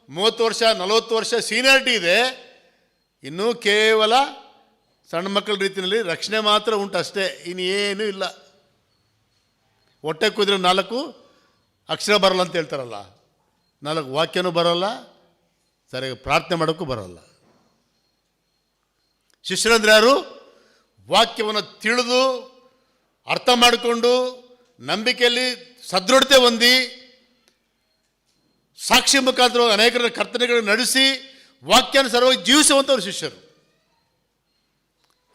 30 ವರ್ಷ 40 ವರ್ಷ ಸೀನಿಯಾರಿಟಿ ಇದೆ, ಇನ್ನೂ ಕೇವಲ ಸಣ್ಣ ಮಕ್ಕಳ ರೀತಿಯಲ್ಲಿ ರಕ್ಷಣೆ ಮಾತ್ರ ಉಂಟು ಅಷ್ಟೇ, ಇನ್ನೇನೂ ಇಲ್ಲ. ಹೊಟ್ಟೆ ಕುದ್ರೆ 4 ಅಕ್ಷರ ಬರಲ್ಲ ಅಂತ ಹೇಳ್ತಾರಲ್ಲ, 4 ವಾಕ್ಯನೂ ಬರೋಲ್ಲ, ಸರಿಯಾಗಿ ಪ್ರಾರ್ಥನೆ ಮಾಡೋಕ್ಕೂ ಬರೋಲ್ಲ. ಶಿಷ್ಯರಂದ್ರೆ ಯಾರು? ವಾಕ್ಯವನ್ನು ತಿಳಿದು ಅರ್ಥ ಮಾಡಿಕೊಂಡು ನಂಬಿಕೆಯಲ್ಲಿ ಸದೃಢತೆ ಹೊಂದಿ ಸಾಕ್ಷಿ ಮುಖಾಂತರ ಅನೇಕರ ಕರ್ತನೆಗಳನ್ನು ನಡೆಸಿ ವಾಕ್ಯಾನುಸಾರವಾಗಿ ಜೀವಿಸುವಂಥವ್ರು ಶಿಷ್ಯರು.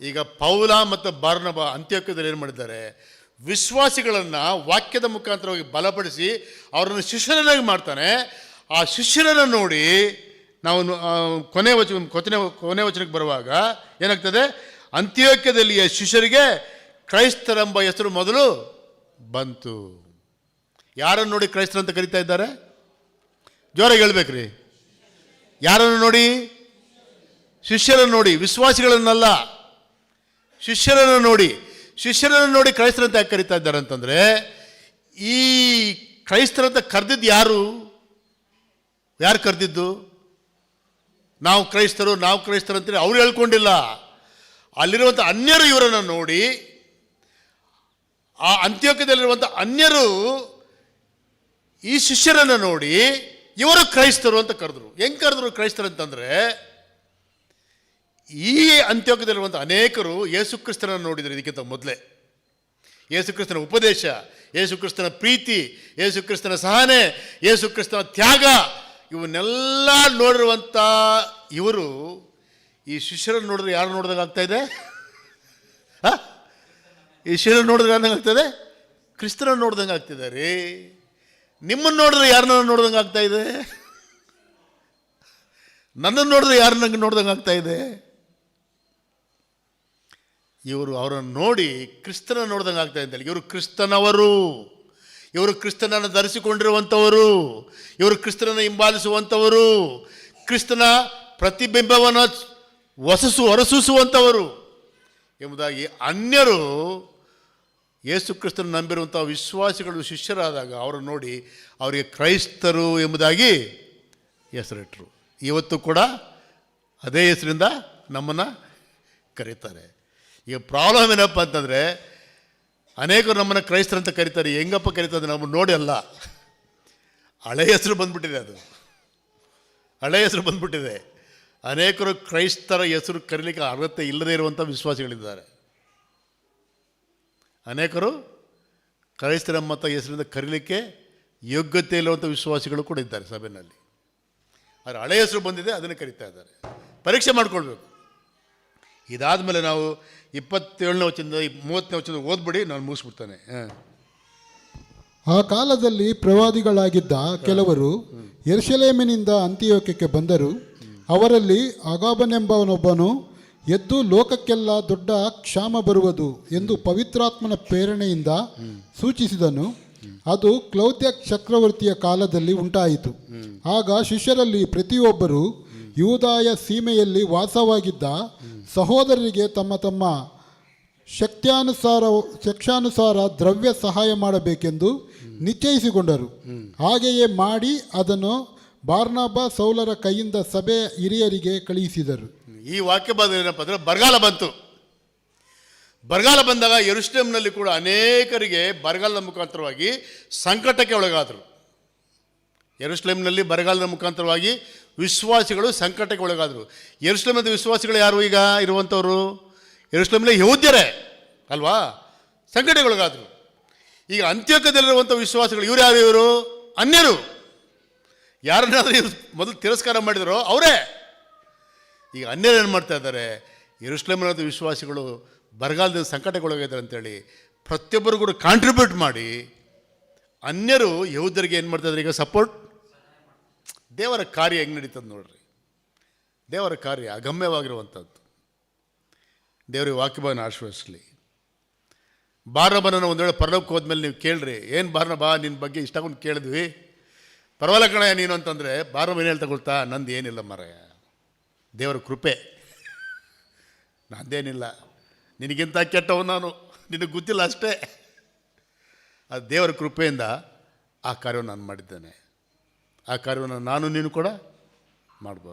ಈಗ ಪೌಲ ಮತ್ತು ಬಾರ್ನಬ ಅಂತ್ಯೋಕ್ಯದಲ್ಲಿ ಏನು ಮಾಡಿದ್ದಾರೆ? ವಿಶ್ವಾಸಿಗಳನ್ನು ವಾಕ್ಯದ ಮುಖಾಂತರವಾಗಿ ಬಲಪಡಿಸಿ ಅವರನ್ನು ಶಿಷ್ಯರನ್ನಾಗಿ ಮಾಡ್ತಾನೆ. ಆ ಶಿಷ್ಯರನ್ನು ನೋಡಿ ನಾವು ಕೊನೆ ವಚನಕ್ಕೆ ಬರುವಾಗ ಏನಾಗ್ತದೆ? ಅಂತ್ಯೋಕ್ಯದಲ್ಲಿಯ ಶಿಷ್ಯರಿಗೆ ಕ್ರೈಸ್ತರೆಂಬ ಹೆಸರು ಮೊದಲು ಬಂತು. ಯಾರನ್ನು ನೋಡಿ ಕ್ರೈಸ್ತರು ಅಂತ ಕರೀತಾ ಇದ್ದಾರೆ? ಜೋರಾಗಿ ಹೇಳ್ಬೇಕ್ರಿ. ಯಾರನ್ನು ನೋಡಿ? ಶಿಷ್ಯರನ್ನು ನೋಡಿ, ವಿಶ್ವಾಸಿಗಳನ್ನಲ್ಲ, ಶಿಷ್ಯರನ್ನು ನೋಡಿ ಕ್ರೈಸ್ತರಂತ ಯಾಕೆ ಕರೀತಾ ಇದ್ದಾರೆ ಅಂತಂದರೆ, ಈ ಕ್ರೈಸ್ತರಂತ ಕರೆದಿದ್ದು ಯಾರು ಕರೆದಿದ್ದು? ನಾವು ಕ್ರೈಸ್ತರು ಅಂತೇಳಿ ಅವ್ರು ಹೇಳ್ಕೊಂಡಿಲ್ಲ. ಅಲ್ಲಿರುವಂಥ ಅನ್ಯರು ಇವರನ್ನು ನೋಡಿ, ಆ ಅಂತ್ಯೋಕ್ಯದಲ್ಲಿರುವಂಥ ಅನ್ಯರು ಈ ಶಿಷ್ಯರನ್ನು ನೋಡಿ ಇವರು ಕ್ರೈಸ್ತರು ಅಂತ ಕರೆದ್ರು. ಹೆಂಗೆ ಕರೆದ್ರು ಕ್ರೈಸ್ತರು ಅಂತಂದರೆ, ಈ ಅಂತ್ಯೋಕ್ಯದಲ್ಲಿರುವಂಥ ಅನೇಕರು ಯೇಸು ಕ್ರಿಸ್ತನನ್ನು ನೋಡಿದರು. ಇದಕ್ಕಿಂತ ಮೊದಲೇ ಯೇಸು ಕ್ರಿಸ್ತನ ಉಪದೇಶ, ಯೇಸು ಕ್ರಿಸ್ತನ ಪ್ರೀತಿ, ಯೇಸು ಕ್ರಿಸ್ತನ ಸಹನೆ, ಯೇಸು ಕ್ರಿಸ್ತನ ತ್ಯಾಗ, ಇವನ್ನೆಲ್ಲ ನೋಡಿರುವಂಥ ಇವರು ಈ ಶಿಷ್ಯರನ್ನು ನೋಡಿದ್ರೆ ಯಾರು ನೋಡಿದಾಗ ಆಗ್ತಾ ಇದೆ? ಈ ಶಿಷ್ಯರನ್ನು ನೋಡಿದ್ರೆ ಯಾರು ಆಗ್ತದೆ? ಕ್ರಿಸ್ತರನ್ನು ನೋಡ್ದಂಗೆ ಆಗ್ತಿದೆ ರೀ. ನಿಮ್ಮನ್ನು ನೋಡಿದ್ರೆ ಯಾರನ್ನ ನೋಡ್ದಂಗೆ ಆಗ್ತಾ ಇದೆ? ನನ್ನನ್ನು ನೋಡಿದ್ರೆ ಯಾರನ್ನ ನೋಡ್ದಂಗೆ ಆಗ್ತಾ ಇದೆ? ಇವರು ಅವರನ್ನು ನೋಡಿ ಕ್ರಿಸ್ತನ ನೋಡ್ದಂಗೆ ಆಗ್ತಾ ಇದ್ದಾರೆ. ಇವರು ಕ್ರಿಸ್ತನವರು, ಇವರು ಕ್ರಿಸ್ತನನ್ನು ಧರಿಸಿಕೊಂಡಿರುವಂಥವರು, ಇವರು ಕ್ರಿಸ್ತನನ್ನು ಹಿಂಬಾಲಿಸುವಂಥವರು, ಕ್ರಿಸ್ತನ ಪ್ರತಿಬಿಂಬವನ್ನು ಹೊರಸೂಸುವಂಥವರು ಎಂಬುದಾಗಿ ಅನ್ಯರು ಯೇಸು ಕ್ರಿಸ್ತನ ನಂಬಿರುವಂಥ ವಿಶ್ವಾಸಿಗಳು ಶಿಷ್ಯರಾದಾಗ ಅವರನ್ನು ನೋಡಿ ಅವರಿಗೆ ಕ್ರೈಸ್ತರು ಎಂಬುದಾಗಿ ಹೆಸರಿಟ್ಟರು. ಇವತ್ತು ಕೂಡ ಅದೇ ಹೆಸರಿಂದ ನಮ್ಮನ್ನು ಕರೀತಾರೆ. ಈಗ ಪ್ರಾಬ್ಲಮ್ ಏನಪ್ಪ ಅಂತಂದರೆ ಅನೇಕರು ನಮ್ಮನ್ನು ಕ್ರೈಸ್ತರಂತ ಕರೀತಾರೆ. ಹೆಂಗಪ್ಪ ಕರೀತಾರೆ ನಮ್ಮನ್ನು ನೋಡಿ ಅಲ್ಲ, ಹಳೆ ಹೆಸರು ಬಂದ್ಬಿಟ್ಟಿದೆ, ಅದು ಹಳೆ ಹೆಸರು ಬಂದ್ಬಿಟ್ಟಿದೆ. ಅನೇಕರು ಕ್ರೈಸ್ತರ ಹೆಸರು ಕರೀಲಿಕ್ಕೆ ಅರ್ಹತೆ ಇಲ್ಲದೇ ಇರುವಂಥ ವಿಶ್ವಾಸಿಗಳಿದ್ದಾರೆ. ಅನೇಕರು ಕ್ರೈಸ್ತರ ಮತ ಹೆಸರಿಂದ ಕರೀಲಿಕ್ಕೆ ಯೋಗ್ಯತೆ ಇರುವಂಥ ವಿಶ್ವಾಸಿಗಳು ಕೂಡ ಇದ್ದಾರೆ ಸಭೆಯಲ್ಲಿ. ಆದರೆ ಹಳೆ ಹೆಸರು ಬಂದಿದೆ, ಅದನ್ನು ಕರೀತಾ ಇದ್ದಾರೆ. ಪರೀಕ್ಷೆ ಮಾಡಿಕೊಳ್ಬೇಕು. ಇದಾದ ಮೇಲೆ ನಾವು 27ನೇ ವಚನದಿಂದ 30ನೇ ವಚನ ಓದ್ಬಿಡಿ, ನಾನು ಮುಗಿಸ್ಬಿಡ್ತಾನೆ. ಆ ಕಾಲದಲ್ಲಿ ಪ್ರವಾದಿಗಳಾಗಿದ್ದ ಕೆಲವರು ಯೆರೂಸಲೇಮಿನಿಂದ ಅಂತಿಯೋಕ್ಯಕ್ಕೆ ಬಂದರು. ಅವರಲ್ಲಿ ಅಗಾಬನೆಂಬವನೊಬ್ಬನು ಎದ್ದು ಲೋಕಕ್ಕೆಲ್ಲ ದೊಡ್ಡ ಕ್ಷಾಮ ಬರುವುದು ಎಂದು ಪವಿತ್ರಾತ್ಮನ ಪ್ರೇರಣೆಯಿಂದ ಸೂಚಿಸಿದನು. ಅದು ಕ್ಲೌದ್ಯ ಚಕ್ರವರ್ತಿಯ ಕಾಲದಲ್ಲಿ ಉಂಟಾಯಿತು. ಆಗ ಶಿಷ್ಯರಲ್ಲಿ ಪ್ರತಿಯೊಬ್ಬರು ಯೂದಾಯ ಸೀಮೆಯಲ್ಲಿ ವಾಸವಾಗಿದ್ದ ಸಹೋದರರಿಗೆ ತಮ್ಮ ತಮ್ಮ ಶಕ್ತ್ಯಾನುಸಾರ ದ್ರವ್ಯ ಸಹಾಯ ಮಾಡಬೇಕೆಂದು ನಿಶ್ಚಯಿಸಿಕೊಂಡರು. ಹಾಗೆಯೇ ಮಾಡಿ ಅದನ್ನು ಬಾರ್ನಬ ಸೌಲರ ಕೈಯಿಂದ ಸಭೆಯ ಹಿರಿಯರಿಗೆ ಕಳುಹಿಸಿದರು. ಈ ವಾಕ್ಯ ಭಾಗ ಏನಪ್ಪ ಅಂದರೆ ಬರಗಾಲ ಬಂತು. ಬರಗಾಲ ಬಂದಾಗ ಯೆರೂಸಲೇಮಿನಲ್ಲಿ ಕೂಡ ಅನೇಕರಿಗೆ ಬರಗಾಲದ ಮುಖಾಂತರವಾಗಿ ಸಂಕಟಕ್ಕೆ ಒಳಗಾದರು. ಯೆರೂಸಲೇಮಿನಲ್ಲಿ ಬರಗಾಲದ ಮುಖಾಂತರವಾಗಿ ವಿಶ್ವಾಸಿಗಳು ಸಂಕಟಕ್ಕೆ ಒಳಗಾದರು. ಯೆರೂಸಲೇಮಿನ ವಿಶ್ವಾಸಿಗಳು ಯಾರು ಈಗ ಇರುವಂಥವ್ರು? ಯೆರೂಸಲೇಮಿನ ಯೆಹೂದ್ಯರೇ ಅಲ್ವಾ? ಸಂಕಟಕ್ಕೆ ಒಳಗಾದರು. ಈಗ ಅಂತ್ಯೋಕ್ಯದಲ್ಲಿರುವಂಥ ವಿಶ್ವಾಸಿಗಳು ಇವರು ಯಾರು? ಇವರು ಅನ್ಯರು. ಯಾರನ್ನಾದ್ರೂ ಇವರು ಮೊದಲು ತಿರಸ್ಕಾರ ಮಾಡಿದರೋ ಅವರೇ. ಈಗ ಅನ್ಯರು ಏನು ಮಾಡ್ತಾ ಇದ್ದಾರೆ? ಯೆರೂಸಲೇಮಿನ ವಿಶ್ವಾಸಿಗಳು ಬರಗಾಲದಿಂದ ಸಂಕಟಕ್ಕೊಳಗಿದ್ದಾರೆ ಅಂತೇಳಿ ಪ್ರತಿಯೊಬ್ಬರು ಕೂಡ ಕಾಂಟ್ರಿಬ್ಯೂಟ್ ಮಾಡಿ ಅನ್ಯರು ಯಹೂದ್ಯರಿಗೆ ಏನು ಮಾಡ್ತಾಯಿದ್ದಾರೆ? ಈಗ ಸಪೋರ್ಟ್. ದೇವರ ಕಾರ್ಯ ಹೆಂಗೆ ನಡೀತದೆ ನೋಡ್ರಿ. ದೇವರ ಕಾರ್ಯ ಅಗಮ್ಯವಾಗಿರುವಂಥದ್ದು. ದೇವರಿಗೆ ವಾಕ್ಯಭಾವನ ಆಶ್ರಯಿಸಲಿ. ಬಾರ್ನಬನನ್ನು ಒಂದು ವೇಳೆ ಪರಲೋಕಕ್ಕೆ ಹೋದ್ಮೇಲೆ ನೀವು ಕೇಳ್ರಿ, ಏನು ಬಾರ್ನಬ ನಿನ್ನ ಬಗ್ಗೆ ಇಷ್ಟಕೊಂಡು ಕೇಳಿದ್ವಿ, ಪರವಾಗಿಲ್ಲ ಕಣಯ್ಯ ನೀನು ಅಂತಂದರೆ ಬಾರ್ನಬ ಏನು ಹೇಳ್ತಾ ಗೊತ್ತಾ? ನಂದು ಏನಿಲ್ಲ ಮಾರಾಯ, ದೇವರ ಕೃಪೆ, ನಂದೇನಿಲ್ಲ, ನಿನಗಿಂತ ಕೆಟ್ಟವು ನಾನು, ನಿನಗೆ ಗೊತ್ತಿಲ್ಲ ಅಷ್ಟೇ. ಅದು ದೇವರ ಕೃಪೆಯಿಂದ ಆ ಕಾರ್ಯವನ್ನು ನಾನು ಮಾಡಿದ್ದೇನೆ. ಆ ಕಾರ್ಯವನ್ನು ನಾನು ನೀನು ಕೂಡ ಮಾಡ್ಬೋದು.